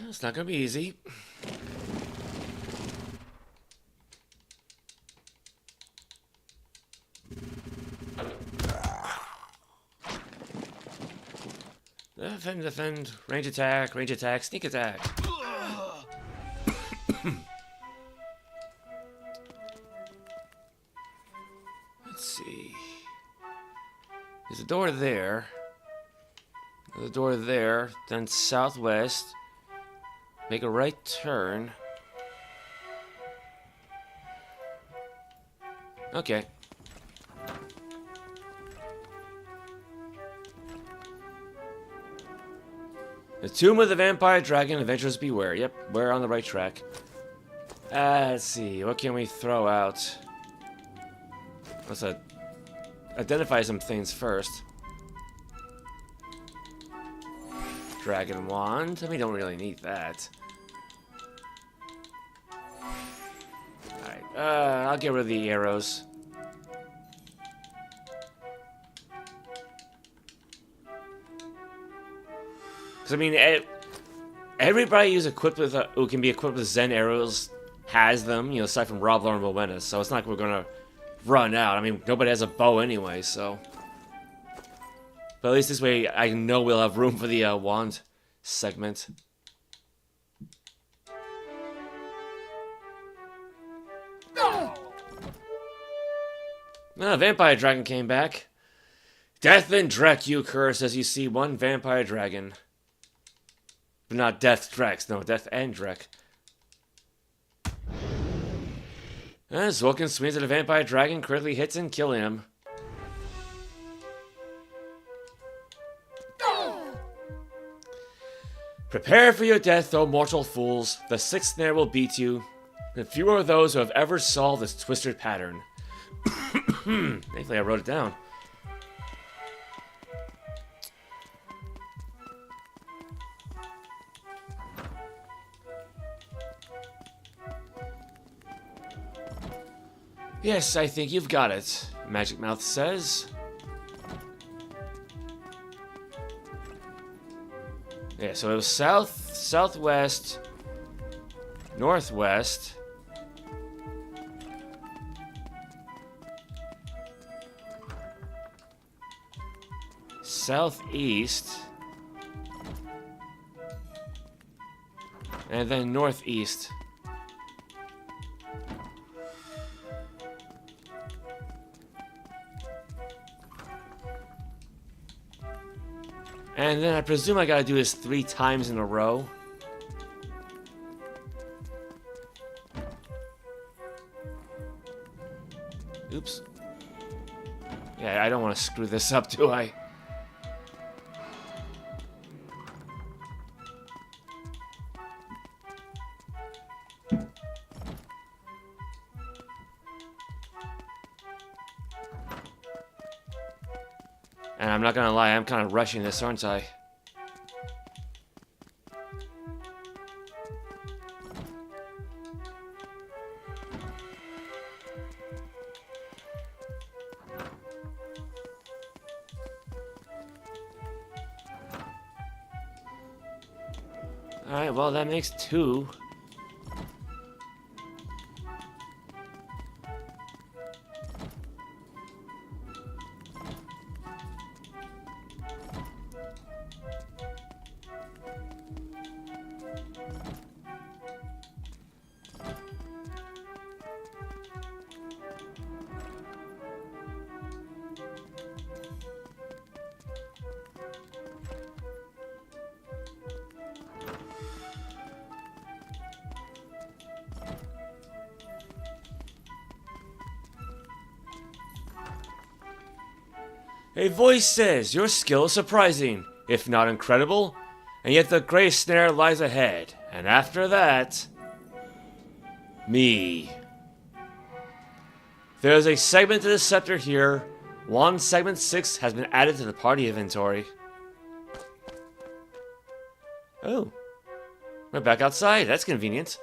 It's not gonna be easy. Defend, defend, range attack, sneak attack. Let's see. There's a door there. There's a door there, then southwest. Make a right turn. Okay. The Tomb of the Vampire Dragon, Adventurers Beware. Yep, we're on the right track. Let's see, what can we throw out? Let's identify some things first. Dragon Wand. We don't really need that. Alright, I'll get rid of the arrows. Because, I mean, everybody who's equipped with, who can be equipped with Zen arrows has them, you know, aside from Rob, Lauren, Moena, so it's not like we're gonna run out. I mean, nobody has a bow anyway, so... But at least this way, I know we'll have room for the wand segment. Vampire Dragon came back. Death and Drek you curse as you see one Vampire Dragon. But not Death Drex, no, Death and Drek. As Vulcan swings at a Vampire Dragon, critically hits and killing him. Prepare for your death, O mortal fools. The sixth snare will beat you, and fewer are those who have ever solved this twisted pattern. Thankfully, I wrote it down. Yes, I think you've got it, Magic Mouth says. Yeah, so it was south, southwest, northwest, southeast, and then northeast. And then I presume I gotta do this 3 times in a row. Oops. Yeah, I don't want to screw this up, do I? And I'm not gonna lie, I'm kind of rushing this, aren't I? Alright, well, that makes 2. A voice says, your skill is surprising, if not incredible, and yet the Grey Snare lies ahead, and after that... me. There is a segment to the scepter here. Wand segment 6 has been added to the party inventory. Oh. We're back outside, that's convenient.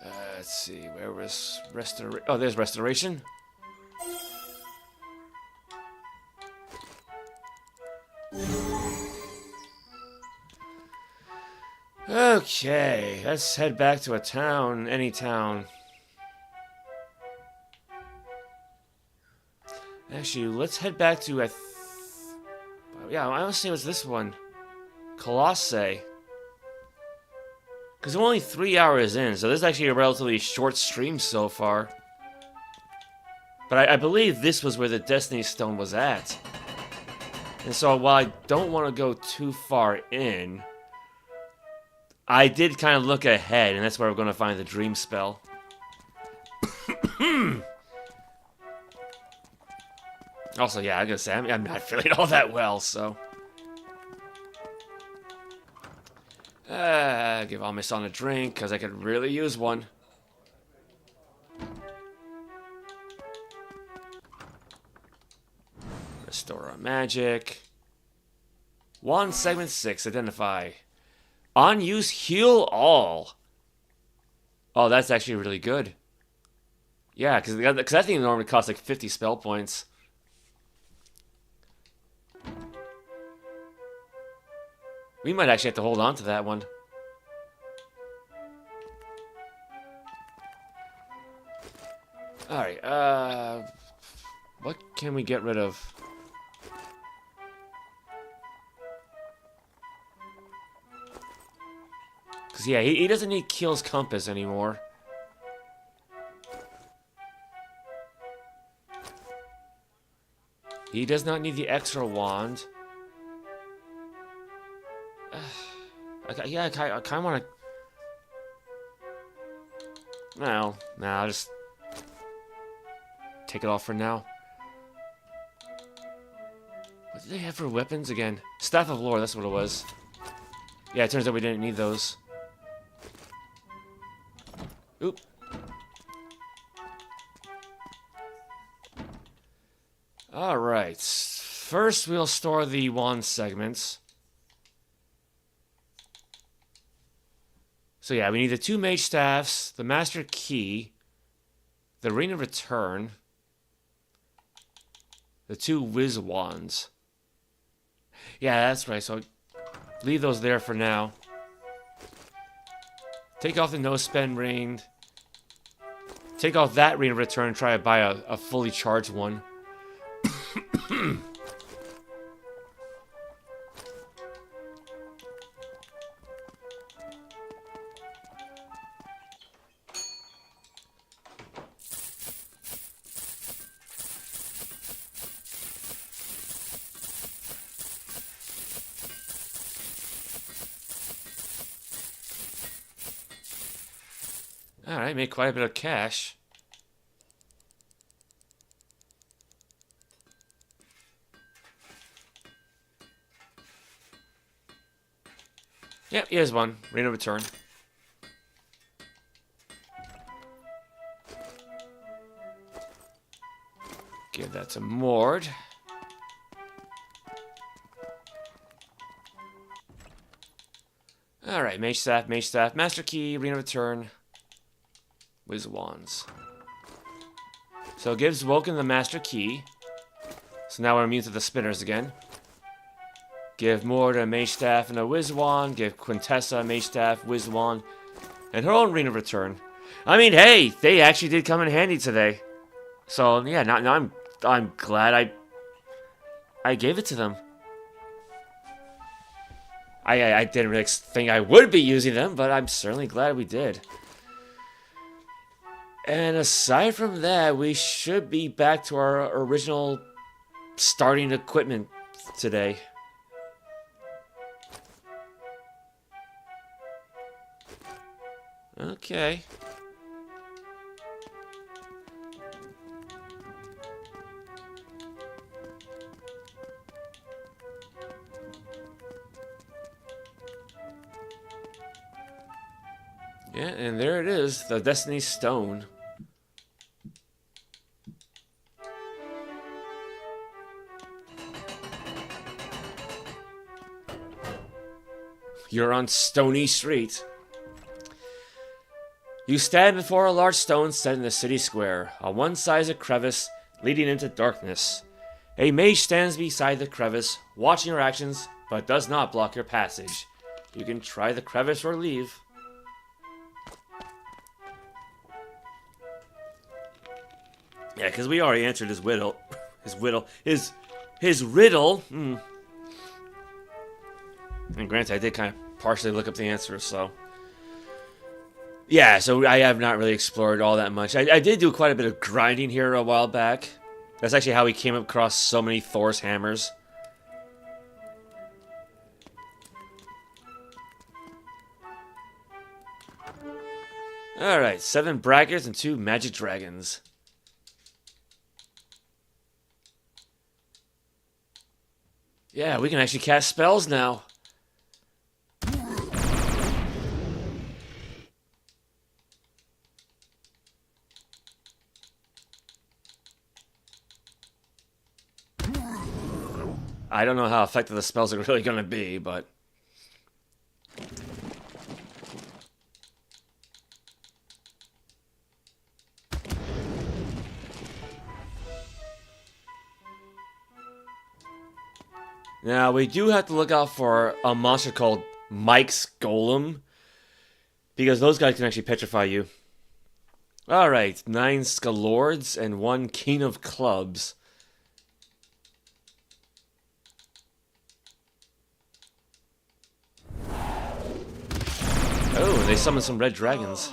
Let's see, where was restoration? Oh, there's restoration. Okay, let's head back to a town, any town. Actually, let's head back to, yeah, I want to say it was this one. Colossae. Because we're only 3 hours in, so this is actually a relatively short stream so far. But I believe this was where the Destiny Stone was at. And so while I don't want to go too far in, I did kind of look ahead, and that's where we're going to find the Dream Spell. Also, yeah, I'm going to say, I'm not feeling all that well, so... give all my son a drink, because I could really use one. Restore our magic. Wand segment 6, identify. On use, heal all. Oh, that's actually really good. Yeah, because that thing normally costs like 50 spell points. We might actually have to hold on to that one. Alright, What can we get rid of? Because, yeah, he doesn't need Keel's compass anymore. He does not need the extra wand. Yeah, I kind of want to... No, I'll just take it off for now. What did they have for weapons again? Staff of Lore, that's what it was. Yeah, it turns out we didn't need those. Oop. Alright. First, we'll store the wand segments. So yeah, we need the 2 mage staffs, the master key, the ring of return, the 2 whiz wands. Yeah, that's right, so leave those there for now. Take off the no spend ring. Take off that ring of return and try to buy a fully charged one. Alright, made quite a bit of cash. Yep, here's one. Ring of return. Give that to Mord. Alright, mage staff, master key, ring of return. Whiz wands. So it gives Woken the master key. So now we're immune to the spinners again. Give Mord a mage staff and a whiz wand. Give Quintessa a mage staff, whiz wand, and her own ring of return. I mean, hey, they actually did come in handy today. So yeah, now I'm glad I gave it to them. I didn't really think I would be using them, but I'm certainly glad we did. And aside from that, we should be back to our original starting equipment today. Okay. Yeah, and there it is, the Destiny Stone. You're on Stony Street. You stand before a large stone set in the city square. On one side is a crevice leading into darkness. A mage stands beside the crevice, watching your actions, but does not block your passage. You can try the crevice or leave. Yeah, because we already answered his riddle. His riddle. And granted, I did kind of partially look up the answer, so. Yeah, so I have not really explored all that much. I did do quite a bit of grinding here a while back. That's actually how we came across so many Thor's hammers. Alright, 7 brackets and 2 magic dragons. Yeah, we can actually cast spells now. I don't know how effective the spells are really going to be, but... Now, we do have to look out for a monster called Mike's Golem, because those guys can actually petrify you. Alright, 9 Scalords and 1 King of Clubs. they summoned some red dragons.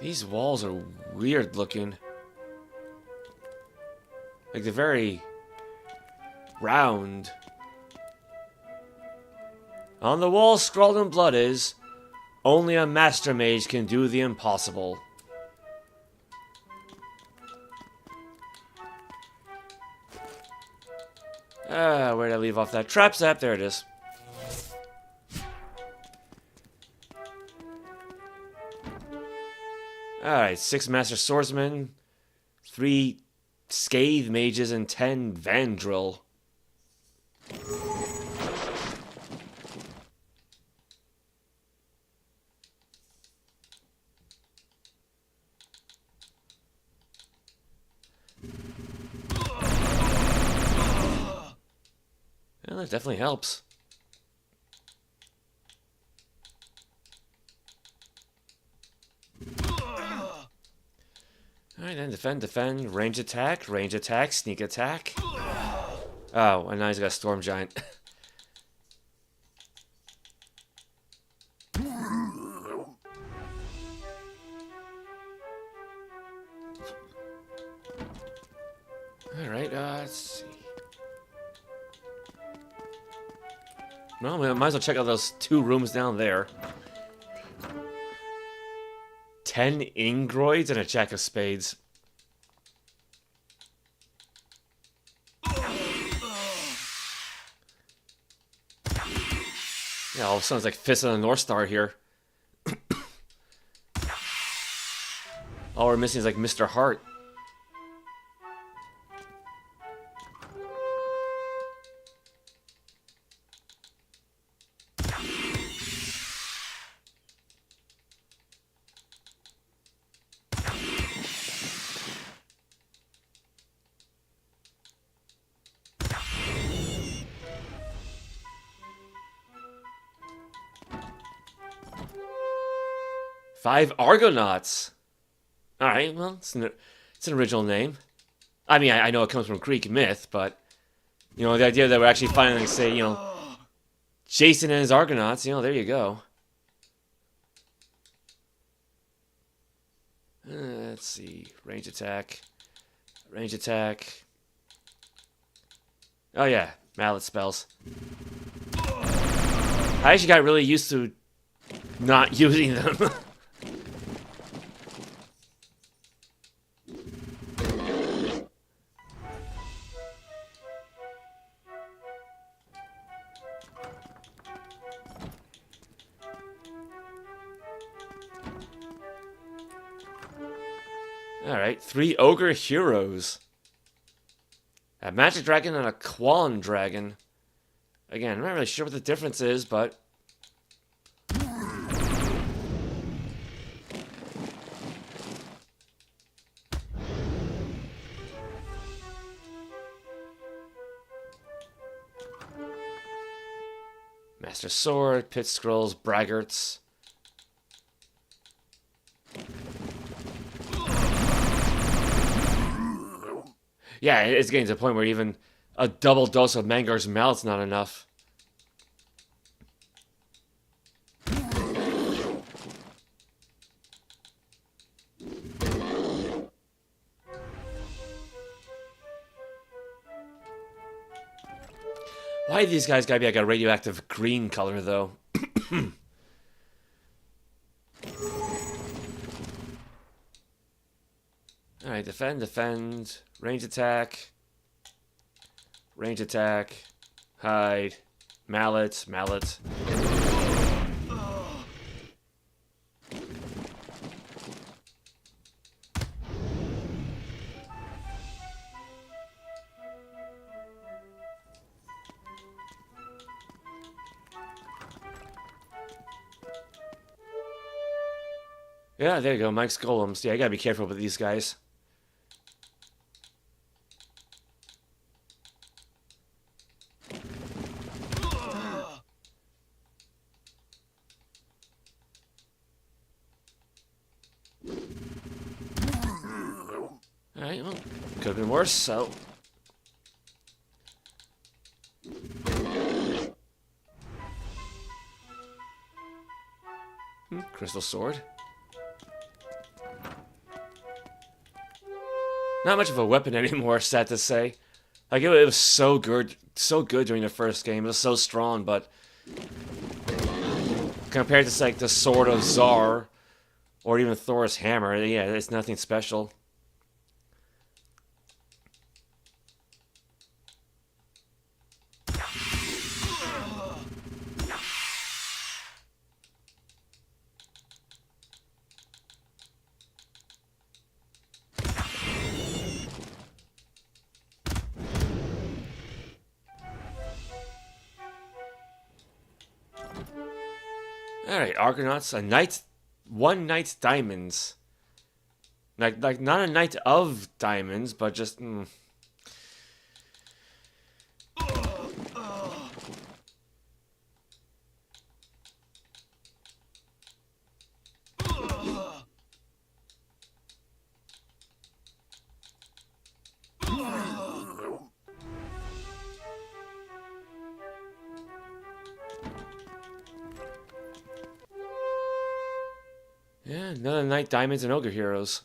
These walls are weird looking. Like they're very round. On the wall scrawled in blood is, only a master mage can do the impossible. Where'd I leave off that? Trap zap, there it is. Alright, 6 master swordsmen, 3 scathe mages, and 10 vandril. Well, that definitely helps. Alright, then defend, range attack, sneak attack. Oh, and now he's got a storm giant. Alright, let's see. Well, we might as well check out those 2 rooms down there. 10 ingroids and a jack of spades. Yeah, all of a sudden it's like Fist of the North Star here. All we're missing is like Mr. Hart. Five Argonauts. All right, well, it's an original name. I mean, I know it comes from Greek myth, but you know, the idea that we're actually finally say, you know, Jason and his Argonauts. You know, there you go. Let's see, range attack. Oh yeah, mallet spells. I actually got really used to not using them. Alright, 3 ogre heroes. A magic dragon and a Quan dragon. Again, I'm not really sure what the difference is, but... Master Sword, Pit Scrolls, Braggarts. Yeah, it's getting to the point where even a double dose of Mangar's Mallet's not enough. Why do these guys gotta be like a radioactive green color, though? Alright, defend, range attack, hide, mallet. Yeah, there you go, Mike's Golems. Yeah, I gotta be careful with these guys. Alright, well, could have been worse, so... Crystal sword. Not much of a weapon anymore, sad to say. Like, it was so good during the first game. It was so strong, but... compared to, like, the Sword of Zar, or even Thor's hammer, yeah, it's nothing special. Alright, Argonauts, a knight, one knight's diamonds. Like not a knight of diamonds, but just... Yeah, another Knight Diamonds and Ogre Heroes.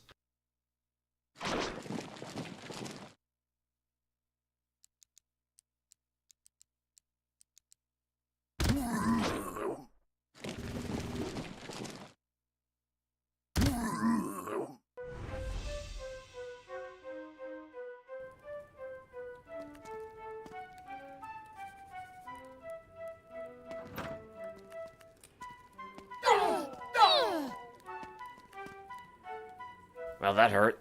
Well, that hurt.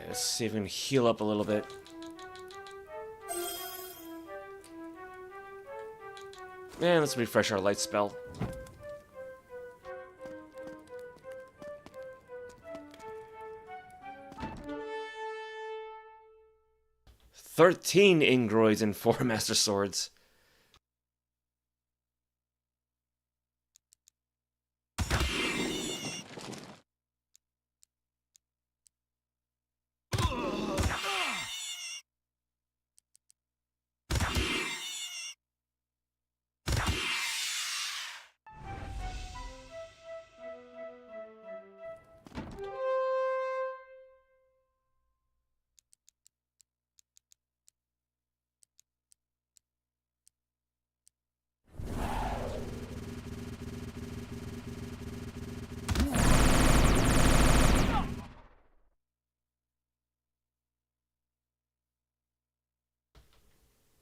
Let's see if we can heal up a little bit. And let's refresh our light spell. "13 Ingroids and 4 Master Swords.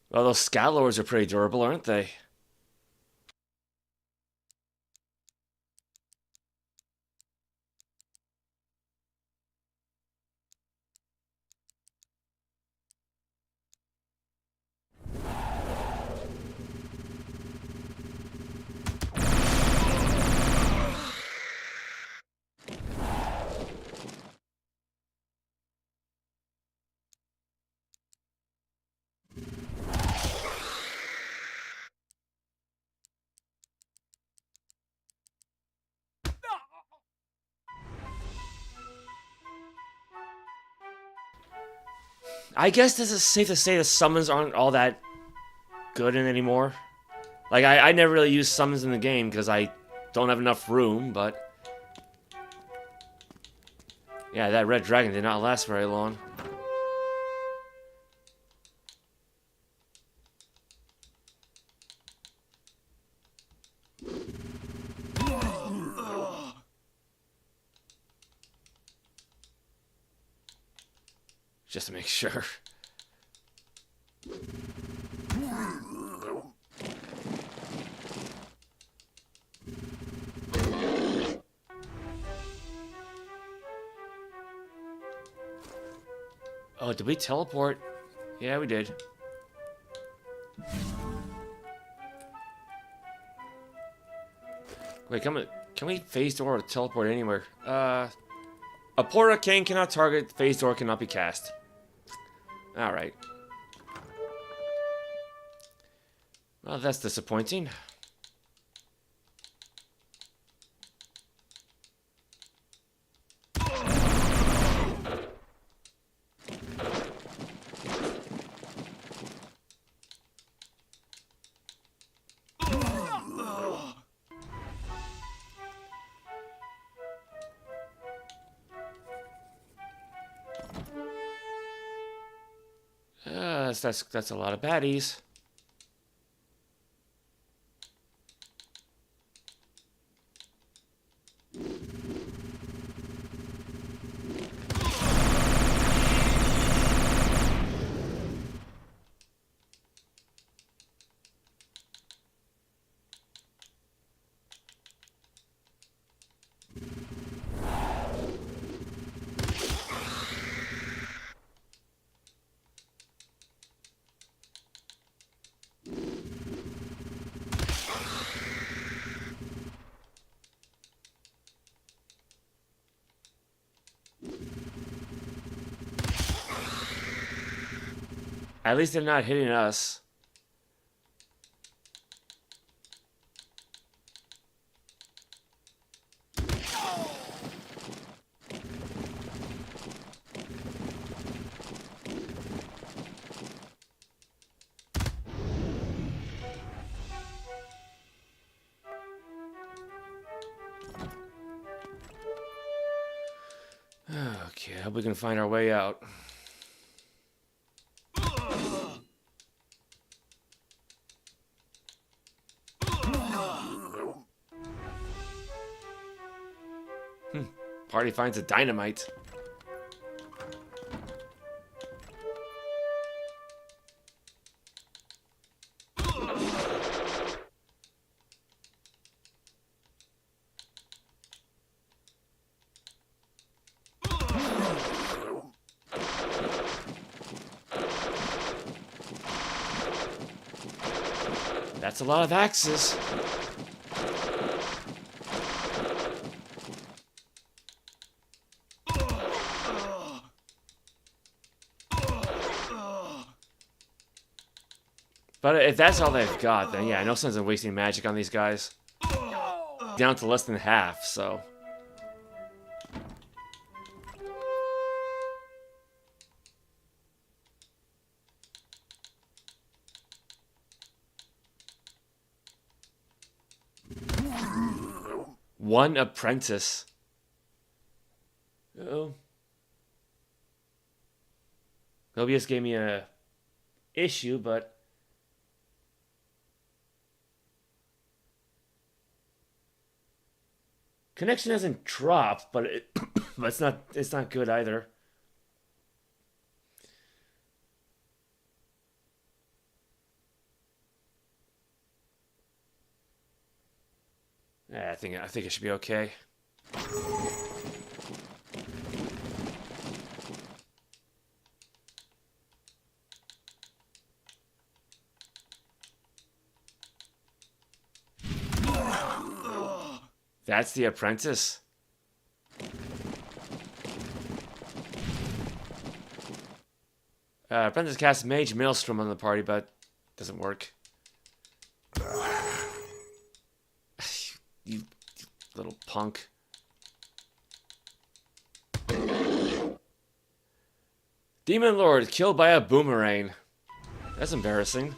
Well, those Scalors are pretty durable, aren't they? I guess this is safe to say the summons aren't all that good in anymore. Like, I never really use summons in the game because I don't have enough room, but... yeah, that red dragon did not last very long. Just to make sure. Oh, did we teleport? Yeah, we did. Wait, can we phase door or teleport anywhere? A portal cane cannot target, phase door cannot be cast. Alright. Well, that's disappointing. That's a lot of baddies. At least they're not hitting us. Okay, I hope we can find our way out. Party finds a dynamite. That's a lot of axes. But if that's all they've got, then yeah, no sense in wasting magic on these guys. Down to less than half, so. One apprentice. Uh-oh. Mobius gave me a issue, but connection hasn't dropped, but but it's not good either. Yeah, I think it should be okay. That's the apprentice. Apprentice casts Mage Maelstrom on the party, but doesn't work. You little punk. Demon Lord killed by a boomerang. That's embarrassing.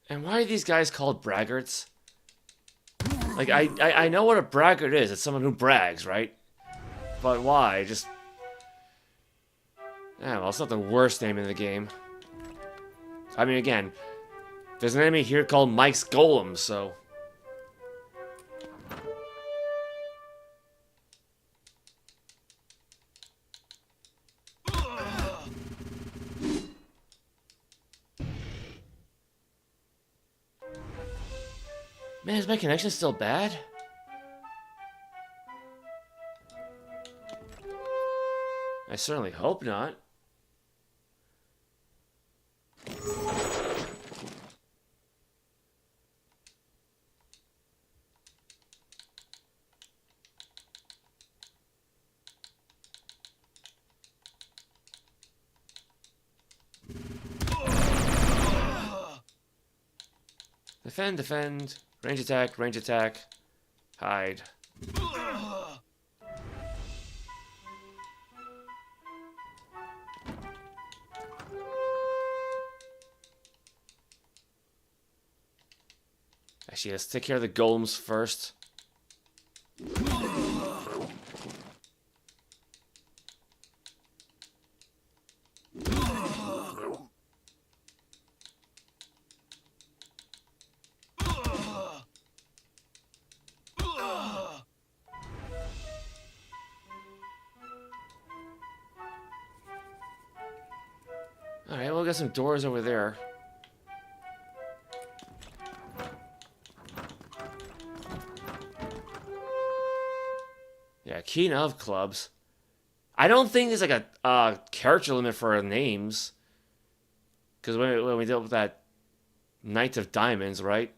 And why are these guys called braggarts? Like, I know what a braggart is. It's someone who brags, right? But why? Just... yeah, well, it's not the worst name in the game. I mean, again, there's an enemy here called Mike's Golem, so... Man, is my connection still bad? I certainly hope not. Defend, defend. Range attack, range attack. Hide. Actually, let's take care of the golems first. Alright, well, we got some doors over there. Yeah, King of Clubs. I don't think there's like a character limit for names. Because when we dealt with that Knight of Diamonds, right?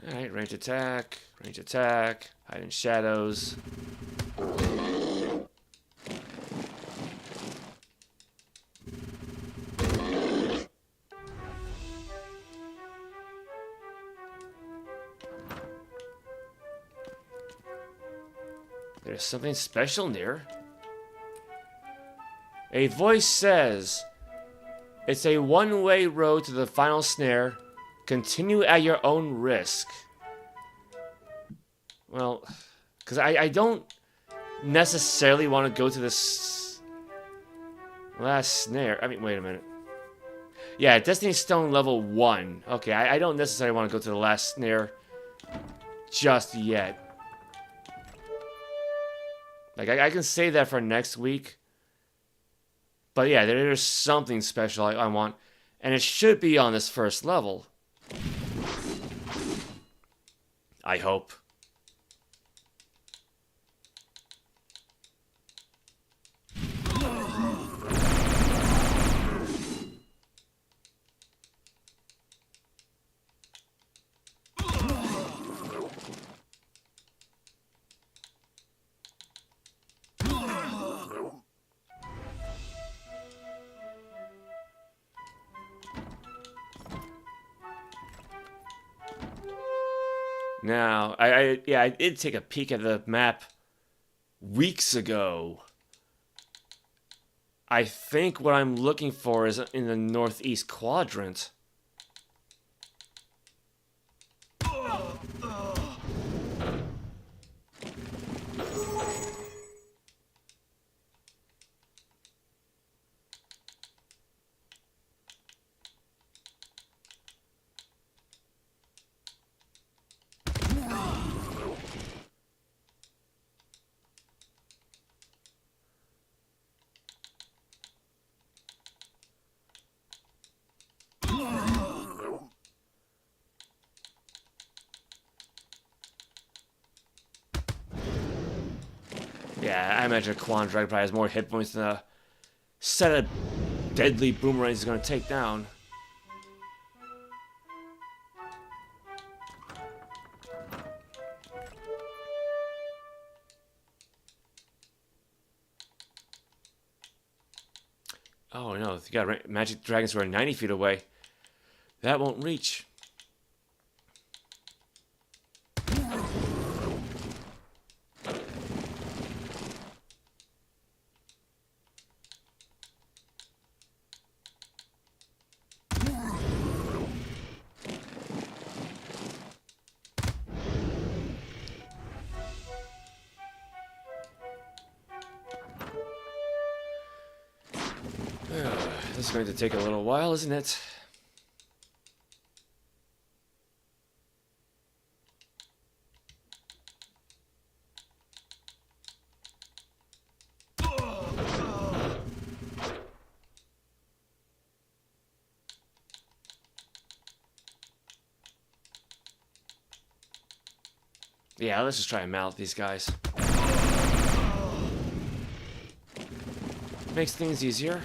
Alright, range attack, hide in shadows. There's something special near. A voice says, "It's a one-way road to the final snare. Continue at your own risk." Well, because I don't necessarily want to go to this last snare. I mean, wait a minute. Yeah, Destiny Stone level 1. Okay, I don't necessarily want to go to the last snare just yet. Like, I can save that for next week. But yeah, there's something special I want. And it should be on this first level. I hope. Now, I did take a peek at the map weeks ago. I think what I'm looking for is in the northeast quadrant. Yeah, I imagine a Quan Dragon probably has more hit points than a set of deadly boomerangs is going to take down. Oh no, you got magic dragons who are 90 feet away. That won't reach. This is going to take a little while, isn't it? Yeah, let's just try and mount these guys. Makes things easier.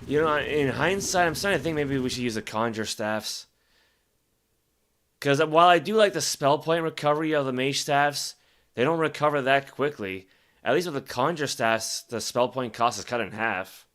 You know, in hindsight, I'm starting to think maybe we should use the conjure staffs. Because while I do like the spell point recovery of the mage staffs, they don't recover that quickly. At least with the conjure staffs, the spell point cost is cut in half.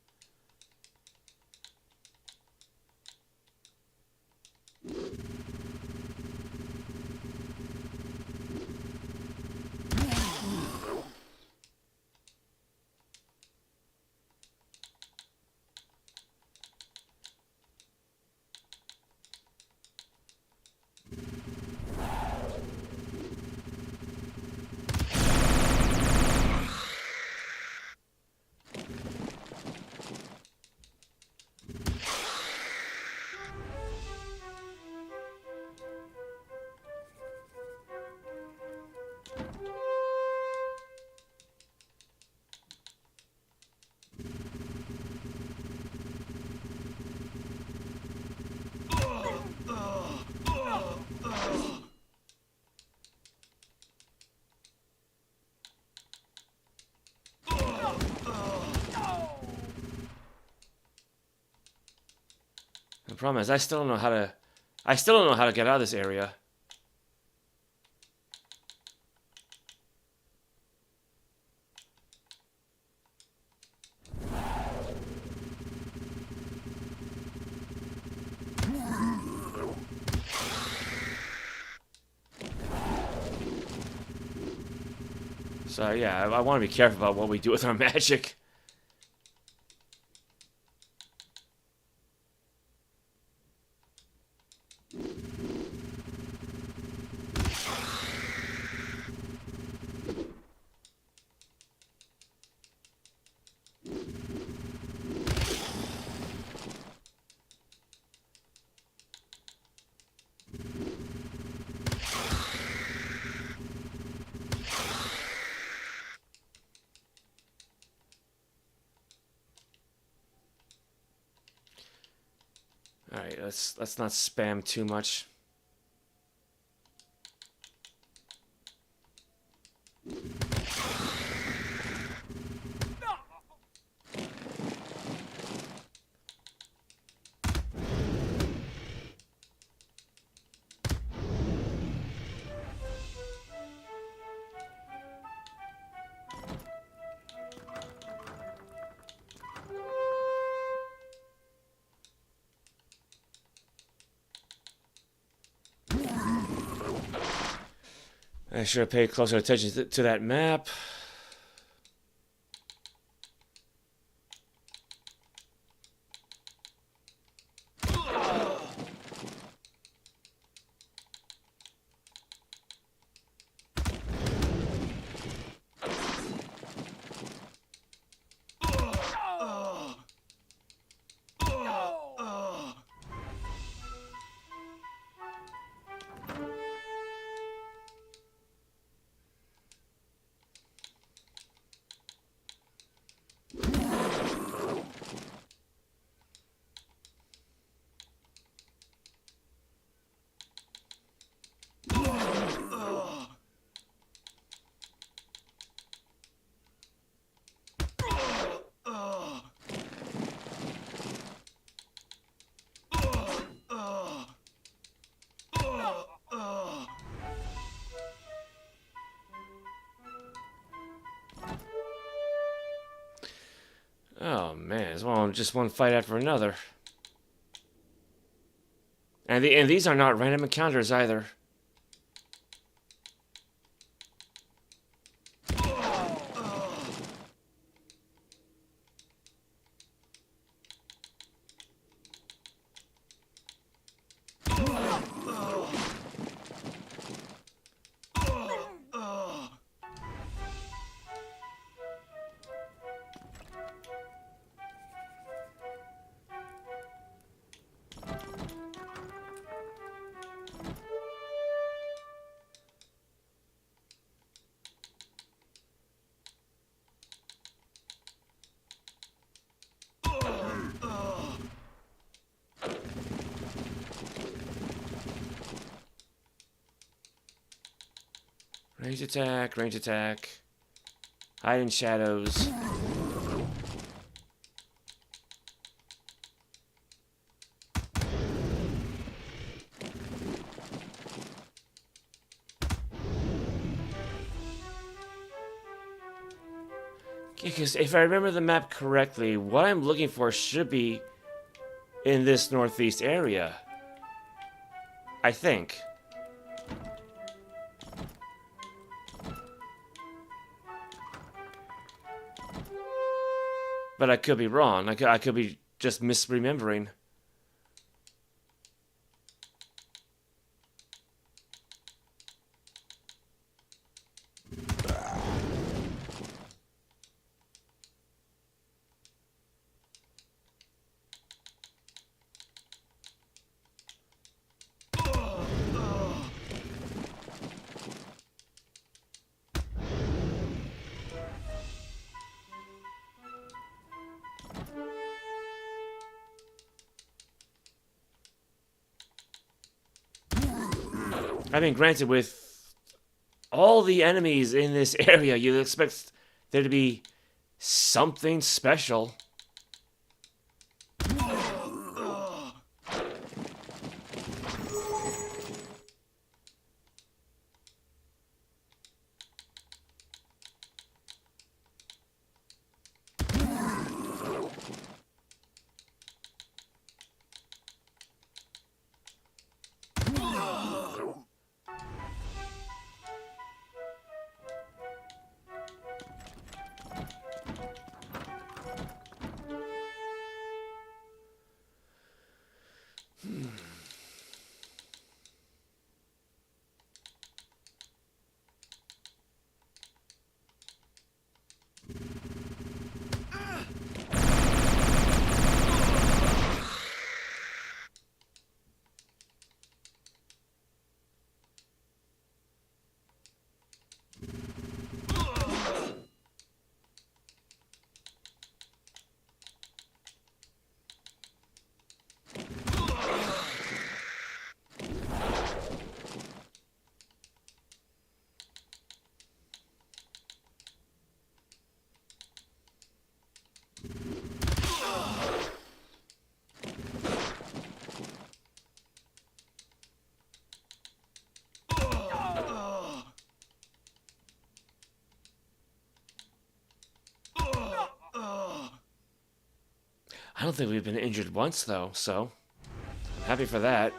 The problem is I still don't know how to get out of this area. So yeah, I want to be careful about what we do with our magic. Alright, let's not spam too much. I should have paid closer attention to that map. as well, just one fight after another. And these are not random encounters either. Range attack, range attack. Hide in shadows. Because if I remember the map correctly, what I'm looking for should be in this northeast area. I think. But I could be wrong. I could be just misremembering. I mean, granted, with all the enemies in this area, you'd expect there to be something special. I don't think we've been injured once, though, so I'm happy for that.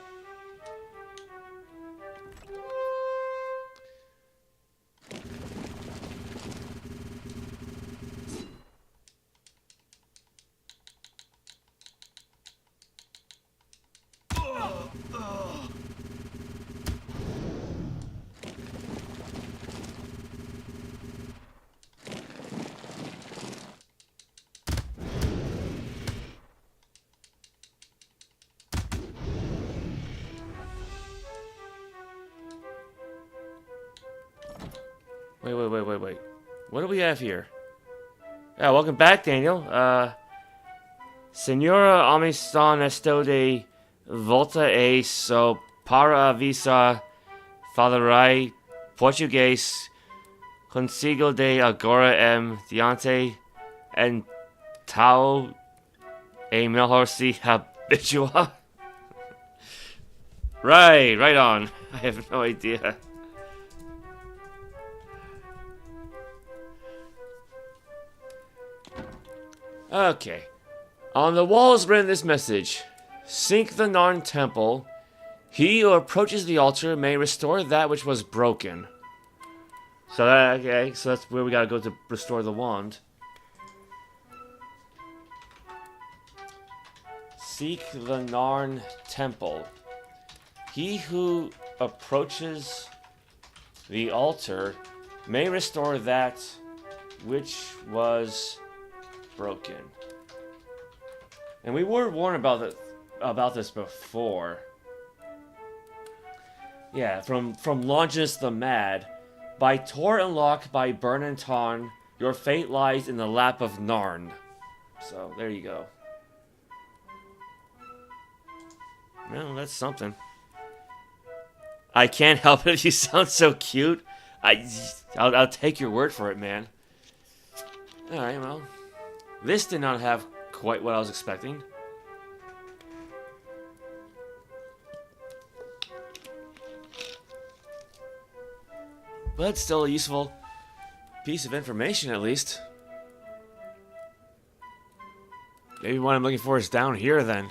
Wait. What do we have here? Yeah, welcome back, Daniel. Senora Amesang esto de volta e so para avisar falarai português consigo de agora diante en tal e melhor se habituar. Right on. I have no idea. Okay. On the wall is written this message. Sink the Narn temple. He who approaches the altar may restore that which was broken. So okay, so that's where we gotta go to restore the wand. Seek the Narn temple. He who approaches the altar may restore that which was broken. And we were warned about this before. Yeah, from Longinus the Mad. By Tor and Locke, by Burn and Tarn, your fate lies in the lap of Narn. So, there you go. Well, that's something. I can't help it. You sound so cute. I'll take your word for it, man. Alright, well. This did not have quite what I was expecting. But it's still a useful piece of information, at least. Maybe what I'm looking for is down here, then.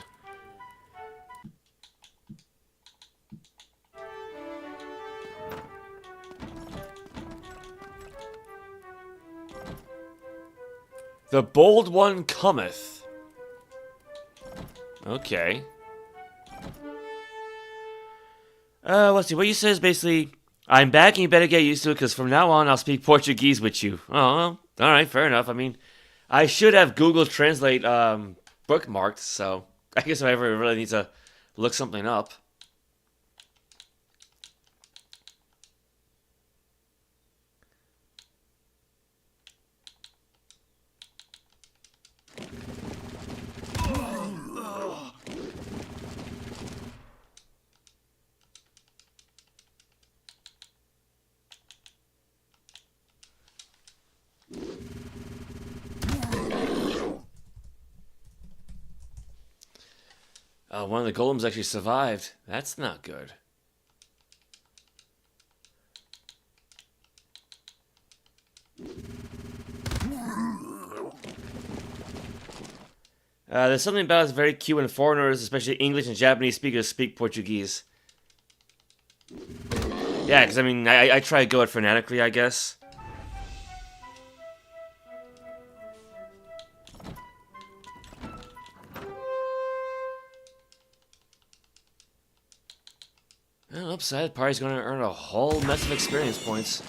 The bold one cometh. Okay. Let's see. What you said is basically, I'm back and you better get used to it, because from now on I'll speak Portuguese with you. Oh, well, alright, fair enough. I mean, I should have Google Translate bookmarked, so I guess if I ever really need to look something up. One of the golems actually survived. That's not good. There's something about us very cute when foreigners, especially English and Japanese speakers, speak Portuguese. Yeah, because I mean, I try to go it phonetically, I guess. Well, upside, the party's going to earn a whole mess of experience points.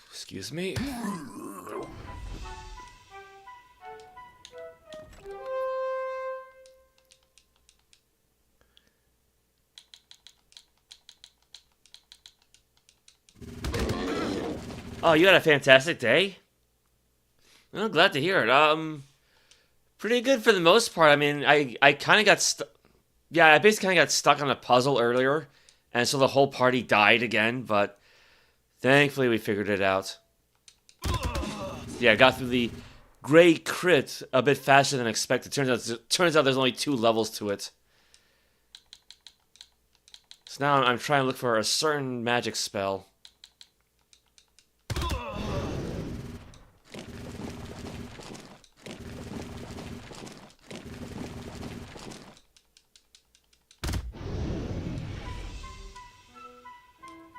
Excuse me. Oh, you had a fantastic day? Well, glad to hear it. Pretty good for the most part. I mean, I kind of got stuck. Yeah, I basically kind of got stuck on a puzzle earlier, and so the whole party died again, but thankfully we figured it out. Yeah, I got through the Grey Crypt a bit faster than expected. Turns out there's only 2 levels to it. So now I'm trying to look for a certain magic spell.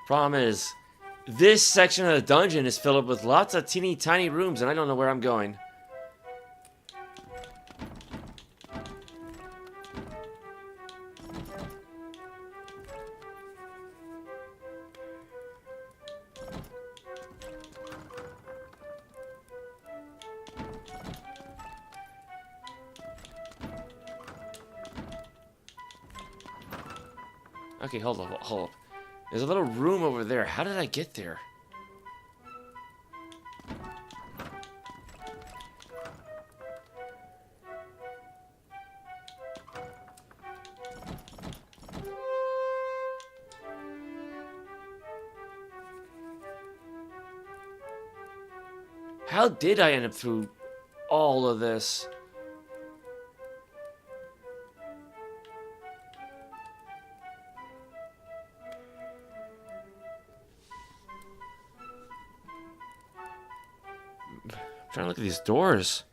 Problem is, this section of the dungeon is filled up with lots of teeny tiny rooms, and I don't know where I'm going. Okay, hold up. There's a little room over there. How did I get there? How did I end up through all of this. I'm trying to look at these doors.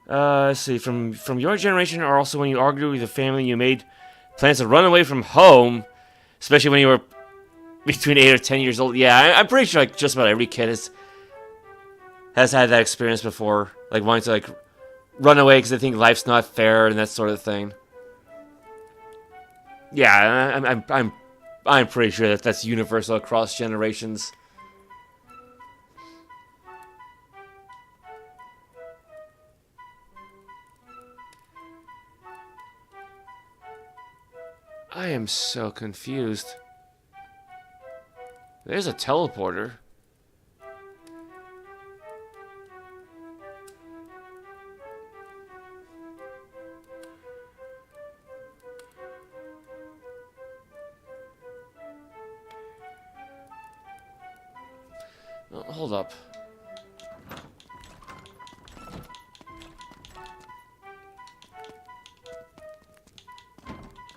Let's see. From your generation, or also when you argued with the family, you made plans to run away from home, especially when you were between 8 or 10 years old. Yeah, I'm pretty sure like just about every kid has had that experience before, like wanting to like run away because they think life's not fair and that sort of thing. Yeah, I'm pretty sure that that's universal across generations. I am so confused. There's a teleporter. Oh, hold up.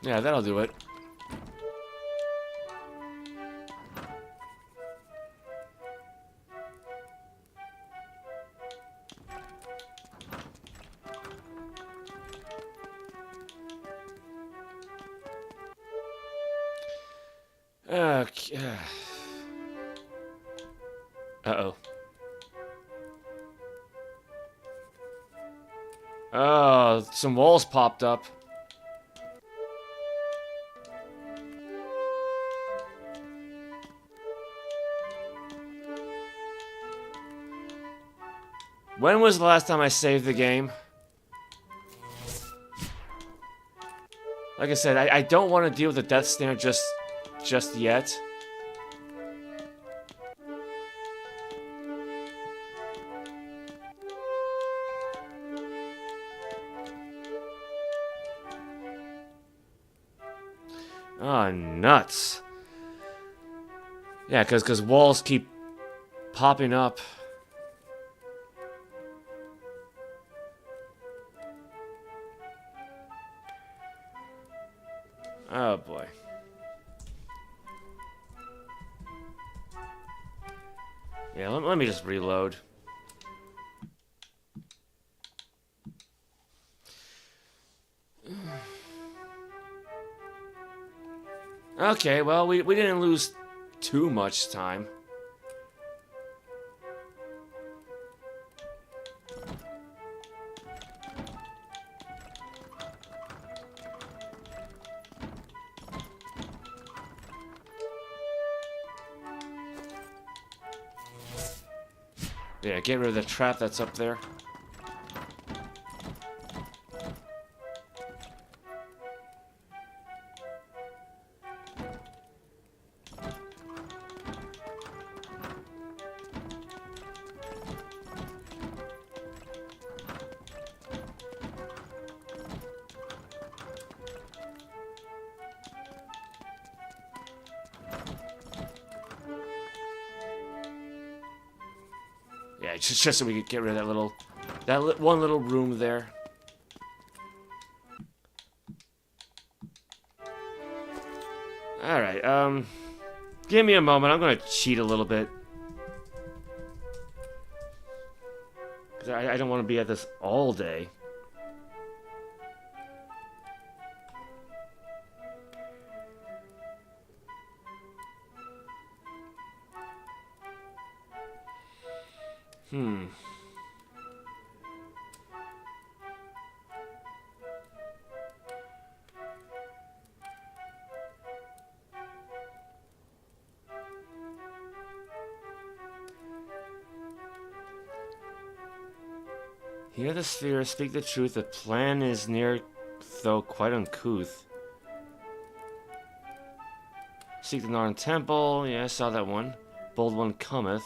Yeah, that'll do it. Okay. Uh-oh. Oh, some walls popped up. When was the last time I saved the game? Like I said, I don't want to deal with the death snare just yet. Oh, nuts. Yeah, because walls keep popping up. Oh, boy. Yeah, let me just reload. Okay, well, we didn't lose too much time. Yeah, get rid of the trap that's up there. Yeah, just so we could get rid of that one little room there. All right, give me a moment. I'm gonna cheat a little bit. 'Cause I don't want to be at this all day. Hear the sphere, speak the truth. The plan is near, though quite uncouth. Seek the Northern Temple. Yeah, I saw that one. Bold one cometh.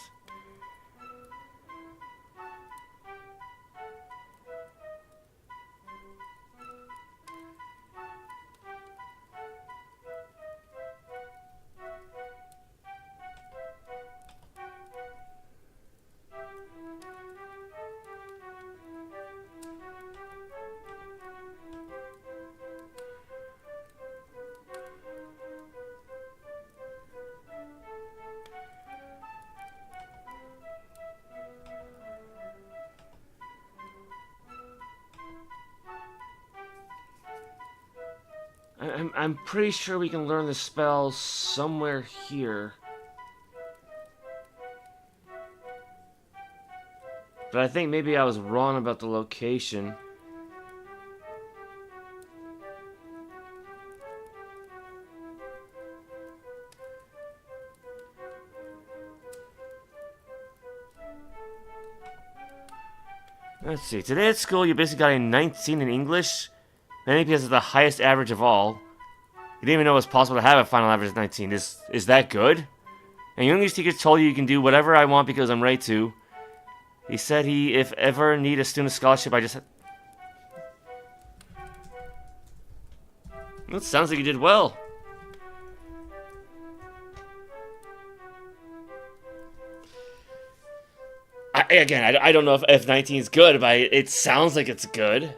I'm pretty sure we can learn the spell somewhere here. But I think maybe I was wrong about the location. Let's see. Today at school, you basically got a 19 in English. And AP has the highest average of all. You didn't even know it was possible to have a final average of 19. Is that good? And your English teacher told you can do whatever I want because I'm ready to. He said he, if ever need a student scholarship, I just... That sounds like you did well. I don't know if 19 is good, but it sounds like it's good.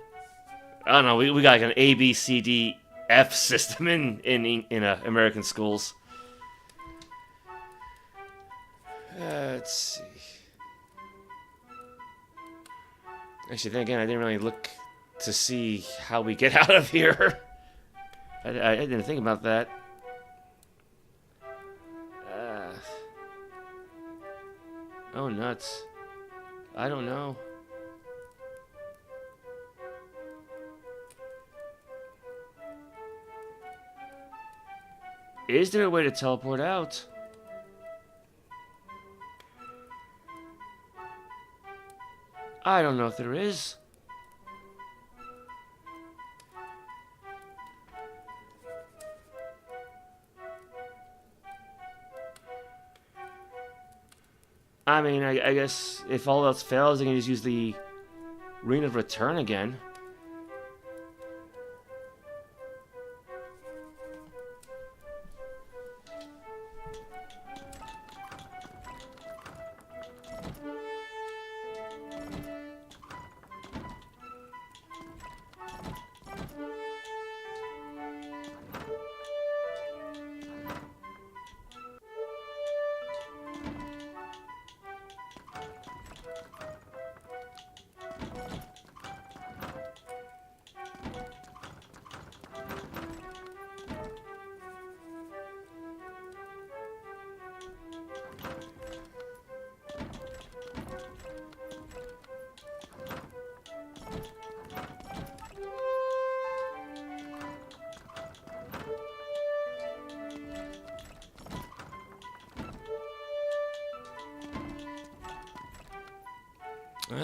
I don't know. We got like an A, B, C, D, F system in American schools. Let's see. Actually, then again, I didn't really look to see how we get out of here. I didn't think about that. Oh, nuts. I don't know. Is there a way to teleport out? I don't know if there is. I mean, I guess if all else fails, they can just use the Ring of Return again.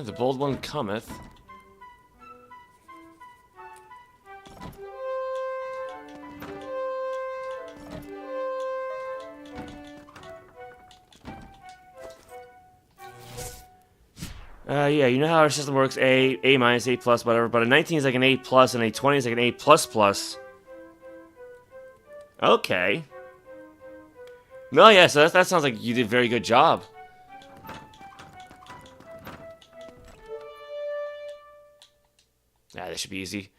The bold one cometh. Yeah, you know how our system works, A minus, A plus, whatever, but a 19 is like an A plus, and a 20 is like an A plus plus. Okay. No, yeah, so that sounds like you did a very good job. Yeah, this should be easy.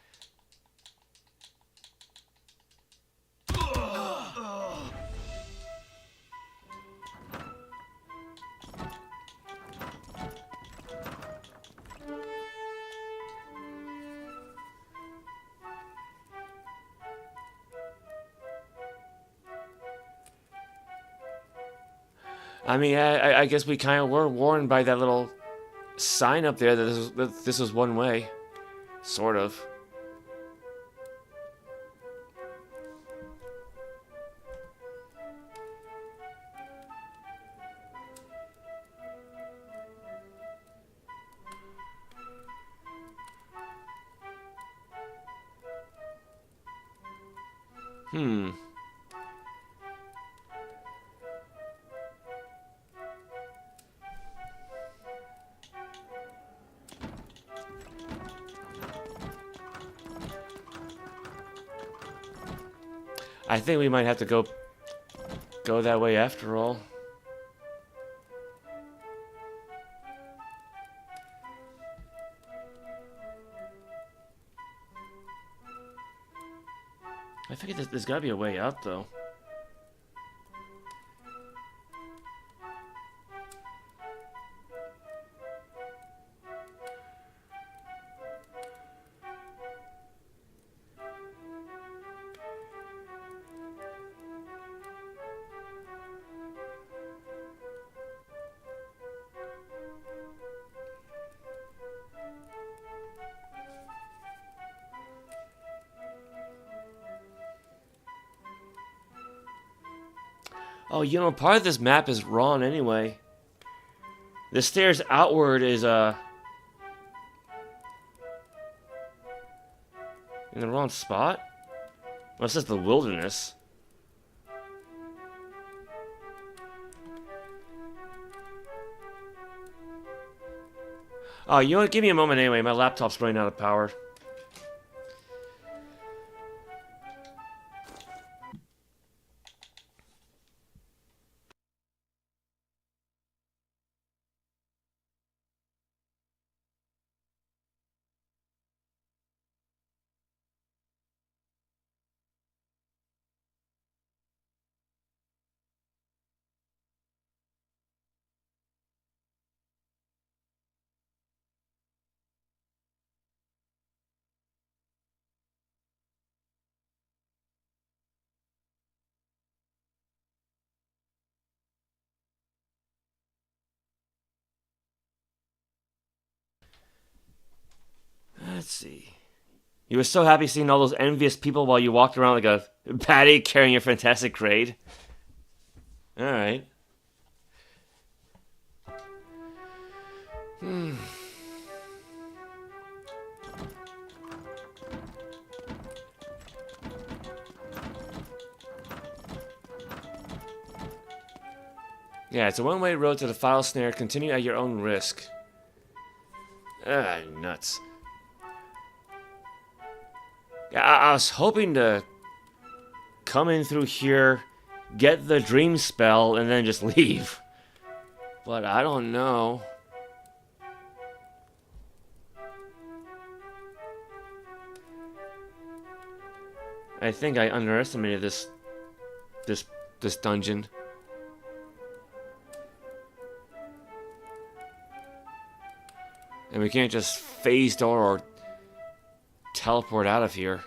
I mean, I guess we kind of were warned by that little sign up there that this was one way. Sort of. I think we might have to go that way after all. I figured there's gotta be a way out, though. Oh, you know, part of this map is wrong anyway. The stairs outward is, in the wrong spot? Well, it says the wilderness. Oh, you know what? Give me a moment anyway. My laptop's running out of power. Let's see. You were so happy seeing all those envious people while you walked around like a patty carrying your fantastic grade. Alright. Yeah, it's a one-way road to the final snare. Continue at your own risk. Ah, nuts. Yeah, I was hoping to come in through here, get the dream spell, and then just leave. But I don't know. I think I underestimated this dungeon. And we can't just phase door or teleport out of here.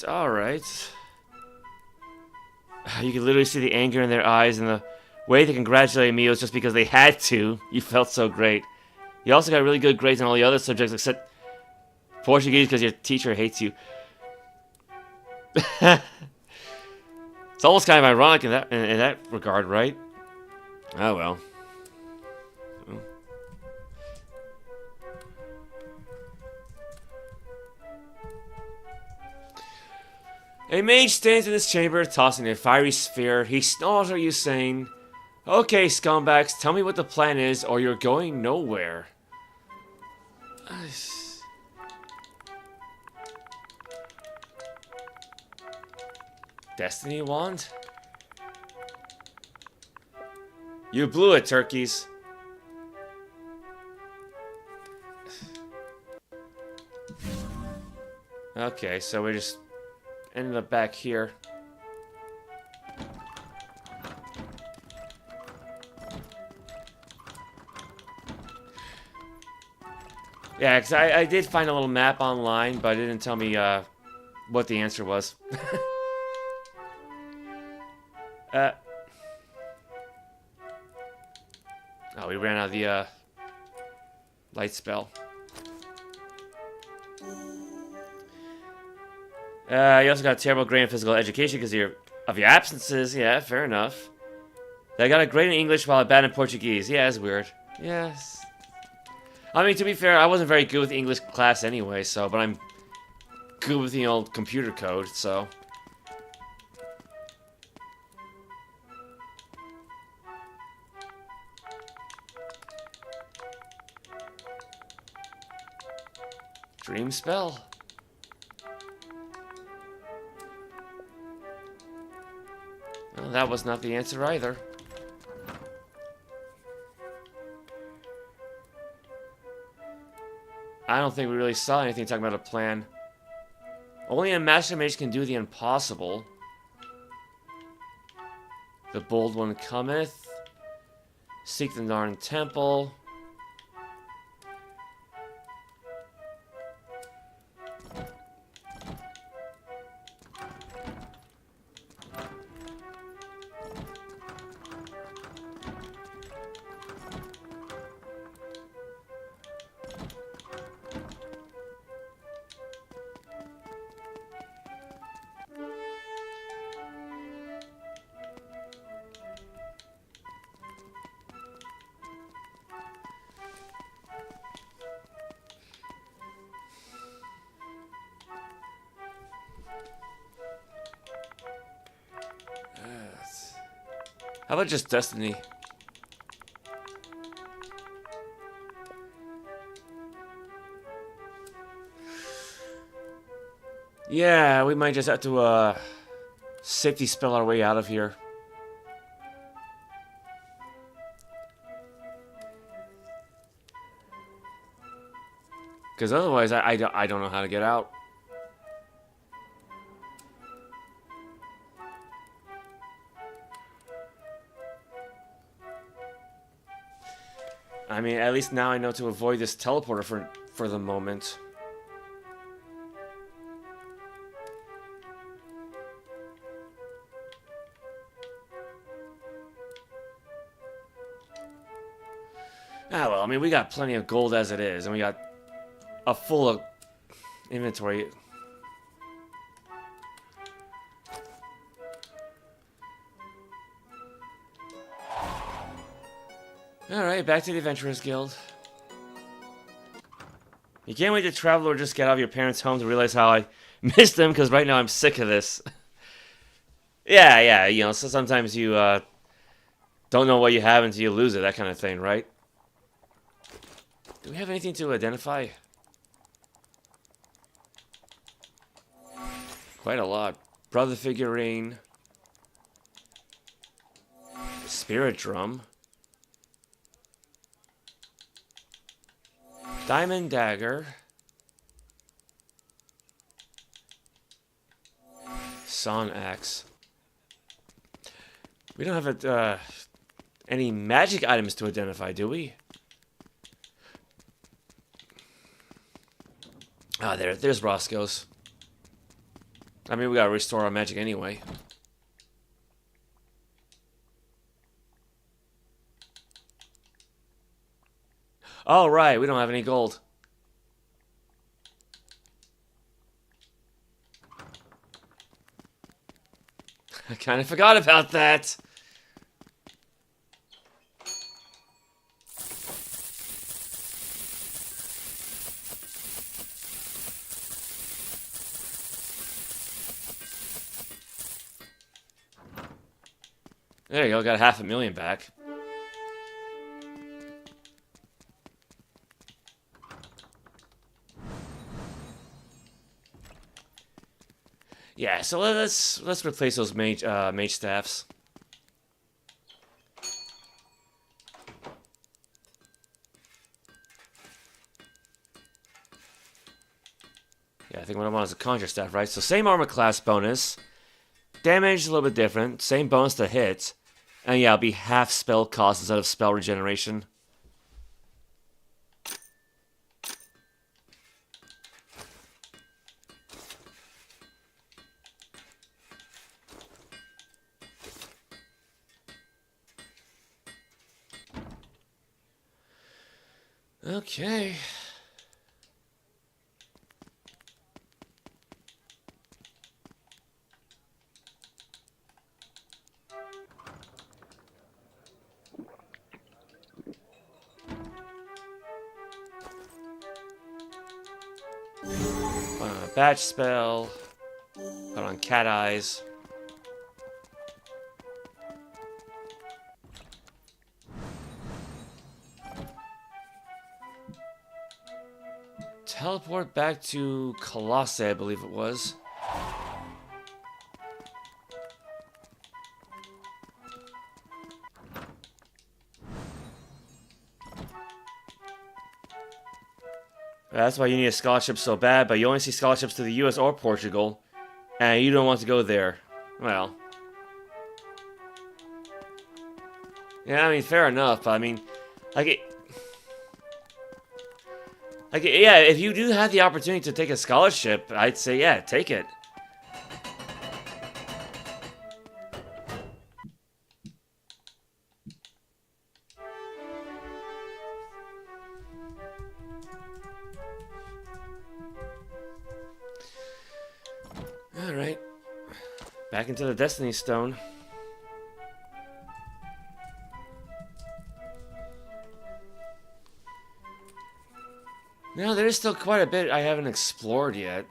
Alright. You can literally see the anger in their eyes, and the way they congratulated me was just because they had to. You felt so great. You also got really good grades on all the other subjects except Portuguese because your teacher hates you. It's almost kind of ironic in that regard, right? Oh well. A mage stands in his chamber, tossing a fiery sphere. He snarls at you, saying, "Okay, scumbags, tell me what the plan is, or you're going nowhere." Destiny wand? You blew it, turkeys. Okay, so we just ended up back here. Yeah, because I did find a little map online, but it didn't tell me what the answer was. Oh, we ran out of the light spell. You also got a terrible grade in physical education because of your absences. Yeah, fair enough. I got a grade in English while I bad in Portuguese. Yeah, that's weird. Yes. I mean, to be fair, I wasn't very good with English class anyway, so, but I'm good with the old computer code, so. Dream spell. Well, that was not the answer either. I don't think we really saw anything talking about a plan. Only a Master Mage can do the impossible. The Bold One cometh. Seek the Narn Temple. How about just Destiny? Yeah, we might just have to safety spell our way out of here. Because otherwise, I don't know how to get out. I mean, at least now I know to avoid this teleporter for the moment. Ah, well, I mean, we got plenty of gold as it is, and we got a full inventory. Alright, back to the Adventurers Guild. You can't wait to travel or just get out of your parents' home to realize how I miss them, because right now I'm sick of this. Yeah, you know, so sometimes you don't know what you have until you lose it, that kind of thing, right? Do we have anything to identify? Quite a lot. Brother figurine. Spirit drum. Diamond dagger. Son axe. We don't have any magic items to identify, do we? Ah, there's Roscoe's. I mean, we gotta restore our magic anyway. Oh, right, we don't have any gold. I kind of forgot about that. There you go, got 500,000 back. Yeah, so let's replace those mage staffs. Yeah, I think what I want is a conjure staff, right? So same armor class bonus, damage a little bit different, same bonus to hit, and yeah, it'll be half spell cost instead of spell regeneration. Okay. Put on a batch spell. Put on cat eyes. Teleport back to Colossae, I believe it was. That's why you need a scholarship so bad, but you only see scholarships to the US or Portugal, and you don't want to go there. Well. Yeah, I mean, fair enough, but I mean, yeah, if you do have the opportunity to take a scholarship, I'd say, yeah, take it. Alright. Back into the Destiny Stone. Now, there is still quite a bit I haven't explored yet.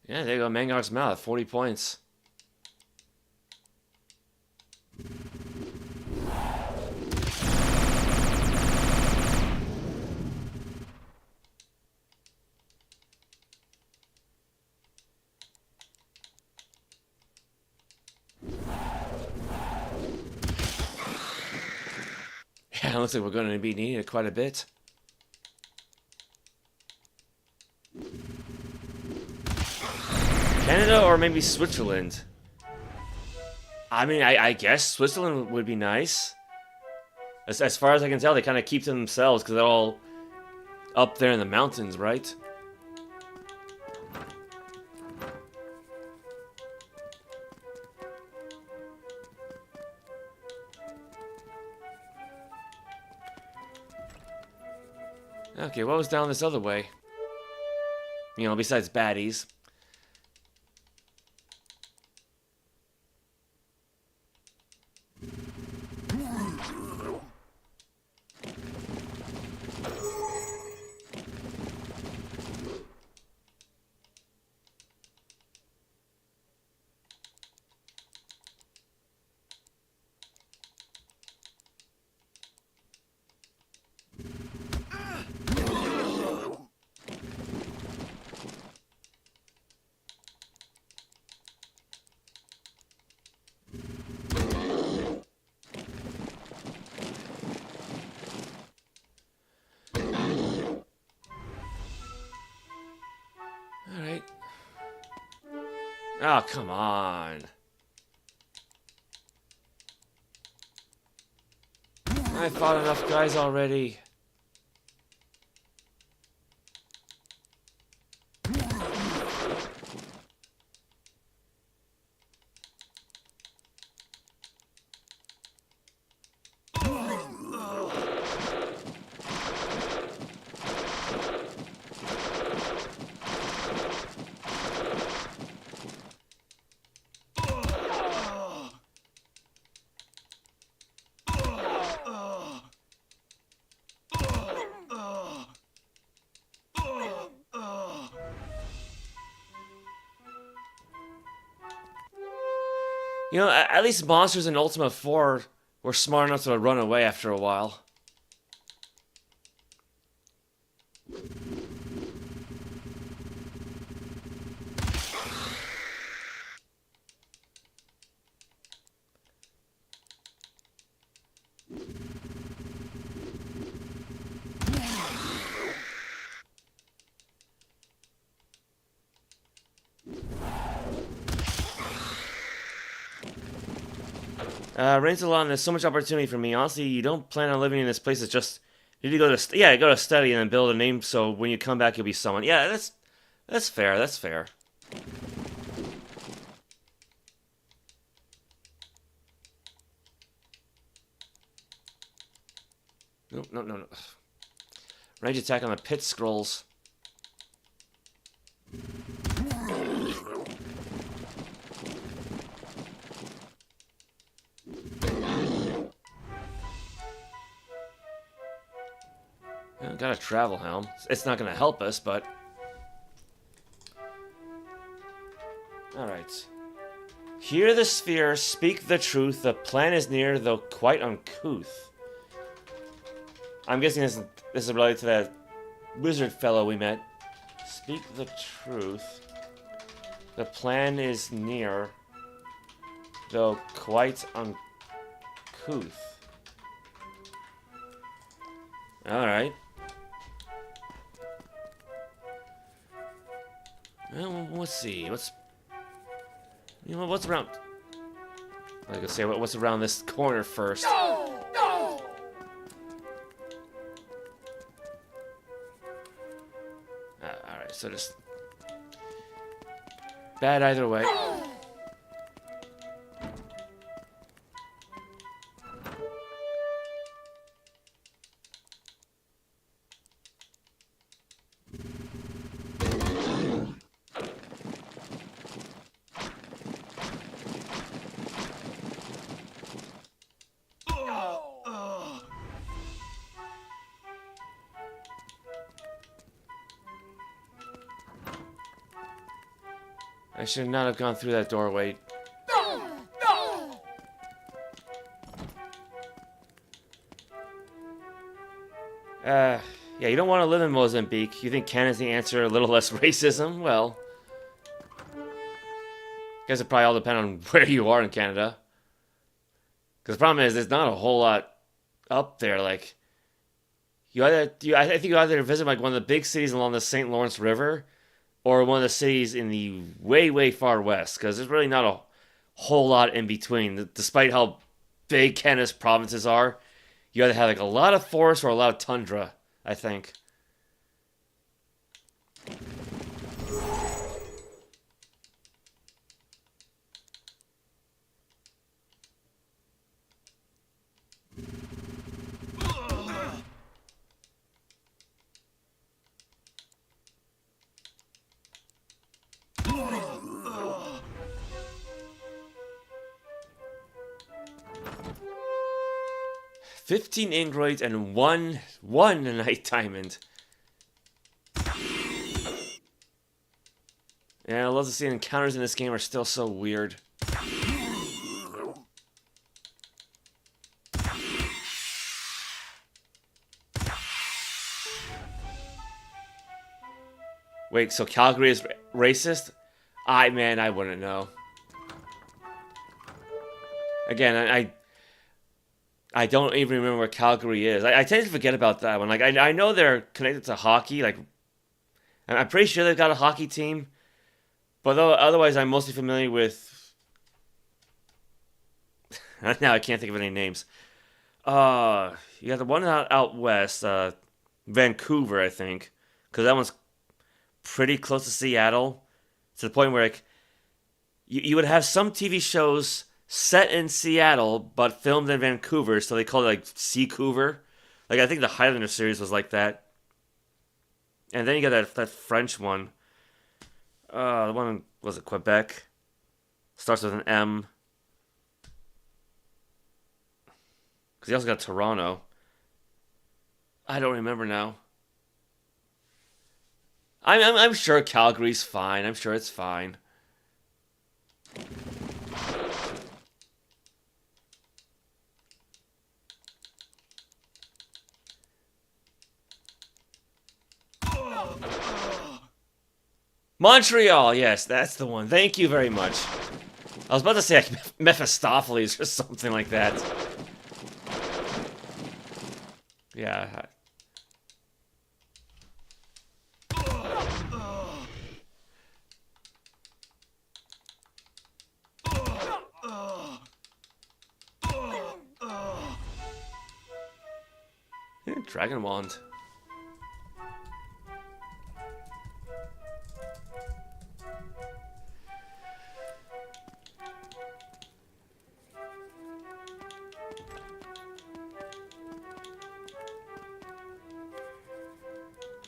Yeah, there you go, Mangar's Mouth, 40 points. Yeah, it looks like we're going to be needing it quite a bit. Canada or maybe Switzerland? I mean, I guess Switzerland would be nice. As far as I can tell, they kind of keep to themselves because they're all up there in the mountains, right? Okay, what was down this other way? You know, besides baddies. Alright. Oh, come on. I fought enough guys already. You know, at least monsters in Ultima 4 were smart enough to run away after a while. Rainsalon, there's so much opportunity for me. Honestly, you don't plan on living in this place. It's just you need to go to go to study and then build a name. So when you come back, you'll be someone. Yeah, that's fair. That's fair. No. Range attack on the pit scrolls. Got a travel helm. It's not going to help us, but... Alright. Hear the sphere, speak the truth. The plan is near, though quite uncouth. I'm guessing this is related to that wizard fellow we met. Speak the truth. The plan is near, though quite uncouth. Alright. Well, let's see. What's around? I was gonna say what's around this corner first. No! No! Alright, so just bad either way. I should not have gone through that doorway. No! No! Yeah, you don't want to live in Mozambique. You think Canada's the answer, a little less racism? Well, I guess it probably all depends on where you are in Canada. Because the problem is, there's not a whole lot up there. Like, I think you either visit like one of the big cities along the St. Lawrence River, or one of the cities in the way, way far west, because there's really not a whole lot in between. Despite how big Canada's provinces are, you either have like a lot of forest or a lot of tundra, I think. $15 ingroids and one night diamond. Yeah, I love to see encounters in this game are still so weird. Wait, so Calgary is racist? I wouldn't know. Again, I don't even remember where Calgary is. I tend to forget about that one. Like, I know they're connected to hockey. Like, I'm pretty sure they've got a hockey team. But otherwise, I'm mostly familiar with... Now I can't think of any names. You got the one out west, Vancouver, I think. Because that one's pretty close to Seattle. To the point where, like, you would have some TV shows set in Seattle, but filmed in Vancouver, so they call it, like, Seacouver. Like, I think the Highlander series was like that. And then you got that French one. The one, was it Quebec? Starts with an M. Because you also got Toronto. I don't remember now. I'm sure Calgary's fine. I'm sure it's fine. Montreal, yes, that's the one. Thank you very much. I was about to say like Mephistopheles or something like that. Yeah. Dragon Wand.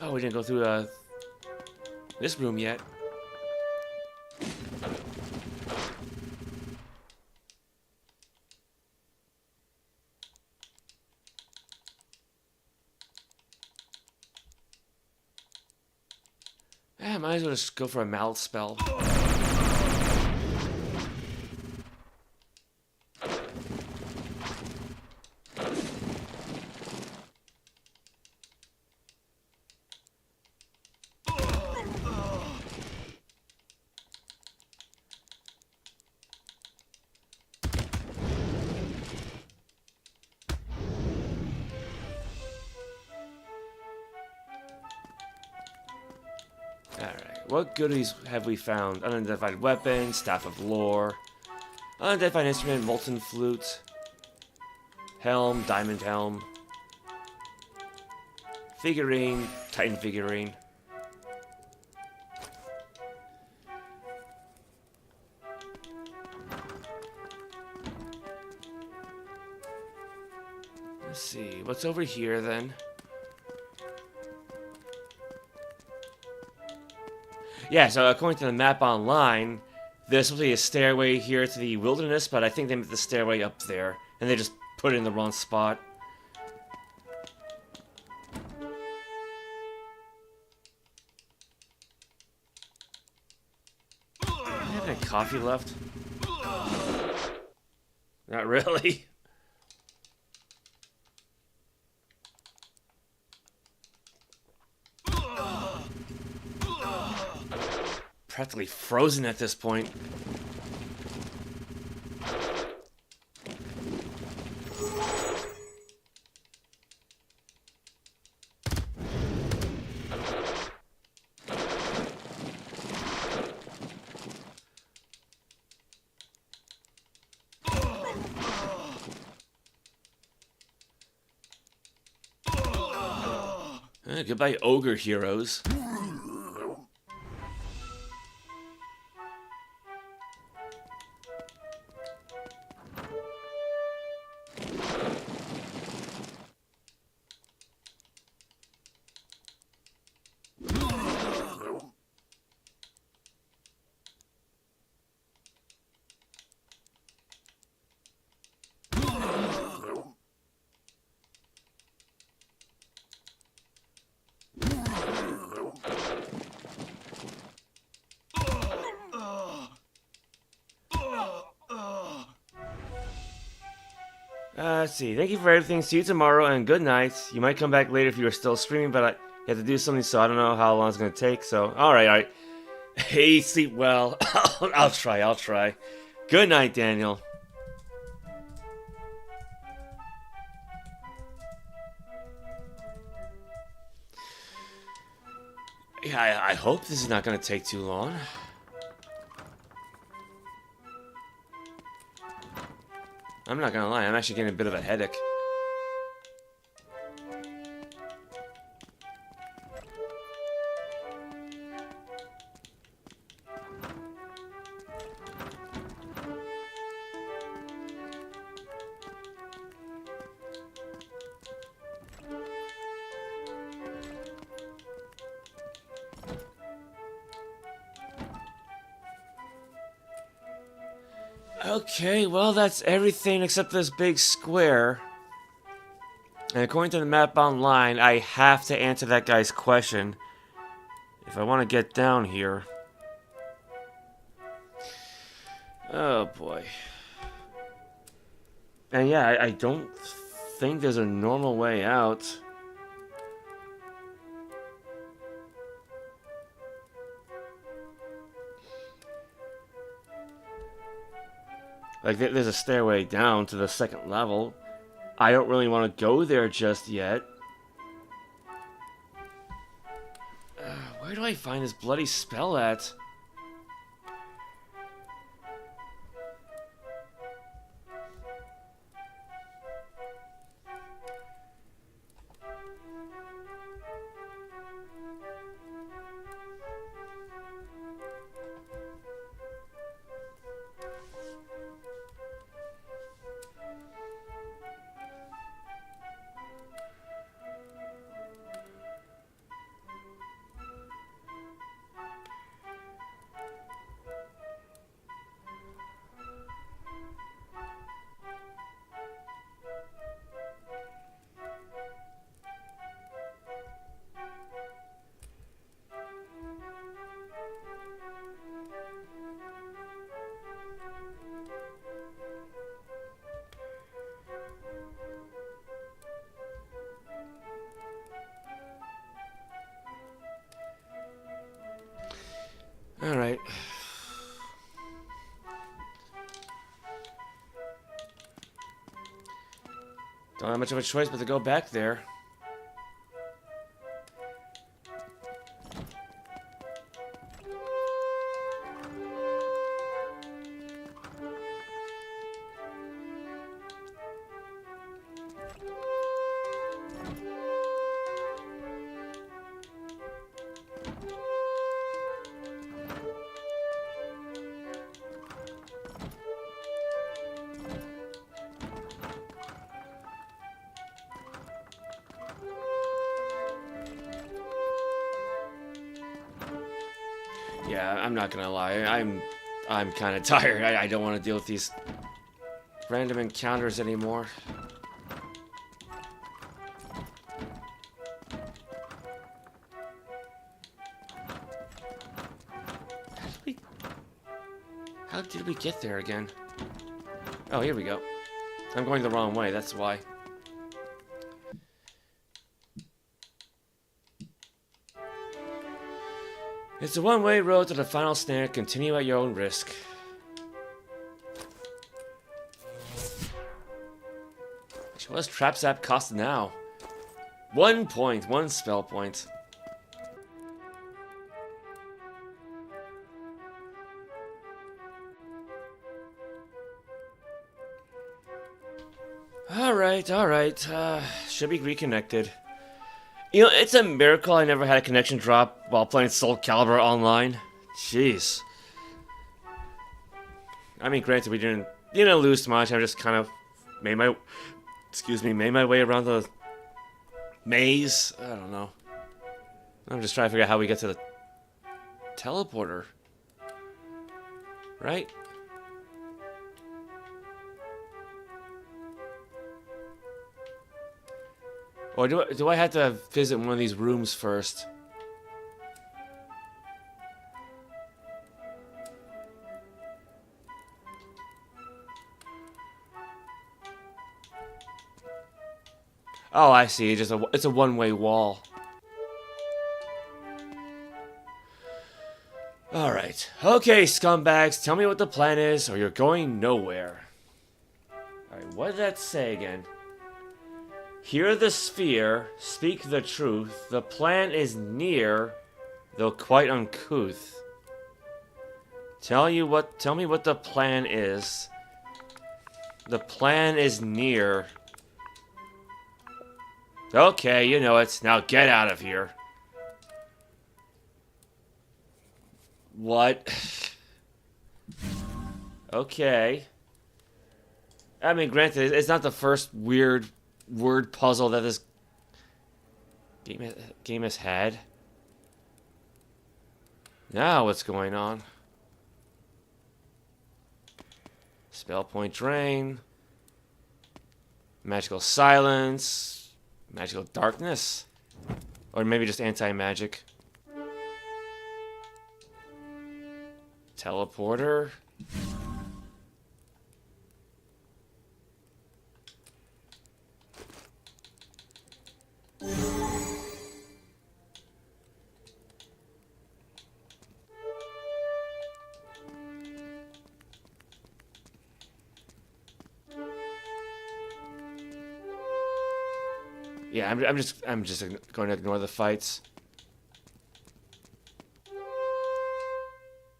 Oh, we didn't go through this room yet. Yeah, might as well just go for a mouth spell. What goodies have we found? Unidentified weapon, staff of lore, unidentified instrument, molten flute, helm, diamond helm, figurine, titan figurine. Let's see, what's over here then? Yeah, so according to the map online, there's supposed to be a stairway here to the wilderness, but I think they meant the stairway up there, and they just put it in the wrong spot. Do I have any coffee left? Not really. Practically frozen at this point. Goodbye, ogre heroes. Let's see. Thank you for everything. See you tomorrow, and good night. You might come back later if you are still streaming, but I have to do something, so I don't know how long it's going to take. So, alright. Hey, sleep well. I'll try. Good night, Daniel. Yeah, I hope this is not going to take too long. I'm not gonna lie, I'm actually getting a bit of a headache. Okay, well, that's everything except this big square. And according to the map online, I have to answer that guy's question if I want to get down here. Oh, boy. And yeah, I don't think there's a normal way out. Like, there's a stairway down to the second level. I don't really want to go there just yet. Where do I find this bloody spell at? Alright. Don't have much of a choice but to go back there. Yeah, I'm not gonna lie. I'm kind of tired. I don't want to deal with these random encounters anymore. How did we get there again? Oh, here we go. I'm going the wrong way, that's why. It's a one-way road to the final snare. Continue at your own risk. What does Trap Zap cost now? 1 point, 1 spell point. Alright. Should be reconnected. You know, it's a miracle I never had a connection drop while playing Soul Calibur online. Jeez. I mean, granted, we didn't lose much. I just kind of made my way around the maze. I don't know. I'm just trying to figure out how we get to the teleporter. Right? Or do I have to visit one of these rooms first? Oh, I see. It's a one-way wall. Alright. Okay, scumbags, tell me what the plan is, or you're going nowhere. Alright, what did that say again? Hear the sphere, speak the truth. The plan is near, though quite uncouth. Tell me what the plan is. The plan is near. Okay, you know it. Now get out of here. What? Okay. I mean, granted, it's not the first weird word puzzle that this game has had. Now what's going on? Spell point drain. Magical silence. Magical darkness. Or maybe just anti-magic. Teleporter. Yeah, I'm just going to ignore the fights.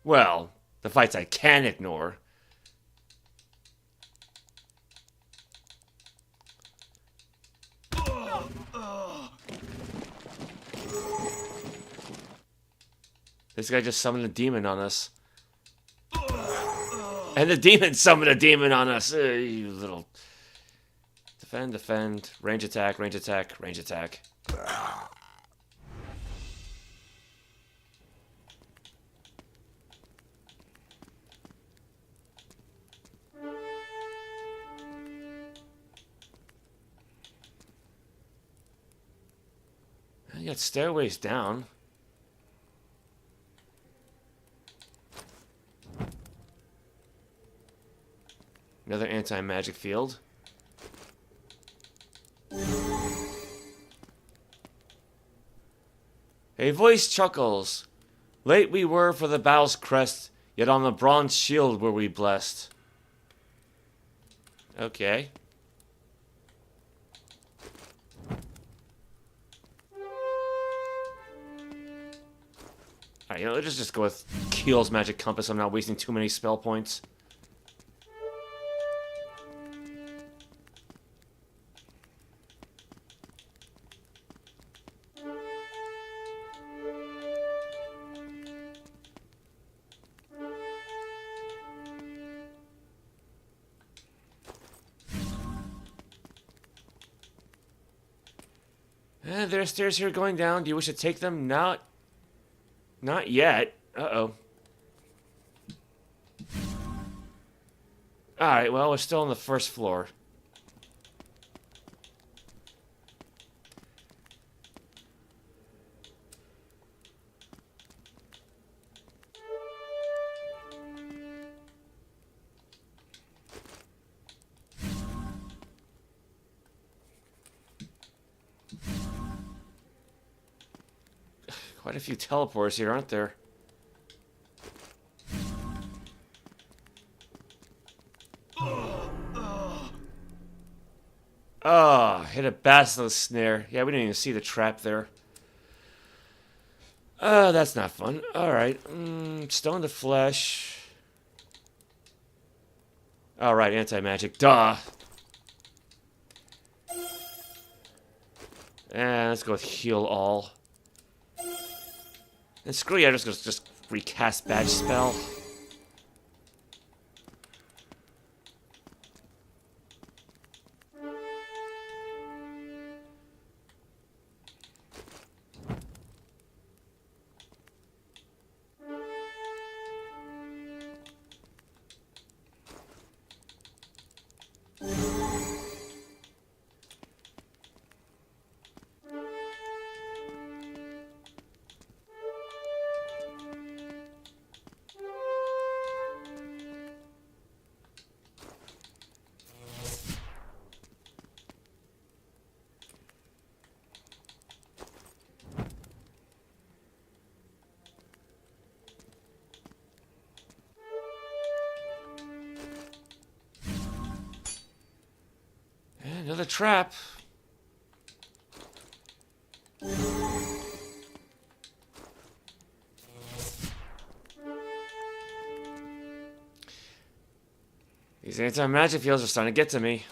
Well, the fights I can ignore. This guy just summoned a demon on us. And the demon summoned a demon on us. You little... Defend, range attack, range attack, range attack. You got stairways down. Another anti-magic field. A voice chuckles. Late we were for the battle's crest, yet on the bronze shield were we blessed. Okay. Alright, let's just go with Keel's Magic Compass. I'm not wasting too many spell points. There are stairs here going down. Do you wish to take them? Not yet. Uh-oh. Alright, well, we're still on the first floor. Quite a few teleporters here, aren't there? Oh, hit a basilisk snare. Yeah, we didn't even see the trap there. That's not fun. Alright. Stone to flesh. Alright, anti-magic. Duh. And let's go with heal all. And screw you, I'm just gonna recast badge spell. Another trap. These anti-magic fields are starting to get to me.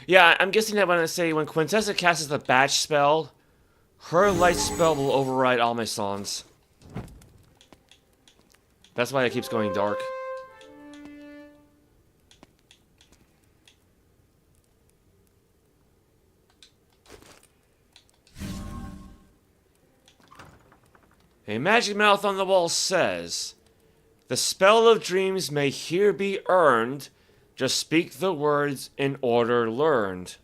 Yeah, I'm guessing that when I say when Quintessa casts the batch spell, her light spell will override Amesang's. That's why it keeps going dark. A magic mouth on the wall says, "The spell of dreams may here be earned. Just speak the words in order learned."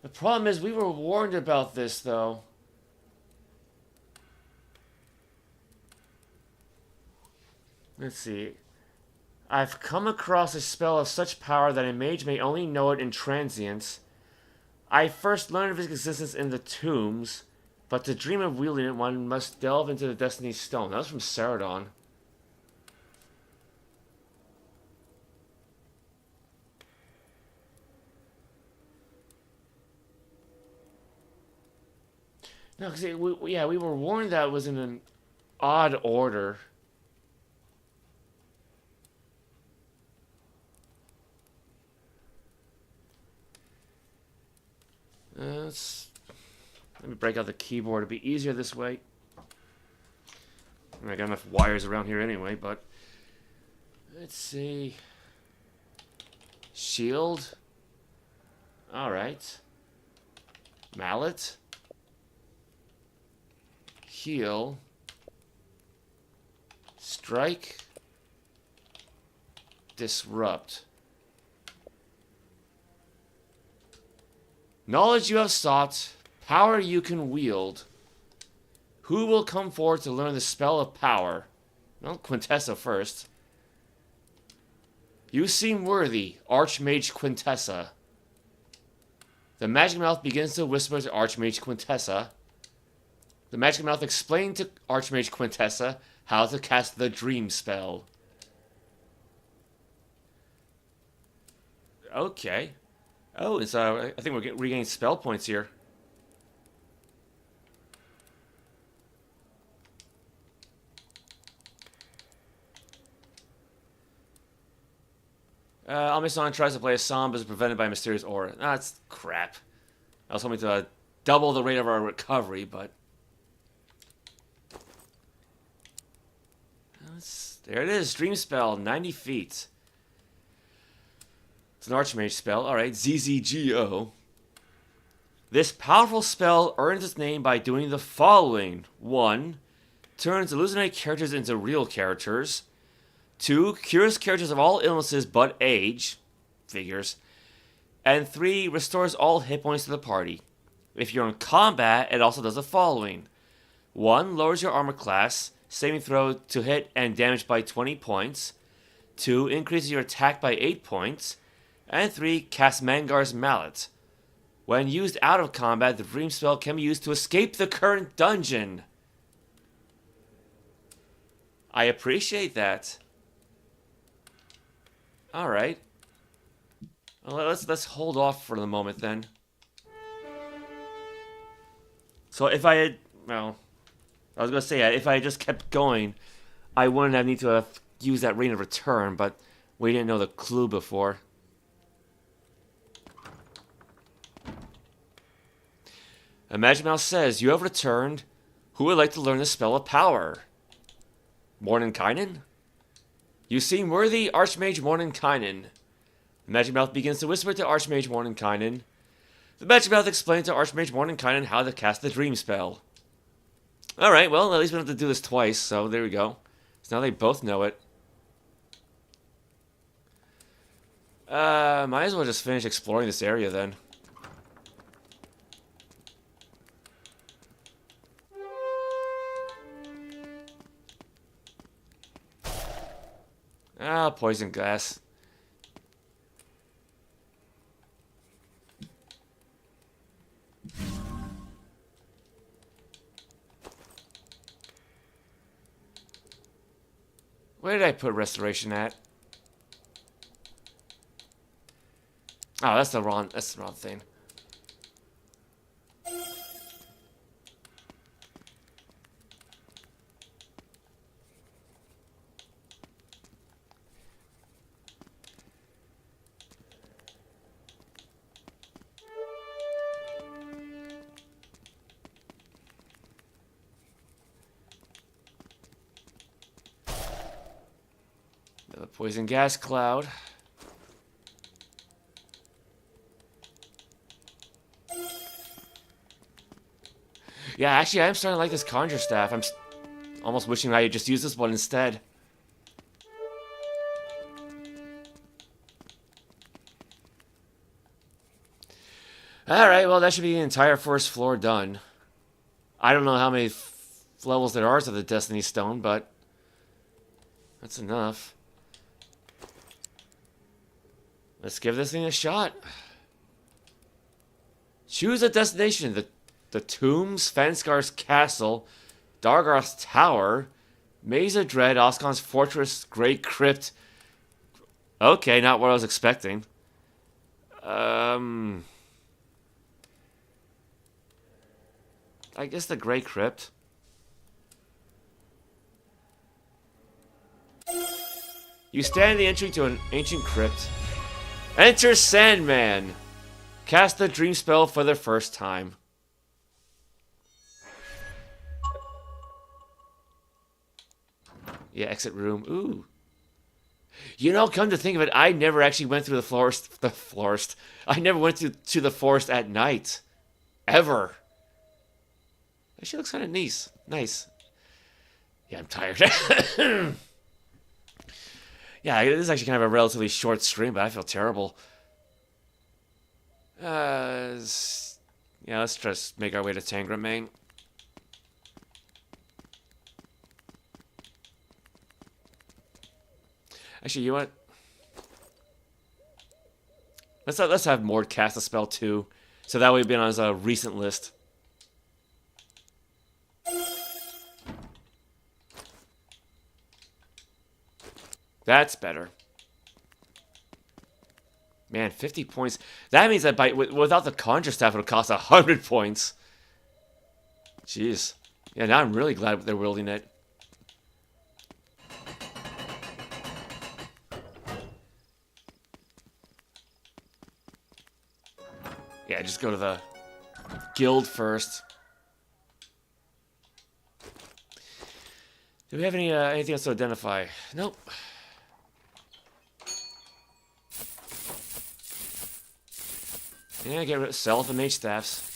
The problem is we were warned about this, though. Let's see. I've come across a spell of such power that a mage may only know it in transience. I first learned of its existence in the tombs, but to dream of wielding it, one must delve into the Destiny Stone. That was from Saradon. No, because we were warned that it was in an odd order. Let me break out the keyboard. It'd be easier this way. I got enough wires around here anyway, but let's see. Shield. All right. Mallet. Heal. Strike. Disrupt. Knowledge you have sought, power you can wield. Who will come forward to learn the spell of power? Well, Quintessa first. You seem worthy, Archmage Quintessa. The magic mouth begins to whisper to Archmage Quintessa. The magic mouth explained to Archmage Quintessa how to cast the dream spell. Okay. Oh, it's I think we're regaining spell points here. Amesang tries to play a song but is prevented by a mysterious aura. That's crap. I was hoping to double the rate of our recovery, but There it is. Dream spell, 90 feet. It's an Archmage spell. Alright, ZZGO. This powerful spell earns its name by doing the following. 1. Turns illusionary characters into real characters. 2. Cures characters of all illnesses but age. Figures. And 3. Restores all hit points to the party. If you're in combat, it also does the following. 1. Lowers your armor class, saving throw to hit and damage by 20 points. 2. Increases your attack by 8 points. And 3. Casts Mangar's Mallet. When used out of combat, the Dream spell can be used to escape the current dungeon. I appreciate that. Alright. Well, let's hold off for the moment then. So if I had... Well, I was going to say, if I had just kept going, I wouldn't have need to have used that Ring of Return, but we didn't know the clue before. Imagine Mouse says, you have returned. Who would like to learn the spell of power? Mordenkainen? You seem worthy, Archmage Mordenkainen. The Magic Mouth begins to whisper to Archmage Mordenkainen. The Magic Mouth explains to Archmage Mordenkainen how to cast the Dream spell. Alright, well, at least we don't have to do this twice, so there we go. So now they both know it. Might as well just finish exploring this area then. Ah, poison gas. Where did I put restoration at? Oh, that's the wrong thing. The poison gas cloud. Yeah, actually, I am starting to like this conjure staff. I'm almost wishing I had just used this one instead. Alright, well, that should be the entire first floor done. I don't know how many levels there are to the Destiny Stone, but that's enough. Let's give this thing a shot. Choose a destination. The Tombs, Fanskar's Castle, Dargarth's Tower, Maze of Dread, Oscon's Fortress, Grey Crypt. Okay, not what I was expecting. I guess the Grey Crypt. You stand in the entry to an ancient crypt. Enter Sandman. Cast the dream spell for the first time. Yeah, exit room. Ooh. You know, come to think of it, I never actually went through the forest. I never went to the forest at night. Ever. Actually looks kind of nice. Nice. Yeah, I'm tired. Yeah, this is actually kind of a relatively short stream, but I feel terrible. Yeah, let's just make our way to Tangram. Actually, you know what? Let's have Mord cast a spell too, so that way it'll be on his recent list. That's better. Man, 50 points. That means that without the conjure staff, it'll cost 100 points. Jeez. Yeah, now I'm really glad they're wielding it. Yeah, just go to the guild first. Do we have anything else to identify? Nope. Yeah, get rid of sell the mage staffs.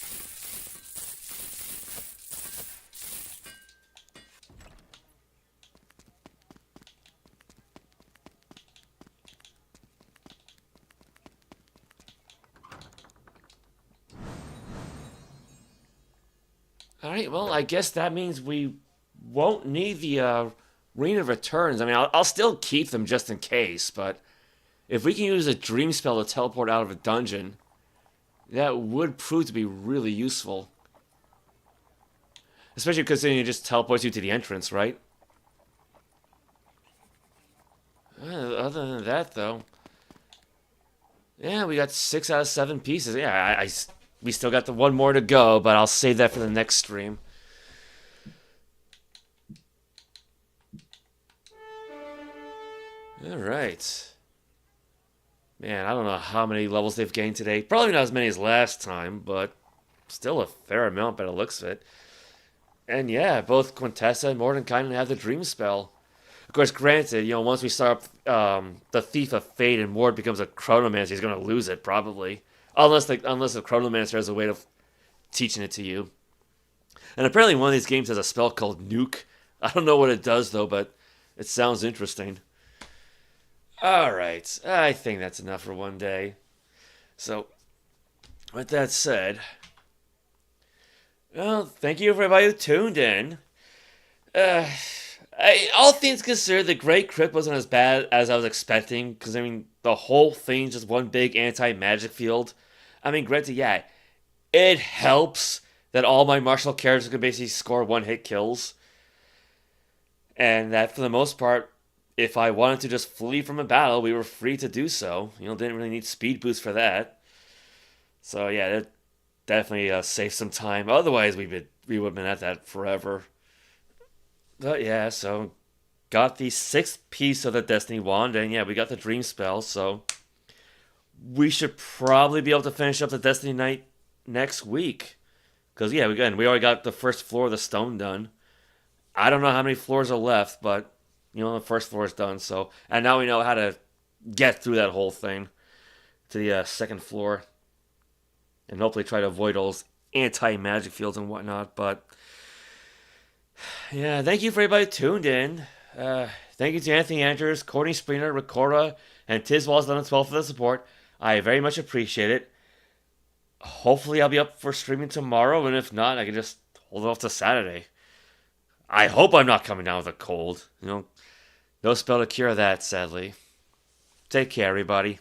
Alright, well, I guess that means we won't need the Ring of Returns. I mean, I'll still keep them just in case, but if we can use a dream spell to teleport out of a dungeon, that would prove to be really useful. Especially because then it just teleports you to the entrance, right? Other than that, though, yeah, we got 6 out of 7 pieces. Yeah, we still got the one more to go, but I'll save that for the next stream. Alright. Man, I don't know how many levels they've gained today. Probably not as many as last time, but still a fair amount by the looks of it. And yeah, both Quintessa and Mordenkainen have the Dream Spell. Of course, granted, you know, once we start the Thief of Fate and Mord becomes a Chronomancer, he's going to lose it, probably. Unless the Chronomancer has a way of teaching it to you. And apparently one of these games has a spell called Nuke. I don't know what it does, though, but it sounds interesting. Alright, I think that's enough for one day. So, with that said, well, thank you for everybody who tuned in. All things considered, the Grey Crypt wasn't as bad as I was expecting, because, I mean, the whole thing's just one big anti-magic field. I mean, granted, yeah, it helps that all my martial characters can basically score one-hit kills. And that, for the most part, if I wanted to just flee from a battle, we were free to do so. You know, didn't really need speed boost for that. So, yeah, it definitely saved some time. Otherwise, we would have been at that forever. But yeah, so got the 6th piece of the Destiny Wand, and yeah, we got the Dream Spell, so we should probably be able to finish up the Destiny Night next week. Because yeah, again, we already got the first floor of the stone done. I don't know how many floors are left, but you know, the first floor is done, so, and now we know how to get through that whole thing to the second floor. And hopefully try to avoid all those anti-magic fields and whatnot, but yeah, thank you for everybody who tuned in. Thank you to Anthony Andrews, Courtney Springer, Ricora, and Tizwalls1112 for the support. I very much appreciate it. Hopefully I'll be up for streaming tomorrow, and if not, I can just hold it off to Saturday. I hope I'm not coming down with a cold. You know, no spell to cure that, sadly. Take care, everybody.